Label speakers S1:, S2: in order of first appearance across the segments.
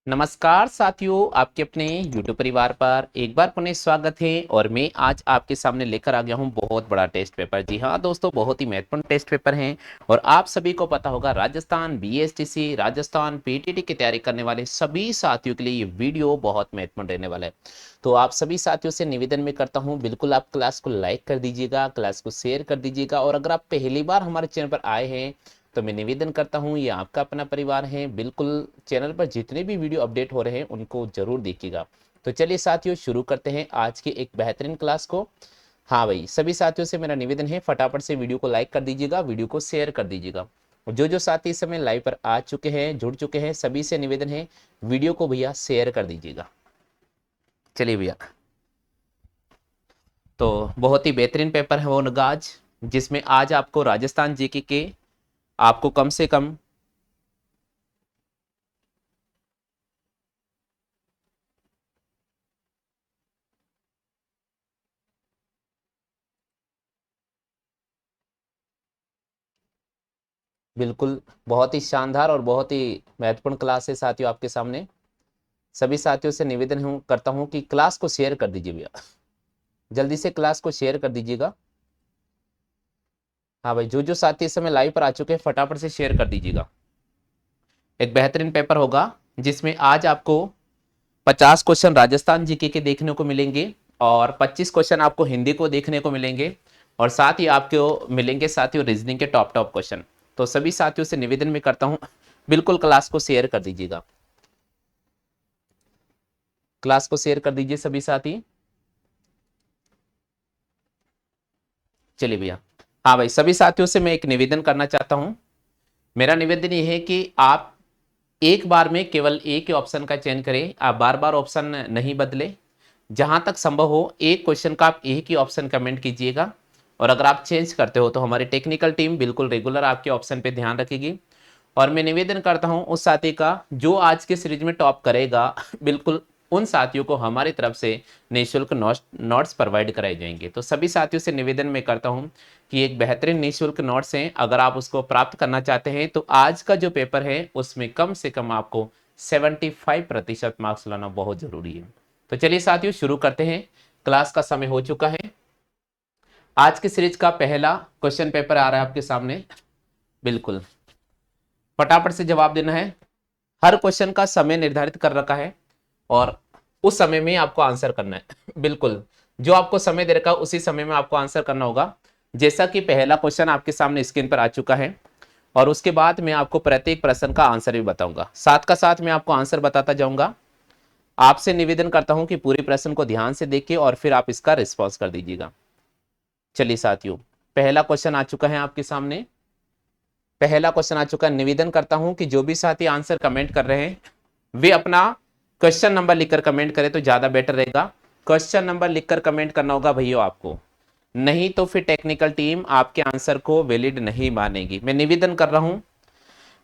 S1: नमस्कार साथियों, आपके अपने YouTube परिवार पर एक बार पुनः स्वागत है। और मैं आज आपके सामने लेकर आ गया हूं बहुत बड़ा टेस्ट पेपर। जी हाँ दोस्तों, बहुत ही महत्वपूर्ण टेस्ट पेपर है। और आप सभी को पता होगा, राजस्थान बीएसटीसी, राजस्थान पीटीटी की तैयारी करने वाले सभी साथियों के लिए ये वीडियो बहुत महत्वपूर्ण रहने वाला है। तो आप सभी साथियों से निवेदन में करता हूँ, बिल्कुल आप क्लास को लाइक कर दीजिएगा, क्लास को शेयर कर दीजिएगा। और अगर आप पहली बार हमारे चैनल पर आए हैं तो मैं निवेदन करता हूं, ये आपका अपना परिवार है, बिल्कुल चैनल पर जितने भी वीडियो अपडेट हो रहे हैं उनको जरूर देखिएगा। तो चलिए साथियों, शुरू करते हैं आज की एक बेहतरीन क्लास को। हाँ भाई, सभी साथियों से मेरा निवेदन है, फटाफट से वीडियो को लाइक कर दीजिएगा, वीडियो को शेयर कर दीजिएगा। जो जो साथी इस समय लाइव पर आ चुके हैं, जुड़ चुके हैं, सभी से निवेदन है, वीडियो को भैया शेयर कर दीजिएगा। चलिए भैया, तो बहुत ही बेहतरीन पेपर है वो आज, जिसमें आज आपको राजस्थान जीके के आपको कम से कम बिल्कुल बहुत ही शानदार और बहुत ही महत्वपूर्ण क्लास है साथियों आपके सामने। सभी साथियों से निवेदन करता हूं कि क्लास को शेयर कर दीजिए भैया, जल्दी से क्लास को शेयर कर दीजिएगा। हाँ भाई, जो जो साथी इस समय लाइव पर आ चुके हैं फटाफट से शेयर कर दीजिएगा। एक बेहतरीन पेपर होगा जिसमें आज आपको 50 क्वेश्चन राजस्थान जीके के देखने को मिलेंगे और 25 क्वेश्चन आपको हिंदी को देखने को मिलेंगे। और साथ ही आपको मिलेंगे साथियों रीजनिंग के टॉप टॉप क्वेश्चन। तो सभी साथियों से निवेदन में करता हूं, बिल्कुल क्लास को शेयर कर दीजिएगा, क्लास को शेयर कर दीजिए सभी साथी। चलिए भैया, हाँ भाई, सभी साथियों से मैं एक निवेदन करना चाहता हूं। मेरा निवेदन ये है कि आप एक बार में केवल एक ही ऑप्शन का चयन करें, आप बार बार ऑप्शन नहीं बदले। जहां तक संभव हो एक क्वेश्चन का आप एक ही ऑप्शन कमेंट कीजिएगा। और अगर आप चेंज करते हो तो हमारी टेक्निकल टीम बिल्कुल रेगुलर आपके ऑप्शन पे ध्यान रखेगी। और मैं निवेदन करता हूं उस साथी का जो आज के सीरीज में टॉप करेगा, बिल्कुल उन साथियों को हमारी तरफ से निःशुल्क नोट्स प्रोवाइड कराए जाएंगे। तो सभी साथियों से निवेदन मैं करता हूं कि एक बेहतरीन निःशुल्क नोट्स हैं, अगर आप उसको प्राप्त करना चाहते हैं तो आज का जो पेपर है उसमें कम से कम आपको 75% मार्क्स लाना बहुत जरूरी है। तो चलिए साथियों, शुरू करते हैं। क्लास का समय हो चुका है। आज की सीरीज का पहला क्वेश्चन पेपर आ रहा है आपके सामने, बिल्कुल फटाफट से जवाब देना है। हर क्वेश्चन का समय निर्धारित कर रखा है और उस समय में आपको आंसर करना है। बिल्कुल जो आपको समय दे रखा है उसी समय में आपको आंसर करना होगा। जैसा कि पहला क्वेश्चन आपके सामने स्क्रीन पर आ चुका है और उसके बाद मैं आपको प्रत्येक प्रश्न का आंसर भी बताऊंगा, साथ का साथ मैं आपको आंसर बताता जाऊंगा। आपसे निवेदन करता हूं कि पूरे प्रश्न को ध्यान से देखिए और फिर आप इसका रिस्पॉन्स कर दीजिएगा। चलिए साथियों, पहला क्वेश्चन आ चुका है आपके सामने। पहला क्वेश्चन आ चुका है। निवेदन करता हूं कि जो भी साथी आंसर कमेंट कर रहे हैं वे अपना क्वेश्चन नंबर लिखकर कमेंट करें तो ज्यादा बेटर रहेगा। क्वेश्चन नंबर लिखकर कमेंट करना होगा भैया आपको, नहीं तो फिर टेक्निकल टीम आपके आंसर को वैलिड नहीं मानेगी। मैं निवेदन कर रहा हूं,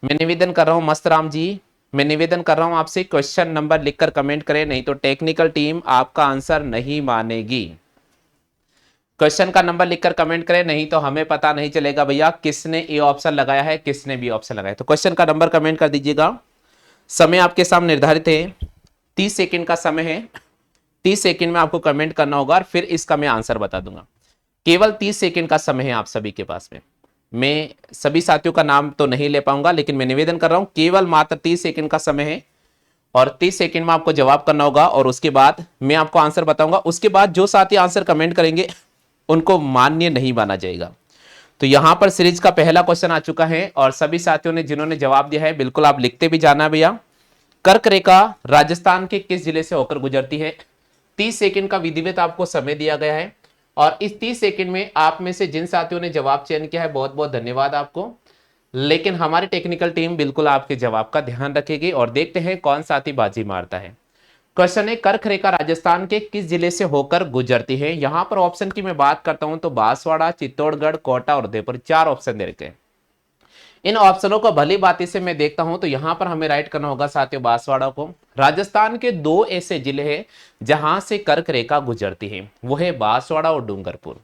S1: मैं निवेदन कर रहा हूं मस्तराम जी, मैं निवेदन कर रहा हूं आपसे, क्वेश्चन नंबर लिखकर कमेंट करें, नहीं तो टेक्निकल टीम आपका आंसर नहीं मानेगी। क्वेश्चन का नंबर लिखकर कमेंट करें, नहीं तो हमें पता नहीं चलेगा भैया किसने ए ऑप्शन लगाया है, किसने बी ऑप्शन लगाया है। तो क्वेश्चन का नंबर कमेंट कर दीजिएगा। समय आपके सामने निर्धारित है, 30 सेकंड का समय है। 30 सेकंड में आपको कमेंट करना होगा और फिर इसका मैं आंसर बता दूंगा। केवल 30 सेकंड का समय है आप सभी के पास में। मैं सभी साथियों का नाम तो नहीं ले पाऊंगा, लेकिन मैं निवेदन कर रहा हूं केवल मात्र 30 सेकंड का समय है और 30 सेकंड में आपको जवाब करना होगा और उसके बाद मैं आपको आंसर बताऊंगा। उसके बाद जो साथी आंसर कमेंट करेंगे उनको मान्य नहीं माना जाएगा। तो यहां पर सीरीज का पहला क्वेश्चन आ चुका है और सभी साथियों ने जिन्होंने जवाब दिया है बिल्कुल आप लिखते भी जाना भैया। कर्क रेखा राजस्थान के किस जिले से होकर गुजरती है? 30 सेकंड का विधिवत आपको समय दिया गया है और इस 30 सेकंड में आप में से जिन साथियों ने जवाब चयन किया है बहुत बहुत धन्यवाद आपको। लेकिन हमारी टेक्निकल टीम बिल्कुल आपके जवाब का ध्यान रखेगी और देखते हैं कौन साथी बाजी मारता है। क्वेश्चन है, कर्क रेखा राजस्थान के किस जिले से होकर गुजरती है? यहां पर ऑप्शन की मैं बात करता हूं तो बांसवाड़ा, चित्तौड़गढ़, कोटा और उदयपुर, 4 ऑप्शन दे रखे हैं। इन ऑप्शनों को भली बात से मैं देखता हूं तो यहां पर हमें राइट करना होगा साथियों बांसवाड़ा को। राजस्थान के दो ऐसे जिले हैं जहां से कर्क रेखा गुजरती है, वो है बांसवाड़ा और डूंगरपुर।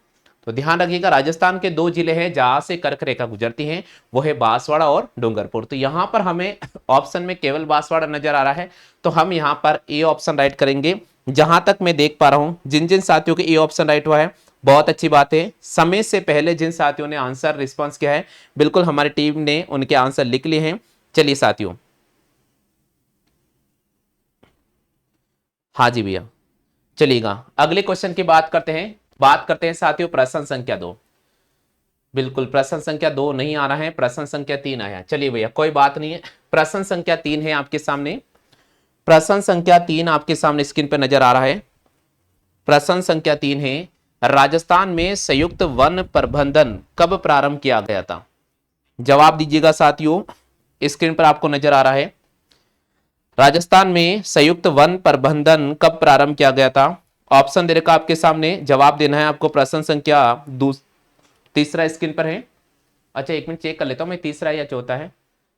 S1: तो ध्यान रखिएगा, राजस्थान के दो जिले हैं जहां से कर्क रेखा गुजरती है, वो है बांसवाड़ा और डूंगरपुर। तो यहां पर हमें ऑप्शन में केवल बांसवाड़ा नजर आ रहा है, तो हम यहां पर ए ऑप्शन राइट करेंगे। जहां तक मैं देख पा रहा हूं जिन जिन साथियों के ए ऑप्शन राइट हुआ है, बहुत अच्छी बात है। समय से पहले जिन साथियों ने आंसर रिस्पॉन्स किया है, बिल्कुल हमारी टीम ने उनके आंसर लिख लिए हैं। चलिए साथियों, हाँ जी भैया, चलिएगा अगले क्वेश्चन की बात करते हैं। साथियों प्रश्न संख्या 2। बिल्कुल प्रश्न संख्या 2 नहीं आ रहा है, प्रश्न संख्या 3 आया। चलिए भैया कोई बात नहीं है, प्रश्न संख्या 3 है आपके सामने। प्रश्न संख्या 3 आपके सामने स्क्रीन पर नजर आ रहा है। प्रश्न संख्या 3 है, राजस्थान में संयुक्त वन प्रबंधन कब प्रारंभ किया गया था? जवाब दीजिएगा साथियों, स्क्रीन पर आपको नजर आ रहा है। राजस्थान में संयुक्त वन प्रबंधन कब प्रारंभ किया गया था? ऑप्शन दे रखा आपके सामने, जवाब देना है आपको। प्रश्न संख्या तीसरा स्क्रीन पर है। अच्छा एक मिनट चेक कर लेता हूं मैं, तीसरा या चौथा है।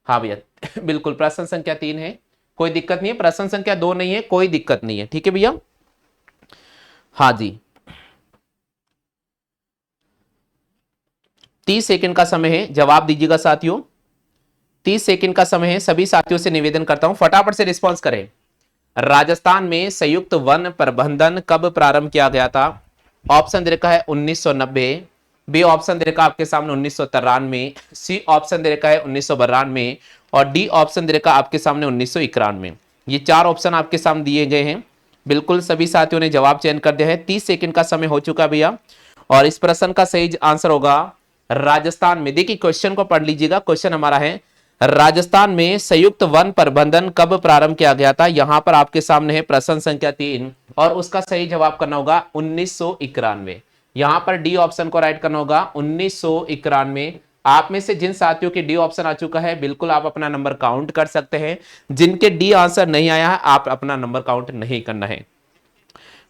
S1: हाँ भैया बिल्कुल प्रश्न संख्या 3 है, कोई दिक्कत नहीं है। प्रश्न संख्या 2 नहीं है, कोई दिक्कत नहीं है, ठीक है भैया। हाँ जी, 30 सेकंड का समय है, जवाब दीजिएगा साथियों। 30 सेकंड का समय है, सभी साथियों से निवेदन करता हूं फटाफट से रिस्पॉन्स करें। राजस्थान में संयुक्त वन प्रबंधन कब प्रारंभ किया गया था? ऑप्शन दे रखा है 1990, बी ऑप्शन दे रखा है आपके सामने 1993, सी ऑप्शन दे रखा है 1992 और डी ऑप्शन दे रखा है आपके सामने 1991। ये चार ऑप्शन आपके सामने दिए गए हैं। बिल्कुल सभी साथियों ने जवाब चयन कर दिया है। 30 सेकंड का समय हो चुका भैया, और इस प्रश्न का सही आंसर होगा राजस्थान में। देखिए क्वेश्चन को पढ़ लीजिएगा, क्वेश्चन हमारा है राजस्थान में संयुक्त वन प्रबंधन कब प्रारंभ किया गया था? यहां पर आपके सामने है प्रश्न संख्या 3 और उसका सही जवाब करना होगा 1991। यहां पर डी ऑप्शन को राइट करना होगा 1991। आप में से जिन साथियों के डी ऑप्शन आ चुका है, बिल्कुल आप अपना नंबर काउंट कर सकते हैं। जिनके डी आंसर नहीं आया है, आप अपना नंबर काउंट नहीं करना है।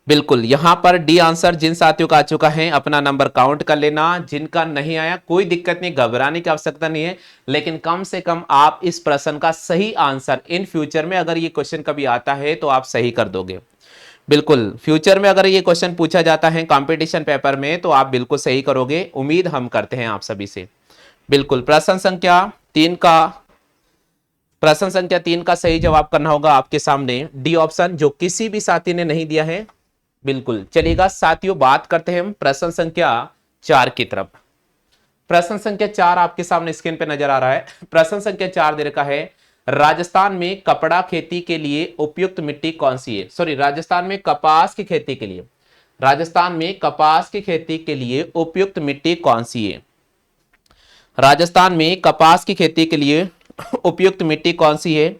S1: बिल्कुल यहां पर डी आंसर जिन साथियों का आ चुका है, अपना नंबर काउंट कर लेना। जिनका नहीं आया कोई दिक्कत नहीं, घबराने की आवश्यकता नहीं है, लेकिन कम से कम आप इस प्रश्न का सही आंसर इन फ्यूचर में अगर ये क्वेश्चन कभी आता है तो आप सही कर दोगे। बिल्कुल फ्यूचर में अगर ये क्वेश्चन पूछा जाता है कंपटीशन पेपर में तो आप बिल्कुल सही करोगे, उम्मीद हम करते हैं आप सभी से। बिल्कुल प्रश्न संख्या 3 का सही जवाब करना होगा आपके सामने डी ऑप्शन, जो किसी भी साथी ने नहीं दिया है। बिल्कुल चलिएगा साथियों, बात करते हैं हम प्रश्न संख्या 4 की तरफ। प्रश्न संख्या 4 आपके सामने स्क्रीन पे नजर आ रहा है। प्रश्न संख्या 4 दे रखा है, राजस्थान में कपड़ा खेती के लिए उपयुक्त मिट्टी कौन सी है? सॉरी, राजस्थान में कपास की खेती के लिए, राजस्थान में कपास की खेती के लिए उपयुक्त मिट्टी कौन सी है? राजस्थान में कपास की खेती के लिए उपयुक्त मिट्टी कौन सी है?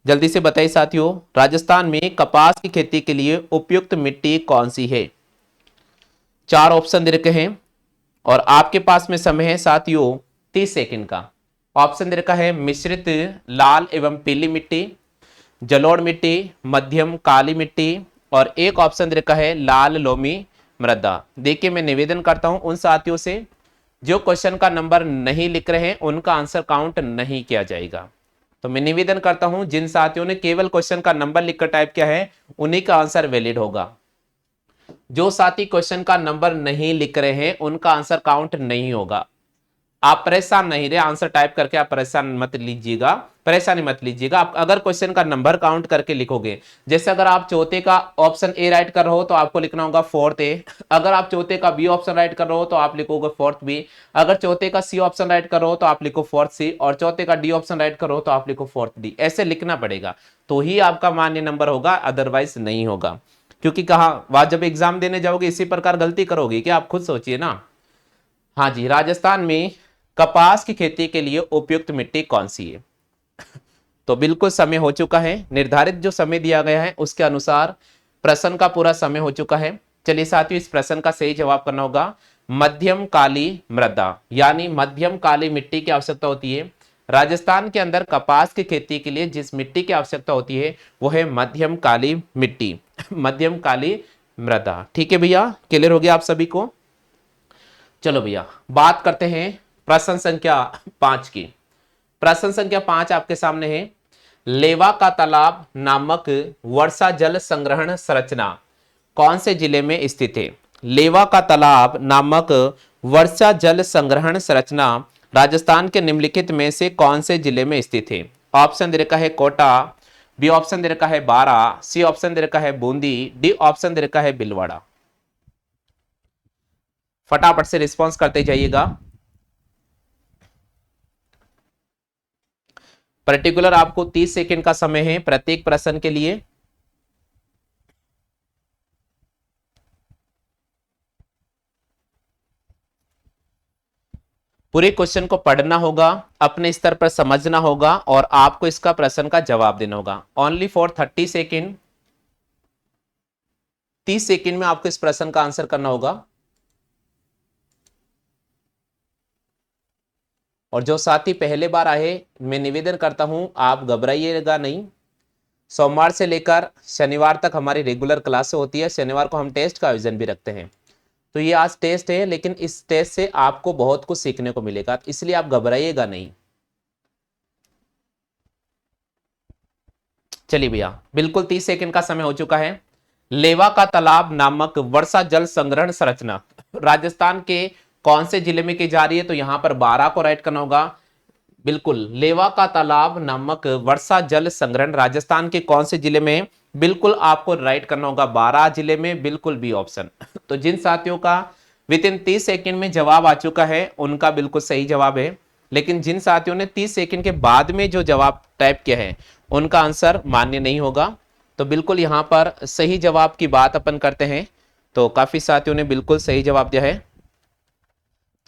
S1: जल्दी से बताइए साथियों, राजस्थान में कपास की खेती के लिए उपयुक्त मिट्टी कौन सी है? 4 ऑप्शन दे रखे हैं और आपके पास में समय है साथियों 30 सेकंड का। ऑप्शन दे रखा है मिश्रित लाल एवं पीली मिट्टी, जलोढ़ मिट्टी, मध्यम काली मिट्टी और एक ऑप्शन दे रखा है लाल लोमी मृदा। देखिए मैं निवेदन करता हूं उन साथियों से जो क्वेश्चन का नंबर नहीं लिख रहे हैं, उनका आंसर काउंट नहीं किया जाएगा। तो मैं निवेदन करता हूं जिन साथियों ने केवल क्वेश्चन का नंबर लिखकर टाइप किया है, उन्हीं का आंसर वैलिड होगा। जो साथी क्वेश्चन का नंबर नहीं लिख रहे हैं, उनका आंसर काउंट नहीं होगा। आप परेशान नहीं रहे, आंसर टाइप करके आप परेशानी मत लीजिएगा। आप अगर क्वेश्चन का नंबर काउंट करके लिखोगे, जैसे अगर आप चौथे का ऑप्शन ए राइट कर रहे हो तो आपको लिखना होगा 4th ए। अगर आप चौथे का बी ऑप्शन राइट कर रहे हो तो आप लिखोगे 4th बी। अगर चौथे का सी ऑप्शन राइट कर रहे हो तो आप लिखो 4th सी, और चौथे का डी ऑप्शन राइट कर रहे हो तो आप लिखो 4th डी। ऐसे लिखना पड़ेगा तो ही आपका मान्य नंबर होगा, अदरवाइज नहीं होगा। क्योंकि कहा वहां जब एग्जाम देने जाओगे इसी प्रकार गलती करोगे क्या, आप खुद सोचिए ना। हाँ जी, राजस्थान में कपास की खेती के लिए उपयुक्त मिट्टी कौन सी है? तो बिल्कुल समय हो चुका है, निर्धारित जो समय दिया गया है उसके अनुसार प्रश्न का पूरा समय हो चुका है। चलिए साथियों, इस प्रश्न का सही जवाब करना होगा मध्यम काली मृदा, यानी मध्यम काली मिट्टी की आवश्यकता होती है। राजस्थान के अंदर कपास की खेती के लिए जिस मिट्टी की आवश्यकता होती है वो है मध्यम काली मिट्टी, मध्यम काली मृदा। ठीक है भैया, क्लियर हो गया आप सभी को? चलो भैया बात करते हैं प्रश्न संख्या 5 की। प्रश्न संख्या 5 आपके सामने है, लेवा का तालाब नामक वर्षा जल संग्रहण संरचना कौन से जिले में स्थित है? लेवा का तालाब नामक वर्षा जल संग्रहण संरचना राजस्थान के निम्नलिखित में से कौन से जिले में स्थित है? ऑप्शन दे रखा है कोटा, बी ऑप्शन दे रखा है बारा, सी ऑप्शन दे रखा है बूंदी, डी ऑप्शन दे रखा है भिलवाड़ा। फटाफट से रिस्पॉन्स करते जाइएगा। पर्टिकुलर आपको 30 सेकंड का समय है प्रत्येक प्रश्न के लिए। पूरे क्वेश्चन को पढ़ना होगा, अपने स्तर पर समझना होगा और आपको इसका प्रश्न का जवाब देना होगा। ओनली फॉर 30 सेकेंड, 30 सेकेंड में आपको इस प्रश्न का आंसर करना होगा। और जो साथी पहले बार आए, मैं निवेदन करता हूं आप घबराइएगा नहीं। सोमवार से लेकर शनिवार तक हमारी रेगुलर क्लास होती है। शनिवार को हम टेस्ट का आयोजन भी रखते हैं। तो ये आज टेस्ट है, लेकिन इस टेस्ट से आपको बहुत कुछ सीखने को मिलेगा, इसलिए आप घबराइएगा नहीं। चलिए भैया, बिल्कुल 30 सेकंड का समय हो चुका है। लेवा का तालाब नामक वर्षा जल संग्रहण संरचना राजस्थान के कौन से जिले में की जा रही है? तो यहां पर 12 को राइट करना होगा। बिल्कुल, लेवा का तालाब नामक वर्षा जल संग्रहण राजस्थान के कौन से जिले में? बिल्कुल आपको राइट करना होगा 12 जिले में, बिल्कुल बी ऑप्शन। तो जिन साथियों का विद इन 30 सेकंड में जवाब आ चुका है उनका बिल्कुल सही जवाब है, लेकिन जिन साथियों ने 30 सेकंड के बाद में जो जवाब टाइप किया है उनका आंसर मान्य नहीं होगा। तो बिल्कुल यहां पर सही जवाब की बात अपन करते हैं। तो काफी साथियों ने बिल्कुल सही जवाब दिया है।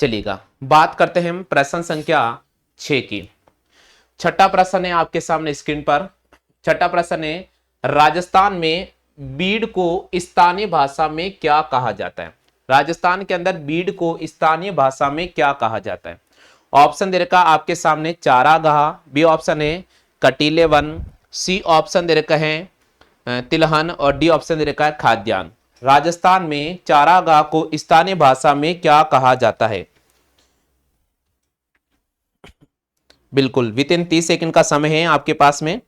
S1: चलिएगा, बात करते हैं हम प्रश्न संख्या 6 की। छठा प्रश्न है आपके सामने स्क्रीन पर। छठा प्रश्न है, राजस्थान में बीड़ को स्थानीय भाषा में क्या कहा जाता है? राजस्थान के अंदर बीड़ को स्थानीय भाषा में क्या कहा जाता है? ऑप्शन दे रखा आपके सामने चारागाह, बी ऑप्शन है कटीले वन, सी ऑप्शन दे रखा है तिलहन और डी ऑप्शन दे रखा है खाद्यान्न। राजस्थान में चारागाह को स्थानीय भाषा में क्या कहा जाता है? बिल्कुल विद इन 30 सेकंड का समय है आपके पास में।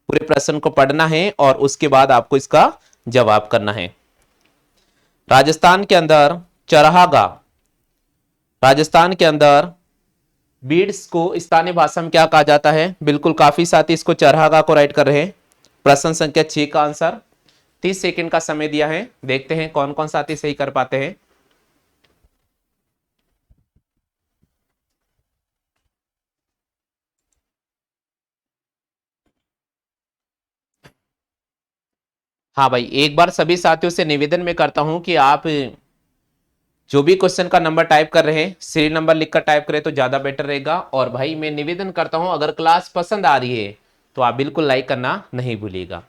S1: पूरे प्रश्न को पढ़ना है और उसके बाद आपको इसका जवाब करना है। राजस्थान के अंदर चरागाह, राजस्थान के अंदर बीड्स को स्थानीय भाषा में क्या कहा जाता है? बिल्कुल काफी साथी इसको चरागाह को राइट कर रहे हैं। प्रश्न संख्या 6 का आंसर। 30 सेकंड का समय दिया है, देखते हैं कौन कौन साथी सही कर पाते हैं। हाँ भाई, एक बार सभी साथियों से निवेदन में करता हूं कि आप जो भी क्वेश्चन का नंबर टाइप कर रहे हैं सीरियल नंबर लिखकर टाइप करें तो ज्यादा बेटर रहेगा। और भाई मैं निवेदन करता हूं, अगर क्लास पसंद आ रही है तो आप बिल्कुल लाइक करना नहीं भूलिएगा।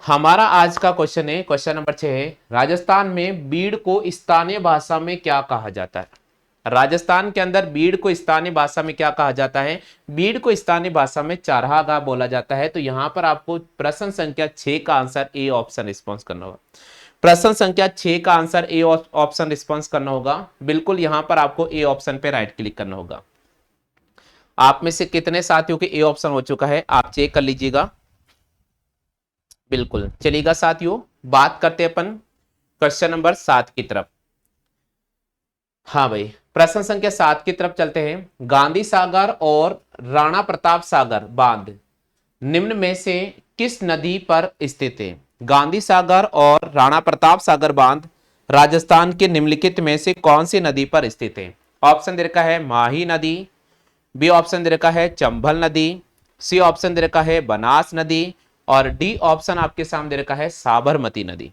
S1: हमारा आज का क्वेश्चन है, क्वेश्चन नंबर 6 है, राजस्थान में बीड़ को स्थानीय भाषा में क्या कहा जाता है? राजस्थान के अंदर बीड़ को स्थानीय भाषा में क्या कहा जाता है? बीड़ को स्थानीय भाषा में चारागाह बोला जाता है। तो यहां पर आपको प्रश्न संख्या 6 का आंसर ए ऑप्शन रिस्पॉन्स करना होगा। प्रश्न संख्या 6 का आंसर ए ऑप्शन रिस्पॉन्स करना होगा। बिल्कुल यहां पर आपको ए ऑप्शन पे राइट क्लिक करना होगा। आप में से कितने साथियों के ए ऑप्शन हो चुका है आप चेक कर लीजिएगा। बिल्कुल चलिएगा साथियों, बात करते हैं अपन क्वेश्चन नंबर 7 की तरफ। हाँ भाई, प्रश्न संख्या 7 की तरफ चलते हैं। गांधी सागर और राणा प्रताप सागर बांध निम्न में से किस नदी पर स्थित है? गांधी सागर और राणा प्रताप सागर बांध राजस्थान के निम्नलिखित में से कौन सी नदी पर स्थित है? ऑप्शन दे रखा है माही नदी, बी ऑप्शन दे रखा है चंबल नदी, सी ऑप्शन दे रखा है बनास नदी और डी ऑप्शन आपके सामने दे रखा है साबरमती नदी।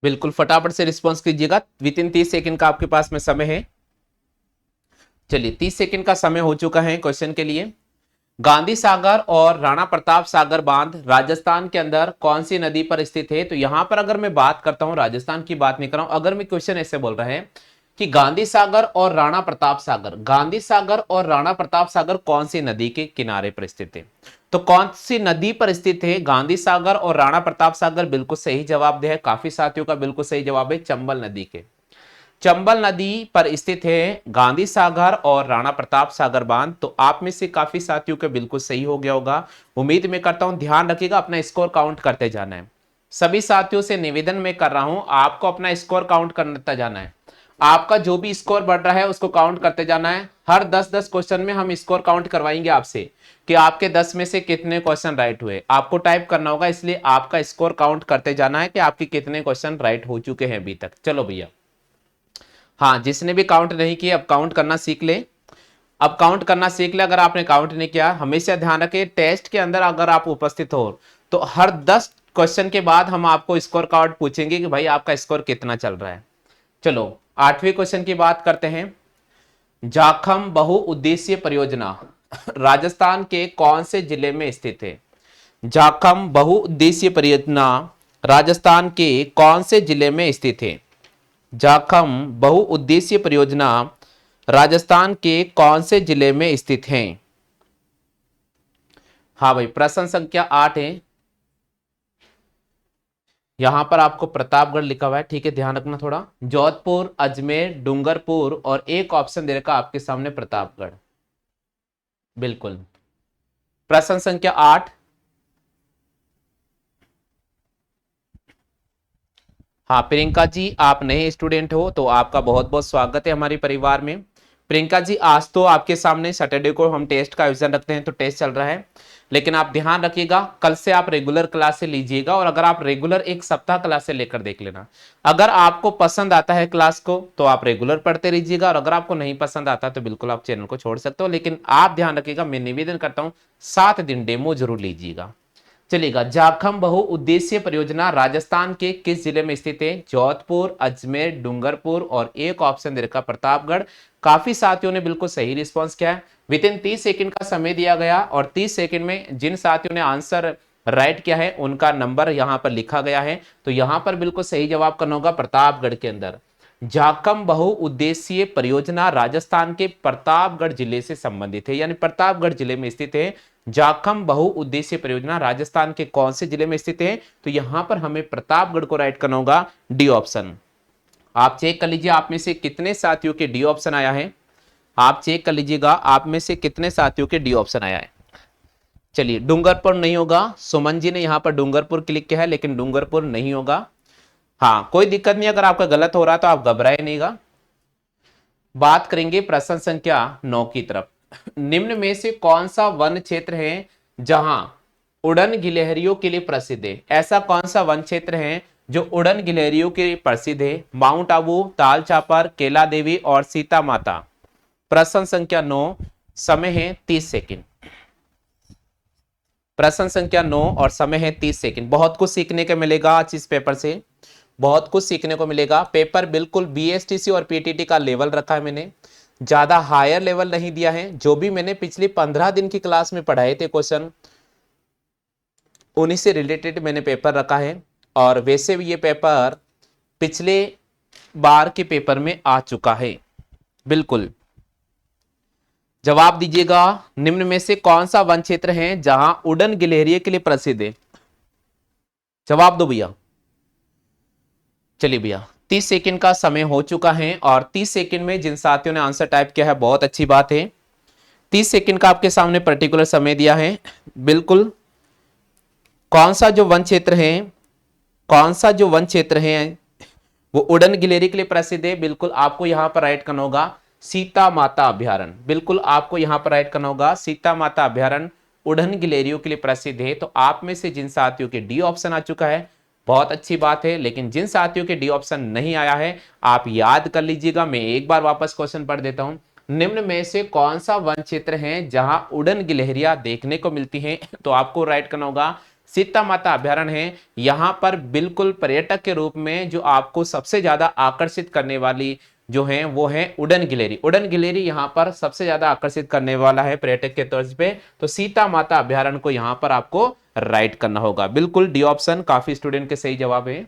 S1: बिल्कुल फटाफट से रिस्पॉन्स कीजिएगा, विद इन 30 सेकंड का आपके पास में समय है। चलिए 30 सेकंड का समय हो चुका है क्वेश्चन के लिए। गांधी सागर और राणा प्रताप सागर बांध राजस्थान के अंदर कौन सी नदी पर स्थित है? तो यहां पर अगर मैं बात करता हूं, राजस्थान की बात नहीं कर रहा हूं, अगर मैं क्वेश्चन ऐसे बोल रहे हैं कि गांधी सागर और राणा प्रताप सागर, गांधी सागर और राणा प्रताप सागर कौन सी नदी के किनारे पर स्थित है? तो कौन सी नदी पर स्थित है गांधी सागर और राणा प्रताप सागर? बिल्कुल सही जवाब है, काफी साथियों का बिल्कुल सही जवाब है, चंबल नदी के, चंबल नदी पर स्थित है गांधी सागर और राणा प्रताप सागर बांध। तो आप में से काफी साथियों के बिल्कुल सही हो गया होगा, उम्मीद में करता हूं। ध्यान रखिएगा, अपना स्कोर काउंट करते जाना है। सभी साथियों से निवेदन में कर रहा हूं, आपको अपना स्कोर काउंट करते जाना है। आपका जो भी स्कोर बढ़ रहा है उसको काउंट करते जाना है। हर 10-10 क्वेश्चन में हम स्कोर काउंट करवाएंगे आपसे कि आपके 10 में से कितने क्वेश्चन राइट हुए। आपको टाइप करना होगा, इसलिए आपका स्कोर काउंट करते जाना है कि आपके कितने क्वेश्चन राइट हो चुके हैं अभी तक। चलो भैया, हाँ, जिसने भी काउंट नहीं किया अब काउंट करना सीख ले, अब काउंट करना सीख ले। अगर आपने काउंट नहीं किया, हमेशा ध्यान रखें टेस्ट के अंदर अगर आप उपस्थित हो तो हर 10 क्वेश्चन के बाद हम आपको स्कोर कार्ड पूछेंगे कि भाई आपका स्कोर कितना चल रहा है। चलो 8वें क्वेश्चन की बात करते हैं। जाखम बहुउद्देशीय परियोजना राजस्थान के कौन से जिले में स्थित है? जाखम बहुउद्देशीय परियोजना राजस्थान के कौन से जिले में स्थित है? जाखम बहुउद्देशीय परियोजना राजस्थान के कौन से जिले में स्थित है? हाँ भाई, प्रश्न संख्या 8 है। यहां पर आपको प्रतापगढ़ लिखा हुआ है, ठीक है, ध्यान रखना थोड़ा। जोधपुर, अजमेर, डूंगरपुर और एक ऑप्शन दे रखा आपके सामने प्रतापगढ़। बिल्कुल, प्रश्न संख्या 8। हाँ प्रियंका जी, आप नए स्टूडेंट हो तो आपका बहुत बहुत स्वागत है हमारे परिवार में। प्रियंका जी, आज तो आपके सामने सैटरडे को हम टेस्ट का आयोजन रखते हैं तो टेस्ट चल रहा है, लेकिन आप ध्यान रखिएगा कल से आप रेगुलर क्लास से लीजिएगा, और अगर आप रेगुलर एक सप्ताह क्लास से लेकर देख लेना। अगर आपको पसंद आता है क्लास को तो आप रेगुलर पढ़ते रहिएगा, और अगर आपको नहीं पसंद आता तो बिल्कुल आप चैनल को छोड़ सकते हो, लेकिन आप ध्यान रखिएगा, मैं निवेदन करता हूँ 7 दिन डेमो जरूर लीजिएगा। चलेगा। जाखम बहुउद्देशीय परियोजना राजस्थान के किस जिले में स्थित है? जोधपुर, अजमेर, डूंगरपुर और एक ऑप्शन दे रखा प्रतापगढ़। काफी साथियों ने बिल्कुल सही रिस्पॉन्स किया है। विद इन 30 सेकंड का समय दिया गया, और 30 सेकंड में जिन साथियों ने आंसर राइट किया है उनका नंबर यहां पर लिखा गया है। तो यहां पर बिल्कुल सही जवाब करना होगा प्रतापगढ़ के अंदर। जाखम बहुउद्देशीय परियोजना राजस्थान के प्रतापगढ़ जिले से संबंधित है, यानी प्रतापगढ़ जिले में स्थित है। जाखम बहुउद्देशीय परियोजना राजस्थान के कौन से जिले में स्थित है? तो यहां पर हमें प्रतापगढ़ को राइट करना होगा, डी ऑप्शन। आप चेक कर लीजिए आप में से कितने साथियों के डी ऑप्शन आया है। आप चेक कर लीजिएगा आप में से कितने साथियों के डी ऑप्शन आया है। चलिए, डूंगरपुर नहीं होगा, सुमन जी ने यहां पर डूंगरपुर क्लिक किया है, लेकिन डूंगरपुर नहीं होगा। हाँ, कोई दिक्कत नहीं, अगर आपका गलत हो रहा तो आप घबराए नहींगा। बात करेंगे प्रश्न संख्या 9 की तरफ। निम्न में से कौन सा वन क्षेत्र है जहां उड़न गिलहरियों के लिए प्रसिद्ध है? ऐसा कौन सा वन क्षेत्र है जो उड़न गिलहरियों के लिए प्रसिद्ध है? माउंट आबू, ताल चापर, केला देवी और सीता माता। प्रश्न संख्या 9, समय है 30 सेकंड। प्रश्न संख्या 9 और समय है 30 सेकंड। बहुत कुछ सीखने को मिलेगा आज इस पेपर से, बहुत कुछ सीखने को मिलेगा। पेपर बिल्कुल बीएसटीसी और पीटीटी का लेवल रखा है मैंने, ज्यादा हायर लेवल नहीं दिया है। जो भी मैंने पिछले 15 दिन की क्लास में पढ़ाए थे क्वेश्चन, उन्हीं से रिलेटेड मैंने पेपर रखा है, और वैसे भी ये पेपर पिछले बार के पेपर में आ चुका है। बिल्कुल जवाब दीजिएगा, निम्न में से कौन सा वन क्षेत्र है जहां उड़न गिलहरियों के लिए प्रसिद्ध है? जवाब दो भैया। चलिए भैया, 30 सेकंड का समय हो चुका है, और 30 सेकंड में जिन साथियों ने आंसर टाइप किया है बहुत अच्छी बात है। 30 सेकंड का आपके सामने पर्टिकुलर समय दिया है। बिल्कुल, कौन सा जो वन क्षेत्र है, कौन सा जो वन क्षेत्र है वो उड़न गिलहरी के लिए प्रसिद्ध है? बिल्कुल आपको यहां पर राइट करना होगा सीता माता अभ्यारण्य। बिल्कुल आपको यहां पर राइट करना होगा सीता माता अभ्यारण्य उड़न गिलहरियों के लिए प्रसिद्ध है। तो आप में से जिन साथियों के डी ऑप्शन आ चुका है बहुत अच्छी बात है, लेकिन जिन साथियों के डी ऑप्शन नहीं आया है आप याद कर लीजिएगा। मैं एक बार वापस क्वेश्चन पढ़ देता हूं। निम्न में से कौन सा वन क्षेत्र है जहां उड़न गिलहरियां देखने को मिलती हैं? तो आपको राइट करना होगा सीता माता अभ्यारण्य है। यहां पर बिल्कुल पर्यटक के रूप में जो आपको सबसे ज्यादा आकर्षित करने वाली जो है वो है उड़न गिलेरी। उड़न गिलेरी यहाँ पर सबसे ज्यादा आकर्षित करने वाला है पर्यटक के तर्ज पे, तो सीता माता अभ्यारण्य को यहाँ पर आपको राइट करना होगा। बिल्कुल डी ऑप्शन काफी स्टूडेंट के सही जवाब है।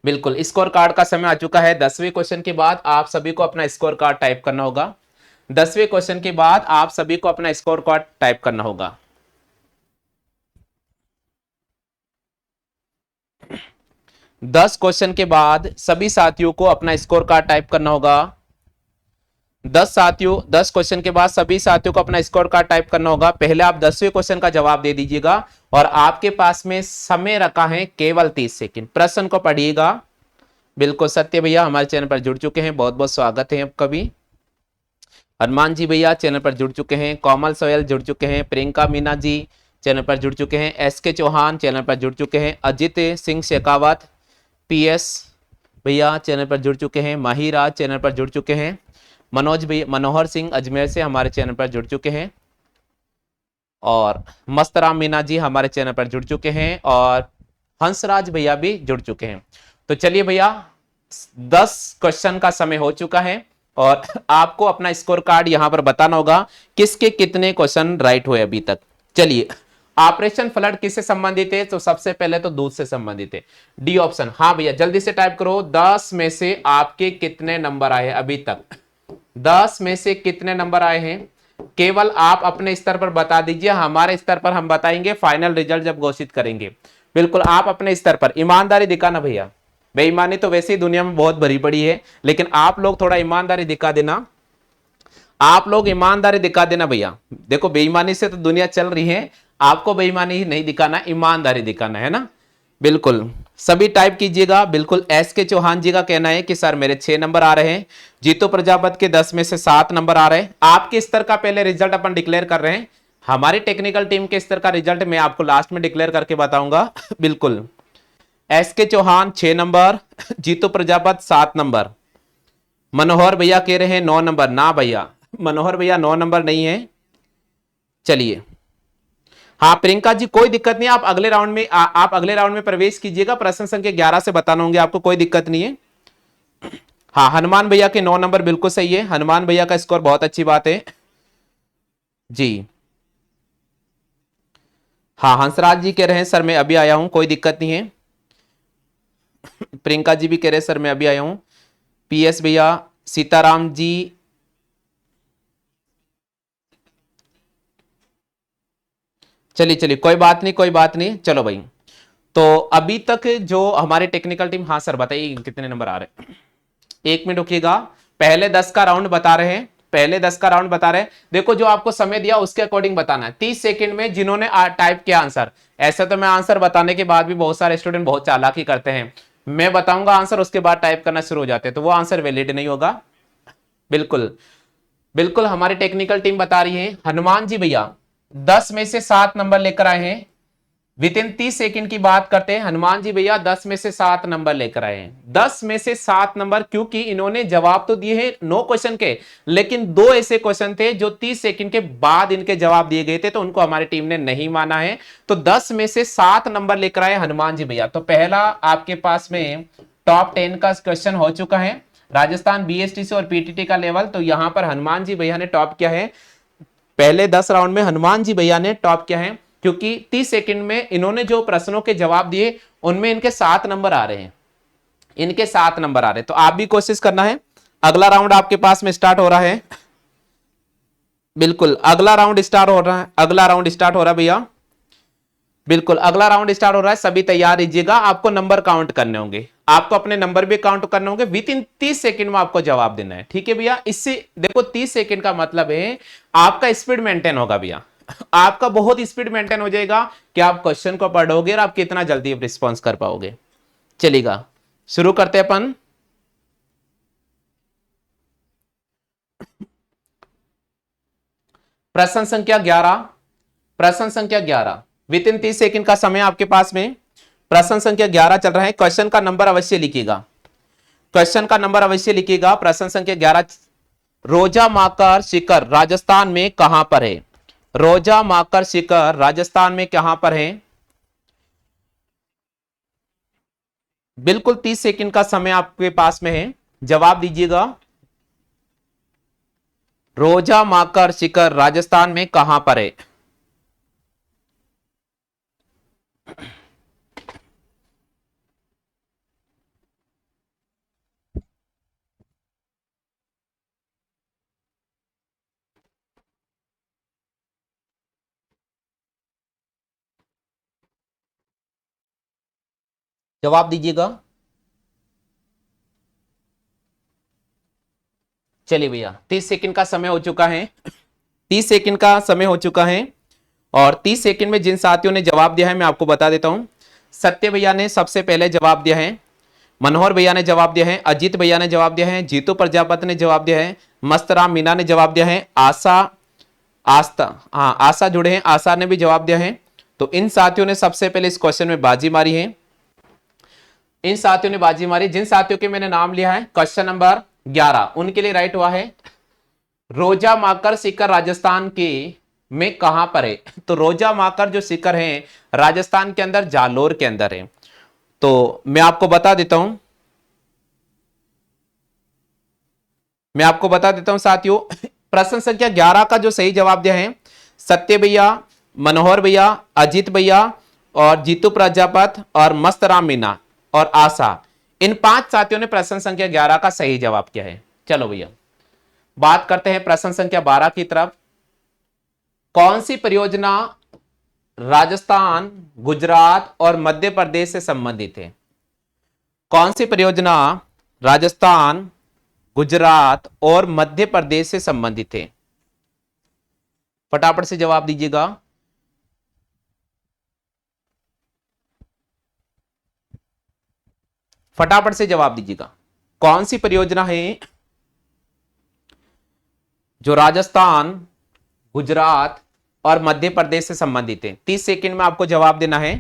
S1: बिल्कुल स्कोर कार्ड का समय आ चुका है। 10वें क्वेश्चन के बाद आप सभी को अपना स्कोर कार्ड टाइप करना होगा। 10वें क्वेश्चन के बाद आप सभी को अपना स्कोर कार्ड टाइप करना होगा। 10 क्वेश्चन के बाद सभी साथियों को अपना स्कोर कार्ड टाइप करना होगा। 10 क्वेश्चन के बाद सभी साथियों को अपना स्कोर कार्ड टाइप करना होगा। पहले आप 10वें क्वेश्चन का जवाब दे दीजिएगा और आपके पास में समय रखा है केवल 30 सेकंड। प्रश्न को पढ़िएगा। बिल्कुल सत्य भैया हमारे चैनल पर जुड़ चुके हैं, बहुत बहुत स्वागत है आपका भी। हनुमान जी भैया चैनल पर जुड़ चुके हैं। कोमल सोयल जुड़ चुके हैं। प्रियंका मीना जी चैनल पर जुड़ चुके हैं। एसके चौहान चैनल पर जुड़ चुके हैं। अजित सिंह शेखावत पीएस भैया चैनल पर जुड़ चुके हैं। माहीराज चैनल पर जुड़ चुके हैं। मनोज भैया, मनोहर सिंह अजमेर से हमारे चैनल पर जुड़ चुके हैं। और मस्तराम मीना जी हमारे चैनल पर जुड़ चुके हैं। और हंसराज भैया भी जुड़ चुके हैं। तो चलिए भैया 10 क्वेश्चन का समय हो चुका है और आपको अपना स्कोर कार्ड यहां पर बताना होगा किसके कितने क्वेश्चन राइट हुए अभी तक। चलिए ऑपरेशन फ्लड किससे संबंधित है? तो सबसे पहले तो दूध से संबंधित है, डी ऑप्शन। हाँ भैया जल्दी से टाइप करो। 10 में से आपके कितने नंबर आए अभी तक? 10 में से कितने नंबर आए हैं? केवल आप अपने स्तर पर बता दीजिए, हमारे स्तर पर हम बताएंगे फाइनल रिजल्ट जब घोषित करेंगे। बिल्कुल आप अपने स्तर पर ईमानदारी दिखाना भैया। बेईमानी तो वैसे ही दुनिया में बहुत भरी पड़ी है, लेकिन आप लोग थोड़ा ईमानदारी दिखा देना। आप लोग ईमानदारी दिखा देना भैया। देखो बेईमानी से तो दुनिया चल रही है, आपको बेईमानी ही नहीं दिखाना, ईमानदारी दिखाना है ना। बिल्कुल सभी टाइप कीजिएगा। बिल्कुल एस के चौहान जी का कहना है कि सर मेरे 6 नंबर आ रहे हैं। जीतो प्रजापत के 10 में से 7 नंबर आ रहे हैं। आपके स्तर का पहले रिजल्ट अपन डिक्लेयर कर रहे हैं। हमारी टेक्निकल टीम के स्तर का रिजल्ट मैं आपको लास्ट में डिक्लेयर करके बताऊंगा। बिल्कुल एस के चौहान 6 नंबर, जीतो प्रजापत 7 नंबर। मनोहर भैया कह रहे हैं 9 नंबर। ना भैया मनोहर भैया 9 नंबर नहीं है। चलिए हाँ प्रियंका जी कोई दिक्कत नहीं, आप अगले राउंड में आप अगले राउंड में प्रवेश कीजिएगा। प्रश्न संख्या 11 से बताना होंगे आपको, कोई दिक्कत नहीं है। हाँ हनुमान भैया के 9 नंबर बिल्कुल सही है। हनुमान भैया का स्कोर बहुत अच्छी बात है जी। हाँ हंसराज जी कह रहे हैं सर मैं अभी आया हूं, कोई दिक्कत नहीं है। प्रियंका जी भी कह रहे हैं सर मैं अभी आया हूं। पीएस भैया, सीताराम जी, चलिए चलिए कोई बात नहीं, कोई बात नहीं। चलो भाई तो अभी तक जो हमारे टेक्निकल टीम, हाँ सर बताइए कितने नंबर आ रहे हैं। 1 मिनट रुकिएगा। पहले 10 का राउंड बता रहे हैं, पहले 10 का राउंड बता रहे हैं। देखो जो आपको समय दिया उसके अकॉर्डिंग बताना है। 30 सेकंड में जिन्होंने टाइप किया आंसर, ऐसे तो मैं आंसर बताने के बाद भी बहुत सारे स्टूडेंट बहुत चालाकी करते हैं, मैं बताऊंगा आंसर उसके बाद टाइप करना शुरू हो जाते हैं, तो वो आंसर वैलिड नहीं होगा। बिल्कुल बिल्कुल हमारी टेक्निकल टीम बता रही है। हनुमान जी भैया 10 में से 7 नंबर लेकर आए हैं। विद इन 30 सेकंड की बात करते हैं। हनुमान जी भैया 10 में से 7 नंबर लेकर आए हैं। 10 में से 7 नंबर, क्योंकि इन्होंने जवाब तो दिए हैं 9 क्वेश्चन के, लेकिन 2 ऐसे क्वेश्चन थे जो 30 सेकंड के बाद इनके जवाब दिए गए थे, तो उनको हमारी टीम ने नहीं माना है। तो 10 में से 7 नंबर लेकर आए हनुमान जी भैया। तो पहला आपके पास में टॉप 10 का क्वेश्चन हो चुका है, राजस्थान बीएसटीसी और पीटीटी का लेवल। तो यहां पर हनुमान जी भैया ने टॉप किया है। पहले 10 राउंड में हनुमान जी भैया ने टॉप किया है, क्योंकि 30 सेकंड में इन्होंने जो प्रश्नों के जवाब दिए उनमें इनके 7 नंबर आ रहे हैं, इनके 7 नंबर आ रहे हैं। तो आप भी कोशिश करना है। अगला राउंड आपके पास में स्टार्ट हो रहा है। बिल्कुल अगला राउंड स्टार्ट हो रहा है, अगला राउंड स्टार्ट हो रहा है भैया। बिल्कुल अगला राउंड स्टार्ट हो रहा है, सभी तैयार रहिएगा। आपको नंबर काउंट करने होंगे, आपको अपने नंबर भी काउंट करने होंगे। विद इन 30 सेकंड में आपको जवाब देना है, ठीक है भैया। इससे देखो 30 सेकंड का मतलब है आपका स्पीड मेंटेन होगा भैया, आपका बहुत स्पीड मेंटेन हो जाएगा कि आप क्वेश्चन को पढ़ोगे और आप कितना जल्दी रिस्पॉन्स कर पाओगे। चलेगा शुरू करते हैं अपन। प्रश्न संख्या 11, प्रश्न संख्या 11 विद इन 30 सेकंड का समय आपके पास में। प्रश्न संख्या 11 चल रहा है। क्वेश्चन का नंबर अवश्य लिखिएगा, क्वेश्चन का नंबर अवश्य लिखिएगा। प्रश्न संख्या 11, रोजा माकर शिखर राजस्थान में कहां पर है? रोजा माकर शिखर राजस्थान में कहां पर है? बिल्कुल 30 सेकंड का समय आपके पास में है। जवाब दीजिएगा। रोजा माकर शिखर राजस्थान में कहां पर है? जवाब दीजिएगा। चलिए भैया 30 सेकंड का समय हो चुका है। 30 सेकंड का समय हो चुका है और 30 सेकंड में जिन साथियों ने जवाब दिया है मैं आपको बता देता हूं। सत्य भैया ने सबसे पहले जवाब दिया है, मनोहर भैया ने जवाब दिया है, अजीत भैया ने जवाब दिया है, जीतू प्रजापति ने जवाब दिया है, मस्तराम मीना ने जवाब दिया है, आशा आस्था हाँ आशा जुड़े हैं, आशा ने भी जवाब दिया है। तो इन साथियों ने सबसे पहले इस क्वेश्चन में बाजी मारी है। इन साथियों ने बाजी मारी। जिन साथियों के मैंने नाम लिया है क्वेश्चन नंबर 11 उनके लिए राइट हुआ है रोजा माकर शिखर राजस्थान के में कहां पर है? तो रोजा माकर जो शिखर है राजस्थान के अंदर जालोर के अंदर है। तो मैं आपको बता देता हूं साथियों, प्रश्न संख्या 11 का जो सही जवाब दिया है सत्य भैया, मनोहर भैया, अजीत भैया और जीतू प्रजापत और मस्तराम मीना और आशा, इन 5 साथियों ने प्रश्न संख्या 11 का सही जवाब किया है। चलो भैया बात करते हैं प्रश्न संख्या 12 की तरफ। कौन सी परियोजना राजस्थान, गुजरात और मध्य प्रदेश से संबंधित है? कौन सी परियोजना राजस्थान, गुजरात और मध्य प्रदेश से संबंधित है? फटाफट से जवाब दीजिएगा। फटाफट से जवाब दीजिएगा। कौन सी परियोजना है जो राजस्थान, गुजरात और मध्य प्रदेश से संबंधित है? 30 सेकंड में आपको जवाब देना है।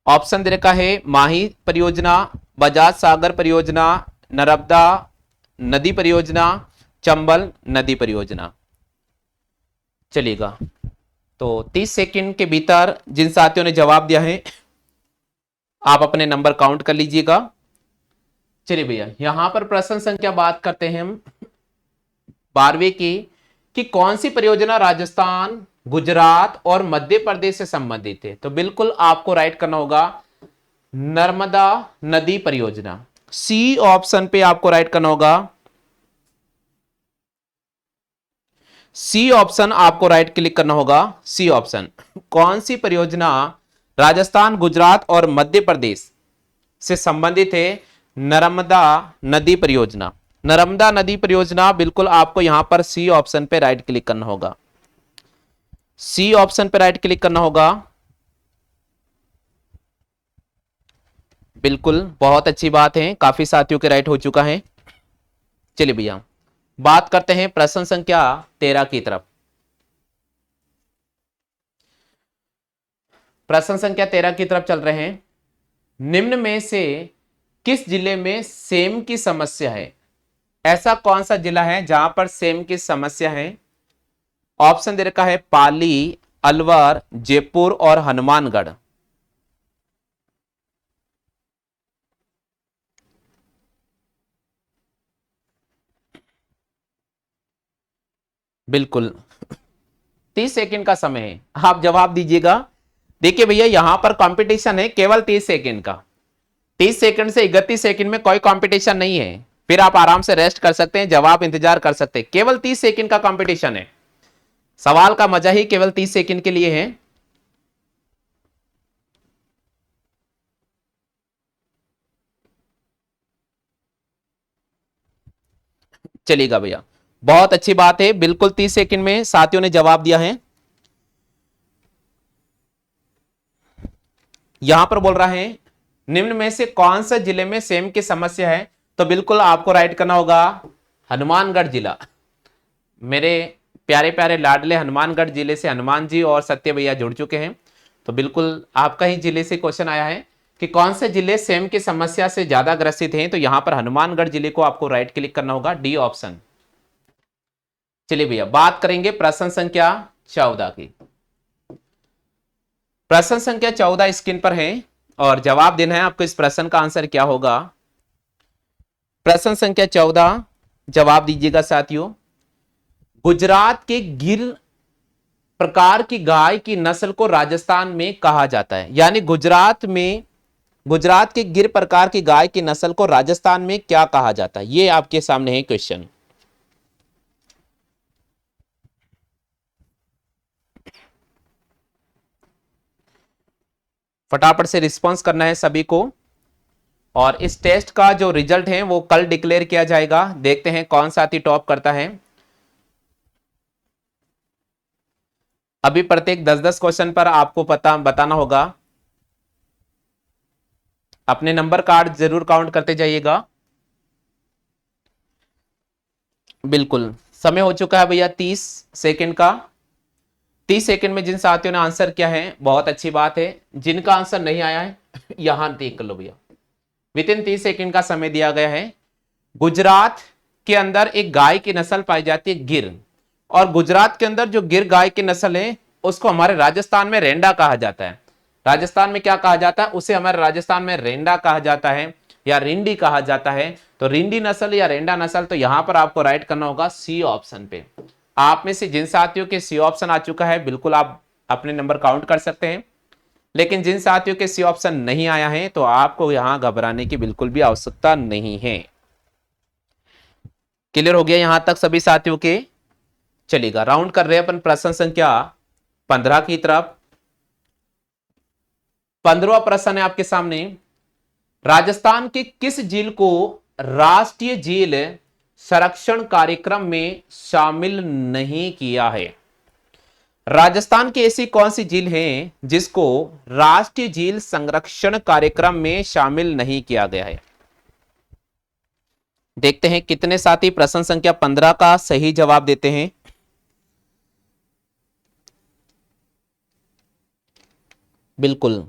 S1: ऑप्शन दे रखा है माही परियोजना, बजाज सागर परियोजना, नर्मदा नदी परियोजना, चंबल नदी परियोजना। चलिएगा तो 30 सेकंड के भीतर जिन साथियों ने जवाब दिया है आप अपने नंबर काउंट कर लीजिएगा। चलिए भैया यहां पर प्रश्न संख्या बात करते हैं हम 12वीं की कि कौन सी परियोजना राजस्थान, गुजरात और मध्य प्रदेश से संबंधित है? तो बिल्कुल आपको राइट करना होगा नर्मदा नदी परियोजना। सी ऑप्शन पे आपको राइट करना होगा। सी ऑप्शन आपको राइट क्लिक करना होगा। C option. कौन सी परियोजना राजस्थान, गुजरात और मध्य प्रदेश से संबंधित है? नर्मदा नदी परियोजना। नर्मदा नदी परियोजना बिल्कुल आपको यहां पर सी ऑप्शन पे राइट क्लिक करना होगा। सी ऑप्शन पे राइट क्लिक करना होगा। बिल्कुल बहुत अच्छी बात है, काफी साथियों के राइट हो चुका है। चलिए भैया बात करते हैं प्रश्न संख्या 13 की तरफ। प्रश्न संख्या 13 की तरफ चल रहे हैं। निम्न में से किस जिले में सेम की समस्या है? ऐसा कौन सा जिला है जहां पर सेम की समस्या है? ऑप्शन दे रखा है पाली, अलवर, जयपुर और हनुमानगढ़। बिल्कुल 30 सेकंड का समय है, आप जवाब दीजिएगा। देखिए भैया यहां पर कंपटीशन है केवल 30 सेकंड का। 30 सेकंड से 31 सेकंड में कोई कंपटीशन नहीं है, फिर आप आराम से रेस्ट कर सकते हैं, जवाब इंतजार कर सकते हैं। केवल 30 सेकंड का कंपटीशन है, सवाल का मजा ही केवल 30 सेकंड के लिए है। चलिएगा भैया बहुत अच्छी बात है, बिल्कुल 30 सेकंड में साथियों ने जवाब दिया है। यहां पर बोल रहा है निम्न में से कौन सा जिले में सेम की समस्या है? तो बिल्कुल आपको राइट करना होगा हनुमानगढ़ जिला। मेरे प्यारे प्यारे लाडले हनुमानगढ़ जिले से हनुमान जी और सत्य भैया जुड़ चुके हैं। तो बिल्कुल आपका ही जिले से क्वेश्चन आया है कि कौन से जिले सेम की समस्या से ज्यादा ग्रसित हैं? तो यहां पर हनुमानगढ़ जिले को आपको राइट क्लिक करना होगा, डी ऑप्शन। चलिए भैया बात करेंगे प्रश्न संख्या 14 की। प्रश्न संख्या 14 स्क्रीन पर है और जवाब देना है आपको। इस प्रश्न का आंसर क्या होगा? प्रश्न संख्या 14 जवाब दीजिएगा साथियों। गुजरात के गिर प्रकार की गाय की नस्ल को राजस्थान में कहा जाता है। यानी गुजरात के गिर प्रकार की गाय की नस्ल को राजस्थान में क्या कहा जाता है, ये आपके सामने है क्वेश्चन। फटाफट से रिस्पॉन्स करना है सभी को। और इस टेस्ट का जो रिजल्ट है वो कल डिक्लेयर किया जाएगा। देखते हैं कौन साथी टॉप करता है। अभी प्रत्येक 10-10 क्वेश्चन पर आपको बताना होगा। अपने नंबर कार्ड जरूर काउंट करते जाइएगा। बिल्कुल समय हो चुका है भैया 30 सेकंड का। 30 सेकंड में जिन साथियों ने आंसर किया है बहुत अच्छी बात है। जिनका आंसर नहीं आया है यहां टिक कर लो भैया। विद इन 30 सेकंड का समय दिया गया है। गुजरात के अंदर एक गाय की नस्ल पाई जाती है गिर, और गुजरात के अंदर जो गिर गाय की नस्ल है उसको हमारे राजस्थान में रेंडा कहा जाता है। राजस्थान में क्या कहा जाता है? उसे हमारे राजस्थान में रेंडा कहा जाता है या रिंडी कहा जाता है। तो रिंडी नस्ल या रेंडा नस्ल, तो यहां पर आपको राइट करना होगा सी ऑप्शन पे। आप में से जिन साथियों के सी ऑप्शन आ चुका है बिल्कुल आप अपने नंबर काउंट कर सकते हैं। लेकिन जिन साथियों के सी ऑप्शन नहीं आया है तो आपको यहां घबराने की बिल्कुल भी आवश्यकता नहीं है। क्लियर हो गया यहां तक सभी साथियों के? चलेगा, राउंड कर रहे हैं अपन प्रश्न संख्या 15 की तरफ। 15वां प्रश्न है आपके सामने। राजस्थान के किस झील को राष्ट्रीय झील संरक्षण कार्यक्रम में शामिल नहीं किया है? राजस्थान की ऐसी कौन सी झील है जिसको राष्ट्रीय झील संरक्षण कार्यक्रम में शामिल नहीं किया गया है? देखते हैं कितने साथी प्रश्न संख्या 15 का सही जवाब देते हैं। बिल्कुल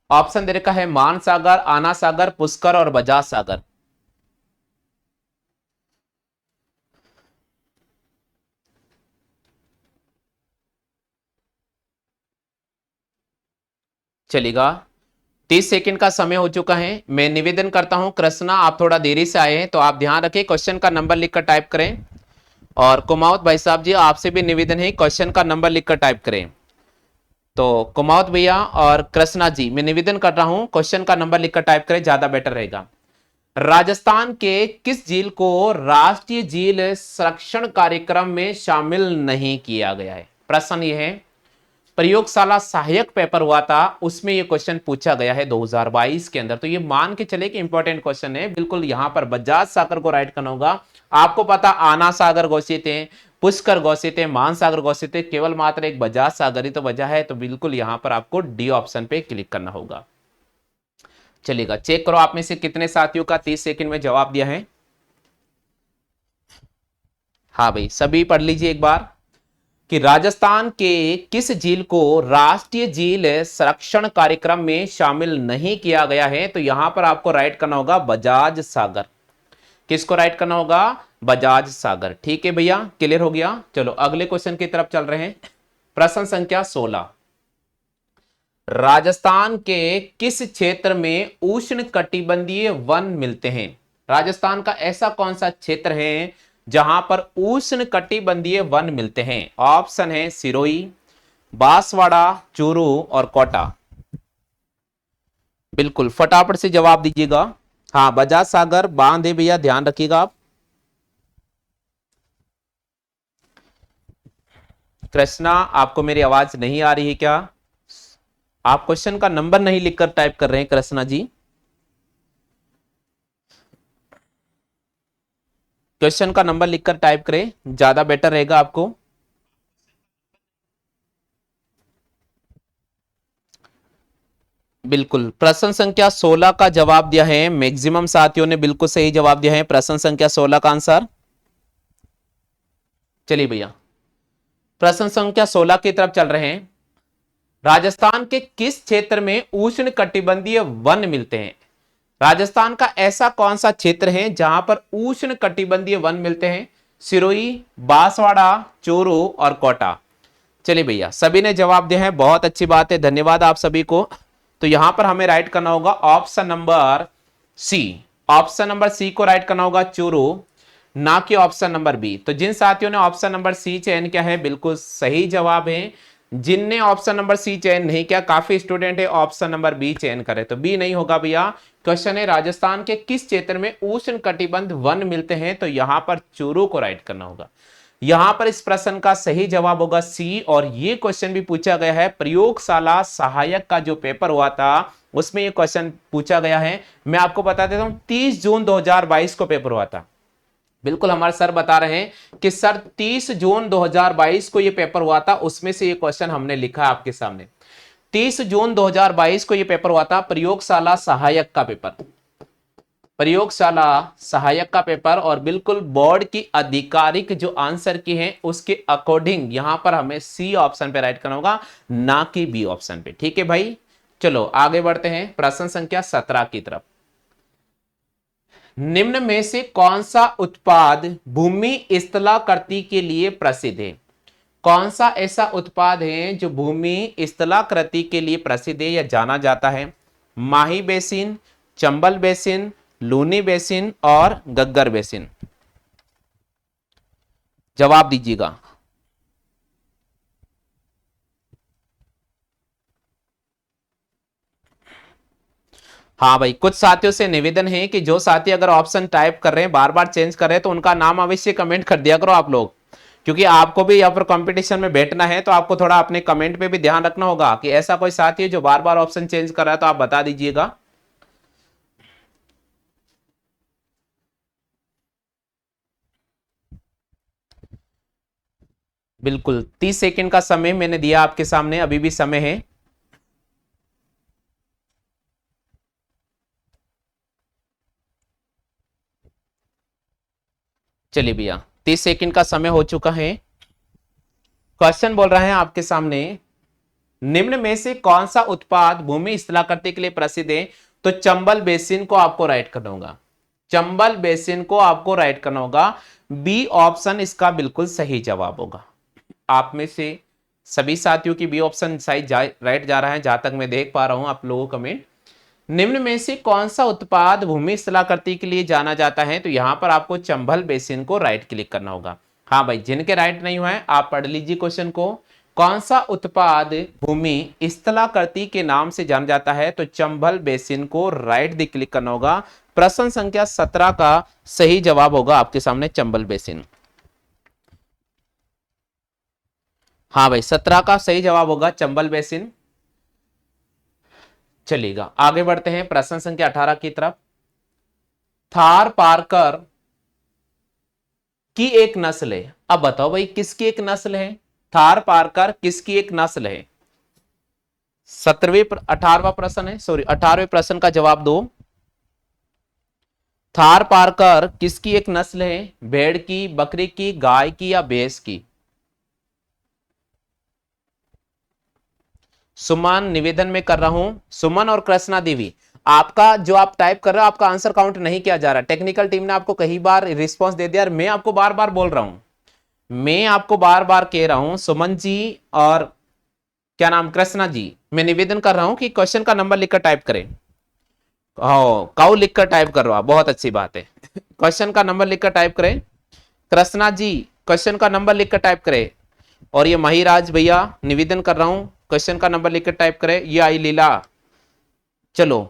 S1: ऑप्शन दे रखा है मान सागर, आना सागर, पुष्कर और बजाज सागर। चलेगा, 30 सेकंड का समय हो चुका है। मैं निवेदन करता हूं कृष्णा आप थोड़ा देरी से आए हैं तो आप ध्यान रखें क्वेश्चन का नंबर लिखकर टाइप करें। और कुमावत भाई साहब जी आपसे भी निवेदन है क्वेश्चन का नंबर लिखकर टाइप करें। तो कुमावत भैया और कृष्णा जी मैं निवेदन कर रहा हूं क्वेश्चन का नंबर लिखकर टाइप करें, ज्यादा बेटर रहेगा। राजस्थान के किस झील को राष्ट्रीय झील संरक्षण कार्यक्रम में शामिल नहीं किया गया है? प्रश्न ये है, प्रयोगशाला सहायक पेपर हुआ था उसमें ये क्वेश्चन पूछा गया है 2022 के अंदर। तो ये मान के चले कि इंपॉर्टेंट क्वेश्चन है। बिल्कुल यहां पर बजाज सागर को राइट करना होगा। आपको पता आना सागर घोषित है, पुष्कर घोषित है, मान सागर घोषित है, केवल मात्र एक बजाज सागर ही तो वजह है। तो बिल्कुल यहां पर आपको डी ऑप्शन पे क्लिक करना होगा। चलिएगा, चेक करो आप में से कितने साथियों का 30 सेकंड में जवाब दिया है। हाँ भाई सभी पढ़ लीजिए एक बार कि राजस्थान के किस झील को राष्ट्रीय झील संरक्षण कार्यक्रम में शामिल नहीं किया गया है? तो यहां पर आपको राइट करना होगा बजाज सागर। किसको राइट करना होगा? बजाज सागर। ठीक है भैया, क्लियर हो गया। चलो अगले क्वेश्चन की तरफ चल रहे हैं। प्रश्न संख्या 16। राजस्थान के किस क्षेत्र में उष्ण कटिबंधीय वन मिलते हैं? राजस्थान का ऐसा कौन सा क्षेत्र है जहां पर उष्ण कटिबंधीय वन मिलते हैं? ऑप्शन है सिरोही, बांसवाड़ा, चूरू और कोटा। बिल्कुल फटाफट से जवाब दीजिएगा। हाँ बजाज सागर बांध है भैया, ध्यान रखिएगा आप। कृष्णा आपको मेरी आवाज नहीं आ रही है क्या? आप क्वेश्चन का नंबर नहीं लिखकर टाइप कर रहे हैं कृष्णा जी। क्वेश्चन का नंबर लिखकर टाइप करें, ज्यादा बेटर रहेगा आपको। बिल्कुल प्रश्न संख्या 16 का जवाब दिया है। मैक्सिमम साथियों ने बिल्कुल सही जवाब दिया है प्रश्न संख्या 16 का आंसर। चलिए भैया प्रश्न संख्या 16 की तरफ चल रहे हैं। राजस्थान के किस क्षेत्र में उष्ण कटिबंधीय वन मिलते हैं? राजस्थान का ऐसा कौन सा क्षेत्र है जहां पर उष्ण कटिबंधीय वन मिलते हैं? सिरोही, बांसवाड़ा, चोरू और कोटा। चलिए भैया, सभी ने जवाब दिया है, बहुत अच्छी बात है, धन्यवाद आप सभी को। तो यहां पर हमें राइट करना होगा option number C. Option number C को राइट करना होगा, चोरू, ना कि ऑप्शन नंबर बी। तो जिन साथियों ने ऑप्शन नंबर सी चयन किया है बिल्कुल सही जवाब है। जिनने ऑप्शन नंबर सी चयन नहीं किया, काफी स्टूडेंट है ऑप्शन नंबर बी चयन करे, तो बी नहीं होगा भैया। क्वेश्चन है राजस्थान के किस क्षेत्र में उष्ण कटिबंध वन मिलते हैं? तो यहां पर चूरू को राइट करना होगा। यहां पर इस प्रश्न का सही जवाब होगा सी। और ये क्वेश्चन भी पूछा गया है, प्रयोगशाला सहायक का जो पेपर हुआ था उसमें ये क्वेश्चन पूछा गया है। मैं आपको बता देता हूं, 30 जून 2022 को पेपर हुआ था। बिल्कुल हमारे सर बता रहे हैं कि सर 30 जून 2022 को ये पेपर हुआ था, उसमें से ये क्वेश्चन हमने लिखा आपके सामने। 30 जून 2022 को ये पेपर हुआ था, प्रयोगशाला सहायक का पेपर, प्रयोगशाला सहायक का पेपर। और बिल्कुल बोर्ड की आधिकारिक जो आंसर की है उसके अकॉर्डिंग यहां पर हमें सी ऑप्शन पे राइट करना होगा, ना कि बी ऑप्शन पे। ठीक है भाई, चलो आगे बढ़ते हैं प्रश्न संख्या 17 की तरफ। निम्न में से कौन सा उत्पाद भूमि स्थलाकृति के लिए प्रसिद्ध है? कौन सा ऐसा उत्पाद है जो भूमि स्थलाकृति के लिए प्रसिद्ध है या जाना जाता है? Mahi basin, Chambal basin, Luni basin और गग्गर बेसिन। जवाब दीजिएगा। हाँ भाई, कुछ साथियों से निवेदन है कि जो साथी अगर ऑप्शन टाइप कर रहे हैं, बार बार चेंज कर रहे हैं, तो उनका नाम अवश्य कमेंट कर दिया करो आप लोग, क्योंकि आपको भी यहाँ पर कंपटीशन में बैठना है। तो आपको थोड़ा अपने कमेंट पे भी ध्यान रखना होगा कि ऐसा कोई साथी है जो बार बार ऑप्शन चेंज कर रहा है, तो आप बता दीजिएगा। बिल्कुल 30 सेकंड का समय मैंने दिया आपके सामने, अभी भी समय है। चलिए भैया, 30 सेकंड का समय हो चुका है। क्वेश्चन बोल रहे हैं आपके सामने, निम्न में से कौन सा उत्पाद भूमि स्थलाकृति के लिए प्रसिद्ध है? तो चंबल बेसिन को आपको राइट करना होगा, चंबल बेसिन को आपको राइट करना होगा। बी ऑप्शन इसका बिल्कुल सही जवाब होगा। आप में से सभी साथियों की बी ऑप्शन सही राइट जा रहा है, जहां तक मैं देख पा रहा हूं आप लोगों कमेंट। निम्न में से कौन सा उत्पाद भूमि स्थलाकृति के लिए जाना जाता है? तो यहां पर आपको चंबल बेसिन को राइट क्लिक करना होगा। हाँ भाई, जिनके राइट नहीं हुआ है आप पढ़ लीजिए क्वेश्चन को। कौन सा उत्पाद भूमि स्थलाकृति के नाम से जाना जाता है? तो चंबल बेसिन को राइट दी क्लिक करना होगा। प्रश्न संख्या 17 का सही जवाब होगा आपके सामने चंबल बेसिन। हाँ भाई, 17 का सही जवाब होगा चंबल बेसिन। चलिएगा आगे बढ़ते हैं प्रश्न संख्या 18 की तरफ। थार पारकर की एक नस्ल है। अब बताओ भाई, किसकी एक नस्ल है? थार पारकर किसकी एक नस्ल है? 18वां प्रश्न है, सॉरी 18वें प्रश्न का जवाब दो। थार पारकर किसकी एक नस्ल है? भेड़ की, बकरी की, गाय की या भैंस की? सुमन, निवेदन में कर रहा हूं, सुमन और कृष्णा देवी, आपका जो आप टाइप कर रहे हो आपका आंसर काउंट नहीं किया जा रहा। टेक्निकल टीम ने आपको कई बार रिस्पांस दे दिया और मैं आपको बार बार बोल रहा हूं, मैं आपको बार बार कह रहा हूं सुमन जी और क्या नाम कृष्णा जी, मैं निवेदन कर रहा हूं कि क्वेश्चन का नंबर लिखकर टाइप करें। काउ लिखकर टाइप कर रहा, बहुत अच्छी बात है। क्वेश्चन का नंबर लिखकर टाइप करें। कृष्णा जी क्वेश्चन का नंबर लिखकर टाइप करें। और ये महिराज भैया निवेदन कर रहा हूं, क्वेश्चन का नंबर लिखकर टाइप करें। ये आई लीला, चलो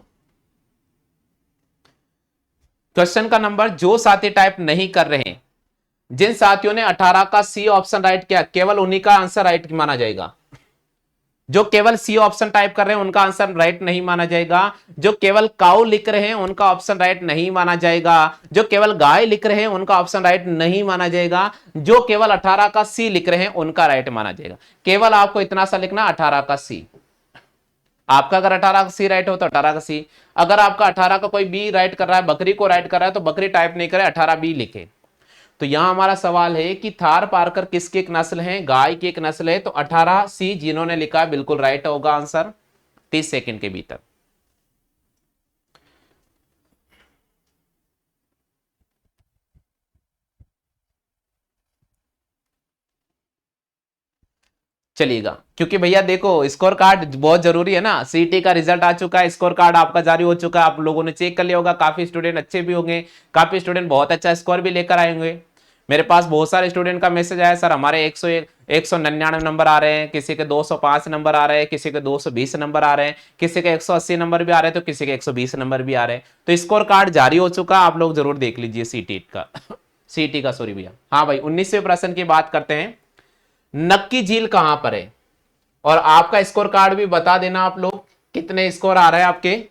S1: क्वेश्चन का नंबर जो साथी टाइप नहीं कर रहे हैं, जिन साथियों ने 18 का सी ऑप्शन राइट किया, केवल उन्हीं का आंसर राइट माना जाएगा। जो केवल सी ऑप्शन टाइप कर रहे हैं उनका आंसर राइट नहीं माना जाएगा। जो केवल काउ लिख रहे हैं उनका ऑप्शन राइट नहीं माना जाएगा। जो केवल गाय लिख रहे हैं उनका ऑप्शन राइट नहीं माना जाएगा। जो केवल 18 का सी लिख रहे हैं उनका राइट माना जाएगा। केवल आपको इतना सा लिखना, 18 का सी। आपका अगर 18 का सी राइट हो तो 18 का सी, अगर आपका 18 का कोई बी राइट कर रहा है, बकरी को राइट कर रहा है, तो बकरी टाइप नहीं करे, 18 बी लिखे। तो यहां हमारा सवाल है कि थार पारकर किसकी एक नस्ल है? गाय की एक नस्ल है। तो 18 सी जिन्होंने लिखा बिल्कुल राइट होगा आंसर 30 सेकंड के भीतर। चलिएगा, क्योंकि भैया देखो स्कोर कार्ड बहुत जरूरी है ना। सीटी का रिजल्ट आ चुका है, स्कोर कार्ड आपका जारी हो चुका है, आप लोगों ने चेक कर लिया होगा। काफी स्टूडेंट अच्छे भी होंगे, काफी स्टूडेंट बहुत अच्छा स्कोर भी लेकर आएंगे। मेरे पास बहुत सारे स्टूडेंट का मैसेज आया, सर हमारे 101 199 नंबर आ रहे हैं, किसी के 205 नंबर आ रहे हैं, किसी के 220 नंबर आ रहे हैं, किसी के 180 नंबर भी आ रहे हैं, तो किसी के 120 नंबर भी आ रहे हैं। तो स्कोर कार्ड जारी हो चुका, आप लोग जरूर देख लीजिए सीटी का सीटी का सॉरी भैया। हाँ भाई, 19वें प्रश्न की बात करते हैं। नक्की झील कहां पर है? और आपका स्कोर कार्ड भी बता देना आप लोग, कितने स्कोर आ रहा है आपके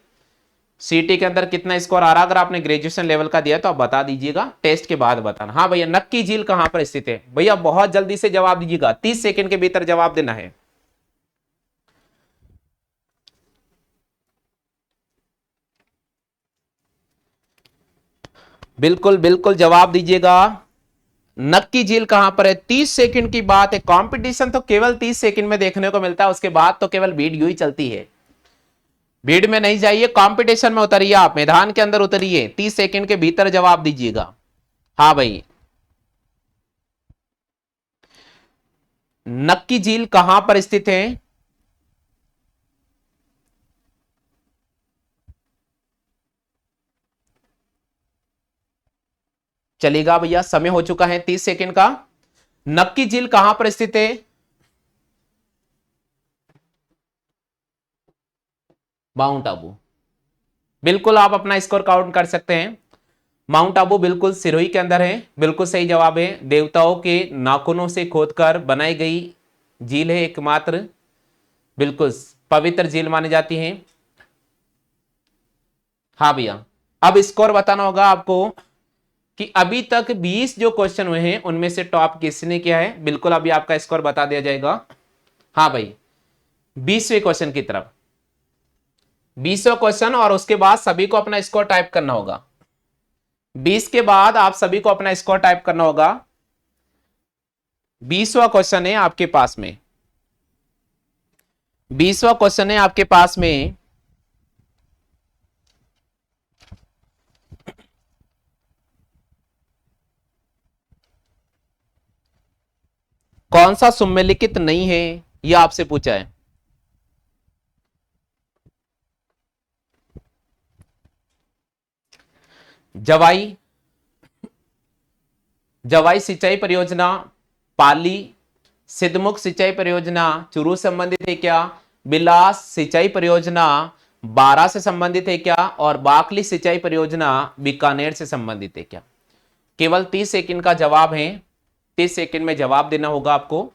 S1: सीटी के अंदर, कितना स्कोर आ रहा है। अगर आपने ग्रेजुएशन लेवल का दिया तो आप बता दीजिएगा, टेस्ट के बाद बताना। हाँ भैया, नक्की झील कहां पर स्थित है? भैया बहुत जल्दी से जवाब दीजिएगा, 30 सेकंड के भीतर जवाब देना है। बिल्कुल बिल्कुल जवाब दीजिएगा। नक्की झील कहां पर है? 30 सेकंड की बात है। कंपटीशन तो केवल 30 सेकंड में देखने को मिलता है, उसके बाद तो केवल वीडियो ही चलती है। भीड़ में नहीं जाइए, कंपटीशन में उतरिए, आप मैदान के अंदर उतरिए, 30 सेकंड के भीतर जवाब दीजिएगा। हाँ भाई, नक्की झील कहां पर स्थित है? चलेगा भैया, समय हो चुका है 30 सेकंड का। नक्की झील कहां पर स्थित है? माउंट आबू। बिल्कुल आप अपना स्कोर काउंट कर सकते हैं। माउंट आबू बिल्कुल सिरोही के अंदर है, बिल्कुल सही जवाब है। देवताओं के नाखूनों से खोदकर बनाई गई झील है एकमात्र, बिल्कुल पवित्र झील मानी जाती है। हाँ भैया, अब स्कोर बताना होगा आपको कि अभी तक 20 जो क्वेश्चन हुए हैं उनमें से टॉप किसने किया है। बिल्कुल अभी आपका स्कोर बता दिया जाएगा। हाँ भाई, 20वें क्वेश्चन की तरफ, 20वां क्वेश्चन, और उसके बाद सभी को अपना स्कोर टाइप करना होगा। 20 के बाद आप सभी को अपना स्कोर टाइप करना होगा। 20वां क्वेश्चन है आपके पास में, 20वां क्वेश्चन है आपके पास में। कौन सा सुमेलिखित नहीं है, यह आपसे पूछा है। जवाई, जवाई सिंचाई परियोजना, पाली, सिद्धमुख सिंचाई परियोजना चूरू से संबंधित है क्या? बिलास सिंचाई परियोजना बारा से संबंधित है क्या? और बाकली सिंचाई परियोजना बीकानेर से संबंधित है क्या? केवल 30 सेकंड का जवाब है, 30 सेकंड में जवाब देना होगा आपको।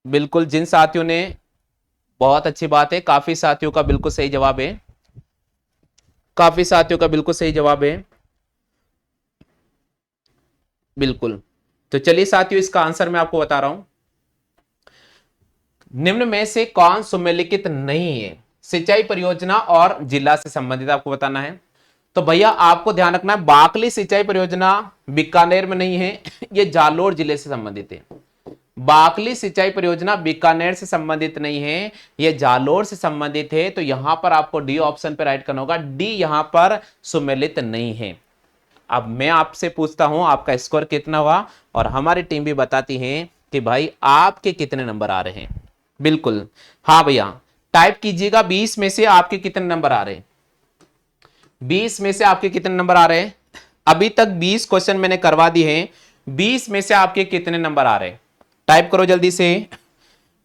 S1: बिल्कुल, जिन साथियों ने, बहुत अच्छी बात है, काफी साथियों का बिल्कुल सही जवाब है, काफी साथियों का बिल्कुल सही जवाब है। बिल्कुल, तो चलिए साथियों, इसका आंसर मैं आपको बता रहा हूं। निम्न में से कौन सुमेलिखित नहीं है? सिंचाई परियोजना और जिला से संबंधित आपको बताना है। तो भैया आपको ध्यान रखना है, बाकली सिंचाई परियोजना बीकानेर में नहीं है, ये जालोर जिले से संबंधित है। बाकली सिंचाई परियोजना बीकानेर से संबंधित नहीं है, यह जालोर से संबंधित है। तो यहां पर आपको डी ऑप्शन पे राइट करना होगा, डी यहां पर सुमेलित नहीं है। अब मैं आपसे पूछता हूं आपका स्कोर कितना हुआ, और हमारी टीम भी बताती है कि भाई आपके कितने नंबर आ रहे हैं। बिल्कुल, हाँ भैया, टाइप कीजिएगा 20 में से आपके कितने नंबर आ रहे हैं। 20 में से आपके कितने नंबर आ रहे हैं? अभी तक 20 क्वेश्चन मैंने करवा दिए हैं, 20 में से आपके कितने नंबर आ रहे हैं? टाइप करो जल्दी से,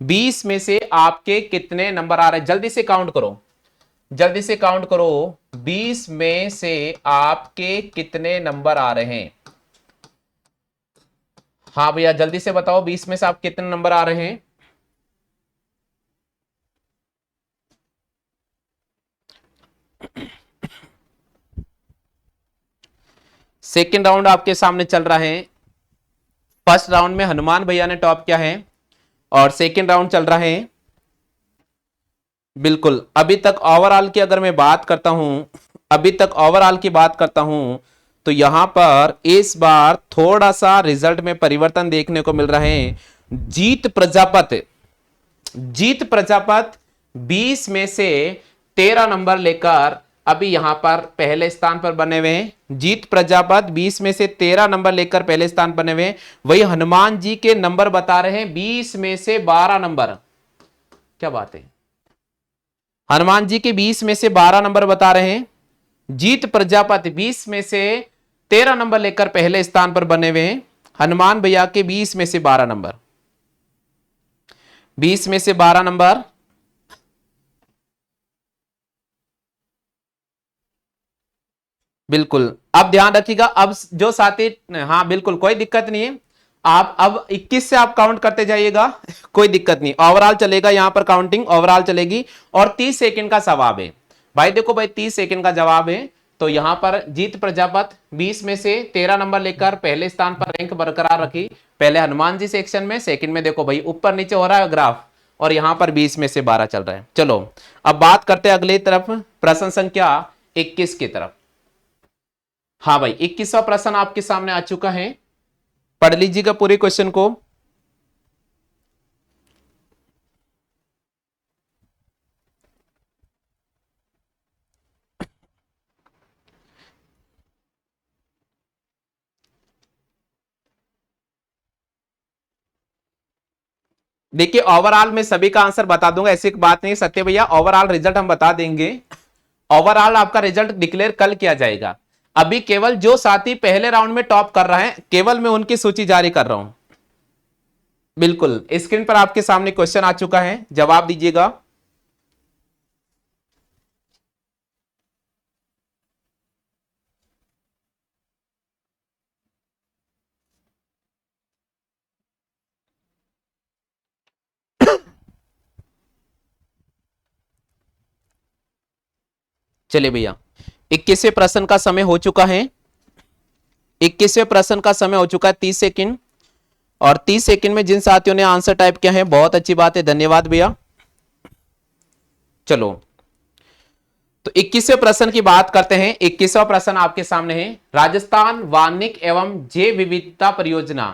S1: 20 में से आपके कितने नंबर आ रहे हैं? जल्दी से काउंट करो, जल्दी से काउंट करो, 20 में से आपके कितने नंबर आ रहे हैं? हाँ भैया, जल्दी से बताओ, 20 में से आप कितने नंबर आ रहे हैं? सेकेंड राउंड आपके सामने चल रहा है। फर्स्ट राउंड में हनुमान भैया ने टॉप किया है, और सेकेंड राउंड चल रहा है। बिल्कुल, अभी तक ओवरऑल की अगर मैं बात करता हूं, अभी तक ओवरऑल की बात करता हूं, तो यहां पर इस बार थोड़ा सा रिजल्ट में परिवर्तन देखने को मिल रहा है। जीत प्रजापत, जीत प्रजापत 20 में से 13 नंबर लेकर अभी यहां पर पहले स्थान पर बने हुए हैं जीत प्रजापत, 20 में से 13 नंबर लेकर पहले स्थान बने हुए हैं। वही हनुमान जी के नंबर बता रहे हैं 20 में से 12 नंबर। क्या बात है, हनुमान जी के 20 में से 12 नंबर बता रहे हैं। जीत प्रजापति 20 में से 13 नंबर लेकर पहले स्थान पर बने हुए हैं। हनुमान भैया के 20 में से 12 नंबर, 20 में से 12 नंबर। बिल्कुल, अब ध्यान रखिएगा। अब जो साथी, हाँ बिल्कुल कोई दिक्कत नहीं है, आप अब 21 से आप काउंट करते जाइएगा कोई दिक्कत नहीं, ओवरऑल चलेगा, यहां पर काउंटिंग ओवरऑल चलेगी। और 30 सेकंड का जवाब है भाई, देखो भाई 30 सेकंड का जवाब है। तो यहां पर जीत प्रजापत 20 में से 13 नंबर लेकर पहले स्थान पर रैंक बरकरार रखी। पहले हनुमान जी सेक्शन में, सेकंड में देखो भाई ऊपर नीचे हो रहा है ग्राफ, और यहां पर 20 में से 12 चल रहा है। चलो अब बात करते हैं अगली तरफ, प्रश्न संख्या 21 की तरफ। हाँ भाई 21वां प्रश्न आपके सामने आ चुका है, पढ़ लीजिएगा पूरे क्वेश्चन को। देखिए ओवरऑल में सभी का आंसर बता दूंगा, ऐसी बात नहीं सत्य भैया, ओवरऑल रिजल्ट हम बता देंगे। ओवरऑल आपका रिजल्ट डिक्लेयर कल किया जाएगा। अभी केवल जो साथी पहले राउंड में टॉप कर रहे हैं, केवल मैं उनकी सूची जारी कर रहा हूं। बिल्कुल, स्क्रीन पर आपके सामने क्वेश्चन आ चुका है, जवाब दीजिएगा। चलिए भैया 21वें प्रश्न का समय हो चुका है, 21वें प्रश्न का समय हो चुका है 30 सेकंड। और 30 सेकंड में जिन साथियों ने आंसर टाइप किया है, बहुत अच्छी बात है, धन्यवाद भैया। चलो तो 21वें प्रश्न की बात करते हैं। 21वां प्रश्न आपके सामने है, राजस्थान वानिक एवं जैव विविधता परियोजना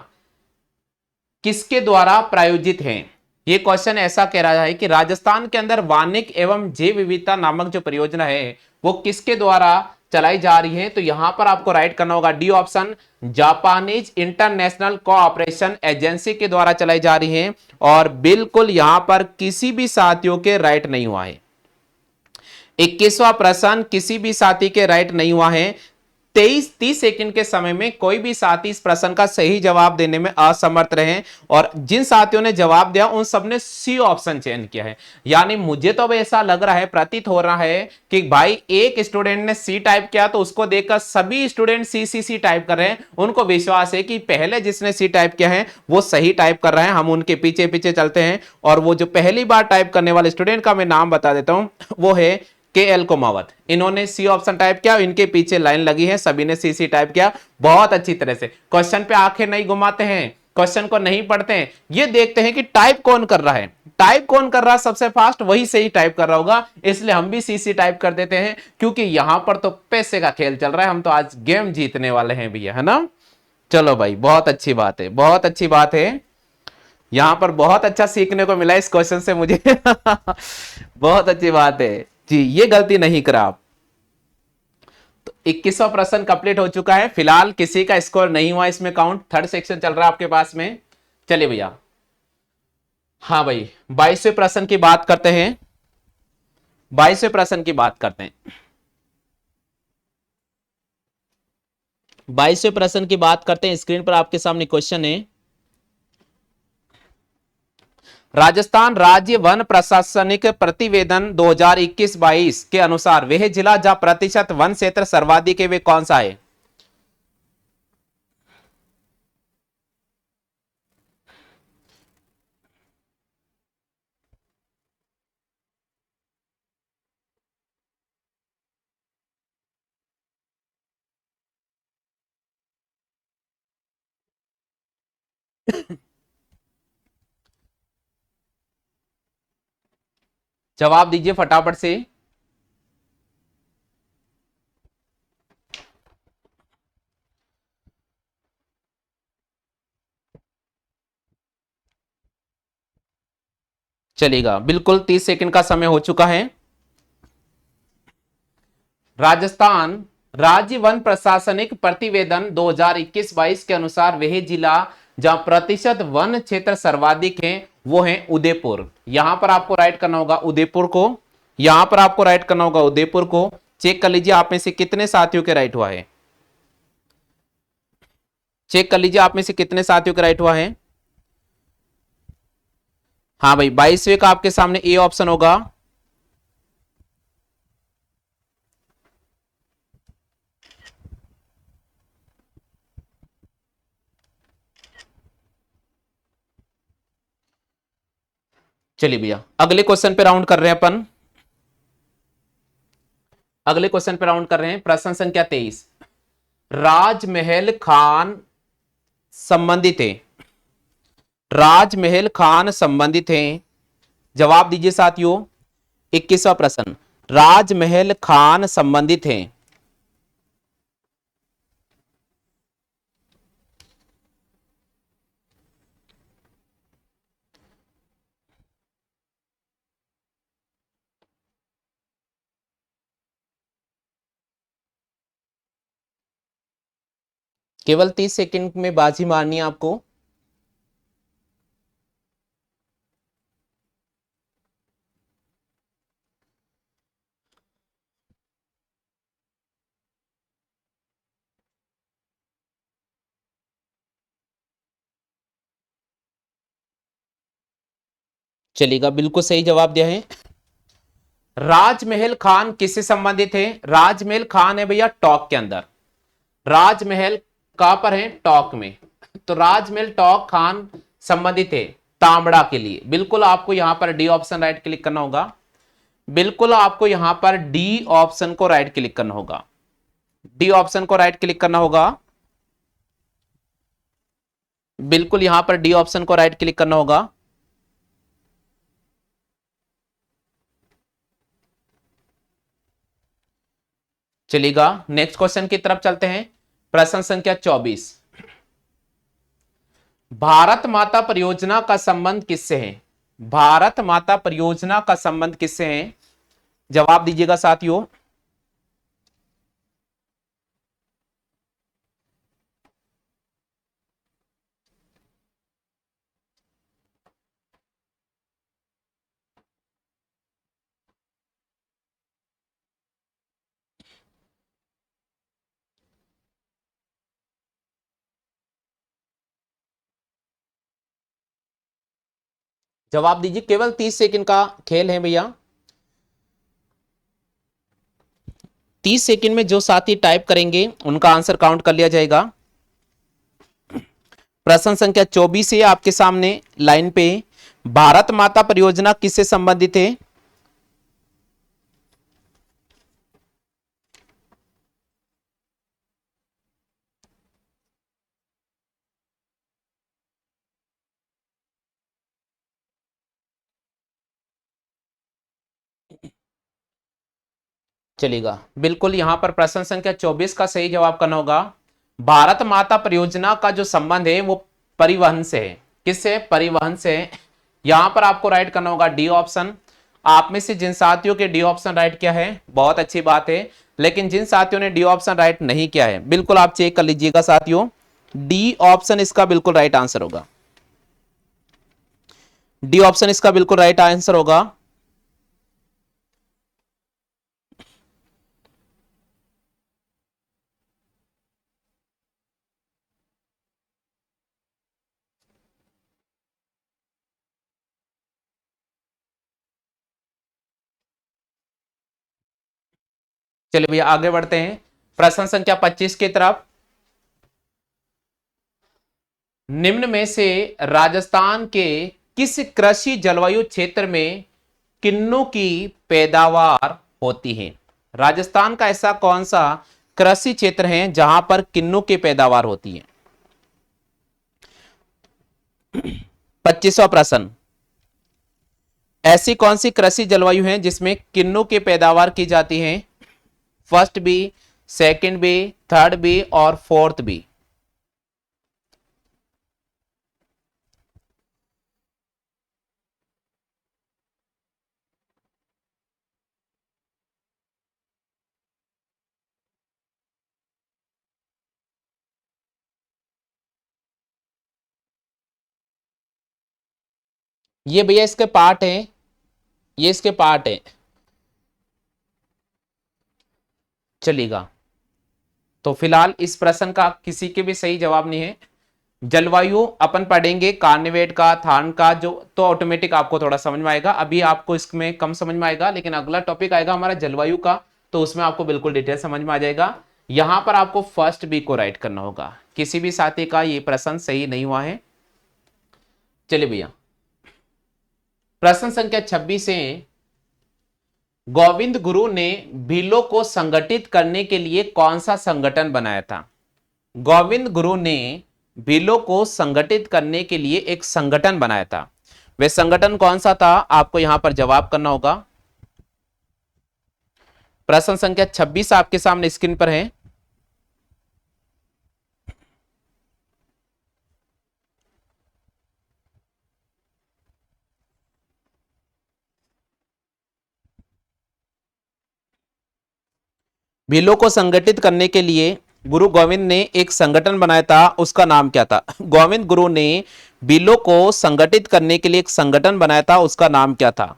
S1: किसके द्वारा प्रायोजित है। ये क्वेश्चन ऐसा कह रहा है कि राजस्थान के अंदर वानिक एवं जैव विविधता नामक जो परियोजना है वो किसके द्वारा चलाई जा रही है। तो यहां पर आपको राइट करना होगा D option, Japanese international cooperation agency के द्वारा चलाई जा रही है। और बिल्कुल यहां पर किसी भी साथियों के राइट नहीं हुआ है। 21वां प्रश्न किसी भी साथी के राइट नहीं हुआ है। 30 सेकंड के समय में कोई भी साथी इस प्रश्न का सही जवाब देने में असमर्थ रहे। और जिन साथियों ने जवाब दिया उन सबने सी ऑप्शन चयन किया है। यानी मुझे तो अब ऐसा लग रहा है, प्रतीत हो रहा है कि भाई एक स्टूडेंट ने सी टाइप किया तो उसको देखकर सभी स्टूडेंट सी टाइप कर रहे हैं। उनको विश्वास है कि पहले जिसने सी टाइप किया है वो सही टाइप कर रहे हैं, हम उनके पीछे पीछे चलते हैं। और वो जो पहली बार टाइप करने वाले स्टूडेंट का मैं नाम बता देता हूं, वो है KL कुमावत। इन्होंने सी ऑप्शन टाइप किया, इनके पीछे लाइन लगी है, सभी ने सी टाइप किया बहुत अच्छी तरह से। क्वेश्चन पे आंखें नहीं घुमाते हैं, क्वेश्चन को नहीं पढ़ते हैं, ये देखते हैं कि टाइप कौन कर रहा है। टाइप कौन कर रहा है सबसे फास्ट, वही सही टाइप कर रहा होगा। इसलिए हम भी सी टाइप कर देते हैं, क्योंकि यहां पर तो पैसे का खेल चल रहा है, हम तो आज गेम जीतने वाले हैं भैया, है ना। चलो भाई बहुत अच्छी बात है, बहुत अच्छी बात है। यहां पर बहुत अच्छा सीखने को मिला इस क्वेश्चन से मुझे बहुत अच्छी बात है जी, ये गलती नहीं करा आप। तो 21वां प्रश्न कंप्लीट हो चुका है। फिलहाल किसी का स्कोर नहीं हुआ इसमें काउंट, थर्ड सेक्शन चल रहा है आपके पास में। चलिए भैया, हाँ भाई 22वें प्रश्न की बात करते हैं, 22वें प्रश्न की बात करते हैं। 22वें प्रश्न की बात करते हैं, स्क्रीन पर आपके सामने क्वेश्चन है, राजस्थान राज्य वन प्रशासनिक प्रतिवेदन 2021-22 के अनुसार वह जिला जहां प्रतिशत वन क्षेत्र सर्वाधिक है वे कौन सा है। जवाब दीजिए फटाफट से। चलेगा, बिल्कुल 30 सेकंड का समय हो चुका है। राजस्थान राज्य वन प्रशासनिक प्रतिवेदन 2021-22 के अनुसार वह जिला जहां प्रतिशत वन क्षेत्र सर्वाधिक है वो है उदयपुर। यहां पर आपको राइट करना होगा उदयपुर को, यहां पर आपको राइट करना होगा उदयपुर को। चेक कर लीजिए आप में से कितने साथियों के राइट हुआ है, चेक कर लीजिए आप में से कितने साथियों का राइट हुआ है। हाँ भाई 22वें का आपके सामने ए ऑप्शन होगा। चलिए भैया अगले क्वेश्चन पे राउंड कर रहे हैं अपन, अगले क्वेश्चन पे राउंड कर रहे हैं। प्रश्न संख्या 23, राजमहल खान संबंधित है, राजमहल खान संबंधित है। जवाब दीजिए साथियों। 21वां प्रश्न, राजमहल खान संबंधित है। केवल 30 सेकंड में बाजी मारनी है आपको। चलेगा, बिल्कुल सही जवाब दिया है। राजमहल खान किससे संबंधित है? राजमहल खान है भैया टॉक के अंदर। राजमहल कहां पर है? टॉक में। तो राजमहल टॉक खान संबंधित है तांबड़ा के लिए। बिल्कुल आपको यहां पर डी ऑप्शन राइट क्लिक करना होगा। बिल्कुल आपको यहां पर डी ऑप्शन को राइट क्लिक करना होगा। डी ऑप्शन को राइट क्लिक करना होगा। बिल्कुल यहां पर डी ऑप्शन को राइट क्लिक करना होगा। चलिएगा नेक्स्ट क्वेश्चन की तरफ चलते हैं। प्रश्न संख्या 24, भारत माता परियोजना का संबंध किससे है? भारत माता परियोजना का संबंध किससे है? जवाब दीजिएगा साथियों। जवाब दीजिए, केवल 30 सेकंड का खेल है भैया। 30 सेकंड में जो साथी टाइप करेंगे उनका आंसर काउंट कर लिया जाएगा। प्रश्न संख्या 24 है आपके सामने लाइन पे। भारत माता परियोजना किससे संबंधित है? चलेगा, बिल्कुल यहां पर प्रश्न संख्या 24 का सही जवाब करना होगा। भारत माता परियोजना का जो संबंध है वो परिवहन से है। किससे? परिवहन से। यहां पर आपको राइट करना होगा डी ऑप्शन। आप में से जिन साथियों के डी ऑप्शन राइट किया है बहुत अच्छी बात है, लेकिन जिन साथियों ने डी ऑप्शन राइट नहीं किया है बिल्कुल आप चेक कर लीजिएगा साथियों। डी ऑप्शन इसका बिल्कुल राइट आंसर होगा। डी ऑप्शन इसका बिल्कुल राइट आंसर होगा। चलिए भैया आगे बढ़ते हैं प्रश्न संख्या 25 की तरफ। निम्न में से राजस्थान के किस कृषि जलवायु क्षेत्र में किन्नू की पैदावार होती है? राजस्थान का ऐसा कौन सा कृषि क्षेत्र है जहां पर किन्नू की पैदावार होती है? 25वां प्रश्न, ऐसी कौन सी कृषि जलवायु है जिसमें किन्नू की पैदावार की जाती है? First B, second B, third B और फोर्थ बी। ये भैया इसके पार्ट है, ये इसके पार्ट है, चलेगा। तो फिलहाल इस प्रश्न का किसी के भी सही जवाब नहीं है। जलवायु अपन पढ़ेंगे कार्निवेट का, थान का, जो तो ऑटोमेटिक आपको थोड़ा समझ में आएगा। अभी आपको इसमें कम समझ में आएगा, लेकिन अगला टॉपिक आएगा हमारा जलवायु का, तो उसमें आपको बिल्कुल डिटेल समझ में आ जाएगा। यहां पर आपको फर्स्ट बी को राइट करना होगा। किसी भी साथी का ये प्रश्न सही नहीं हुआ है। चलिए भैया, प्रश्न संख्या 26 है, गोविंद गुरु ने भीलों को संगठित करने के लिए कौन सा संगठन बनाया था? गोविंद गुरु ने भीलों को संगठित करने के लिए एक संगठन बनाया था। वह संगठन कौन सा था? आपको यहां पर जवाब करना होगा। प्रश्न संख्या 26 आपके सामने स्क्रीन पर है। भीलों को संगठित करने के लिए गुरु गोविंद ने एक संगठन बनाया था, उसका नाम क्या था? गोविंद गुरु ने भीलों को संगठित करने के लिए एक संगठन बनाया था, उसका नाम क्या था?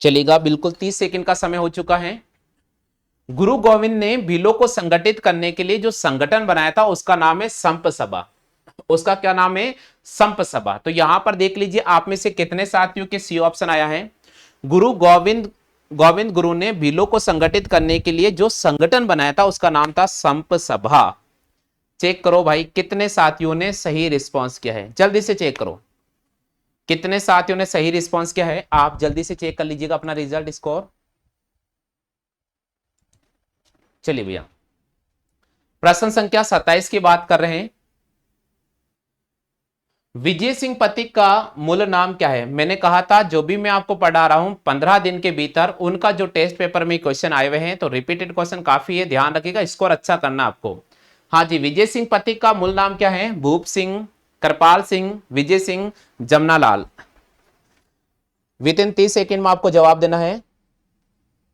S1: चलेगा, बिल्कुल 30 सेकंड का समय हो चुका है। गुरु गोविंद ने भीलों को संगठित करने के लिए जो संगठन बनाया था उसका नाम है संप सभा। उसका क्या नाम है? संप सभा। तो यहां पर देख लीजिए आप में से कितने साथियों के सी ऑप्शन आया है। गुरु गोविंद गोविंद गुरु ने भीलों को संगठित करने के लिए जो संगठन बनाया था उसका नाम था संप सभा। चेक करो भाई कितने साथियों ने सही रिस्पॉन्स किया है, जल्दी से चेक करो कितने साथियों ने सही रिस्पॉन्स किया है। आप जल्दी से चेक कर लीजिएगा अपना रिजल्ट स्कोर। चलिए भैया, प्रश्न संख्या 27 की बात कर रहे हैं। विजय सिंह पथिक का मूल नाम क्या है? मैंने कहा था जो भी मैं आपको पढ़ा रहा हूं 15 दिन के भीतर उनका जो टेस्ट पेपर में क्वेश्चन आए हुए हैं, तो रिपीटेड क्वेश्चन काफी है, ध्यान रखिएगा, स्कोर अच्छा करना आपको। हाँ जी, विजय सिंह पथिक का मूल नाम क्या है? Bhup Singh, Kripal Singh, Vijay Singh, Jamnalal. Within 30 second में आपको जवाब देना है।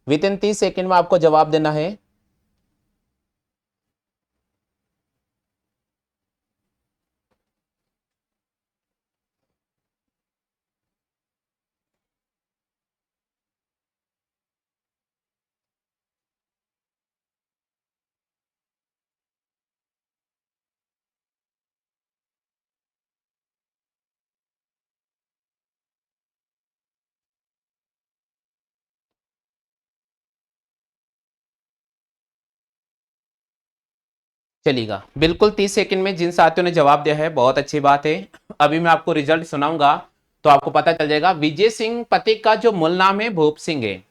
S1: विद इन 30 सेकेंड में आपको जवाब देना है। चलेगा, बिल्कुल 30 सेकंड में जिन साथियों ने जवाब दिया है बहुत अच्छी बात है। अभी मैं आपको रिजल्ट सुनाऊंगा तो आपको पता चल जाएगा। विजय सिंह पथिक का जो मूल नाम है भूप सिंह है।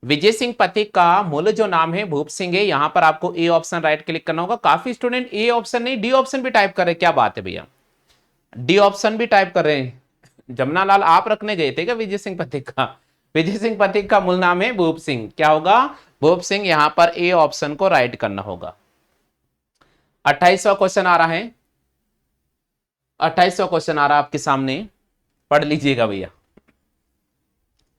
S1: विजय सिंह पथिक का मूल जो नाम है भूप सिंह है। यहां पर आपको ए ऑप्शन राइट क्लिक करना होगा। काफी स्टूडेंट ए ऑप्शन नहीं डी ऑप्शन भी टाइप कर रहे हैं, क्या बात है भैया, डी ऑप्शन भी टाइप कर रहे हैं। जमुनालाल आप रखने गए थे क्या विजय सिंह पथिक का? विजय सिंह पथिक का मूल नाम है भूप सिंह, क्या होगा? भूप सिंह। यहां पर ए ऑप्शन को राइट करना होगा। 28वां क्वेश्चन आ रहा है। 28वां क्वेश्चन आ रहा है आपके सामने, पढ़ लीजिएगा भैया।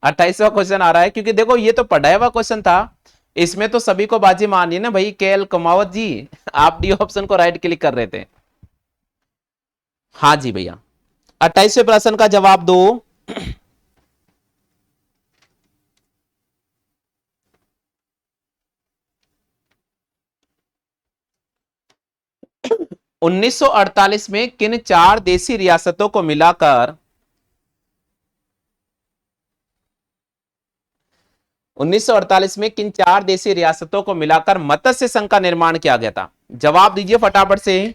S1: 28वां क्वेश्चन आ रहा है, क्योंकि देखो ये तो पढ़ाया हुआ क्वेश्चन था, इसमें तो सभी को बाजी मारनी है ना भाई। केएल कमावत जी, आप डी ऑप्शन को राइट क्लिक कर रहे थे। हाँ जी भैया, 28वें प्रश्न का जवाब दो। 1948 में किन चार देसी रियासतों को मिलाकर 1948 में किन चार देशी रियासतों को मिलाकर मत्स्य संघ का निर्माण किया गया था? जवाब दीजिए फटाफट से।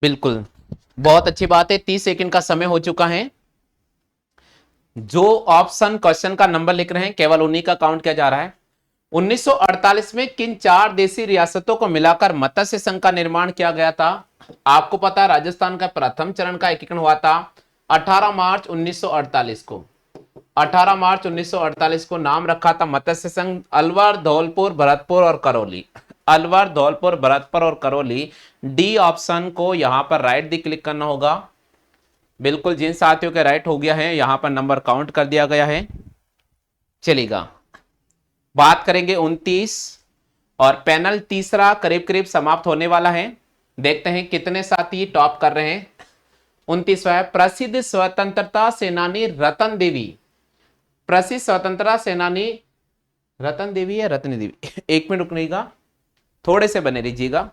S1: बिल्कुल, बहुत अच्छी बात है। 30 सेकंड का समय हो चुका है। जो ऑप्शन क्वेश्चन का नंबर लिख रहे हैं केवल उन्हीं का काउंट किया जा रहा है। 1948 में किन 4 देशी रियासतों को मिलाकर मत्स्य संघ का निर्माण किया गया था? आपको पता है राजस्थान का प्रथम चरण का एकीकरण हुआ था 18 मार्च 1948 को। 18 मार्च 1948 को नाम रखा था मत्स्य संघ। अलवर, धौलपुर, भरतपुर और करौली। अलवर, धौलपुर, भरतपुर और करौली। डी ऑप्शन को यहां पर राइट दी क्लिक करना होगा। बिल्कुल, जिन साथियों के राइट हो गया है यहां पर नंबर काउंट कर दिया गया है। चलेगा, बात करेंगे 29 और पैनल तीसरा करीब करीब समाप्त होने वाला है। देखते हैं कितने साथी टॉप कर रहे हैं। 29वां है, प्रसिद्ध स्वतंत्रता सेनानी रतन देवी। प्रसिद्ध स्वतंत्रता सेनानी रतन देवी या रत्नी देवी? एक मिनट रुकनेगा, थोड़े से बने रहिएगा।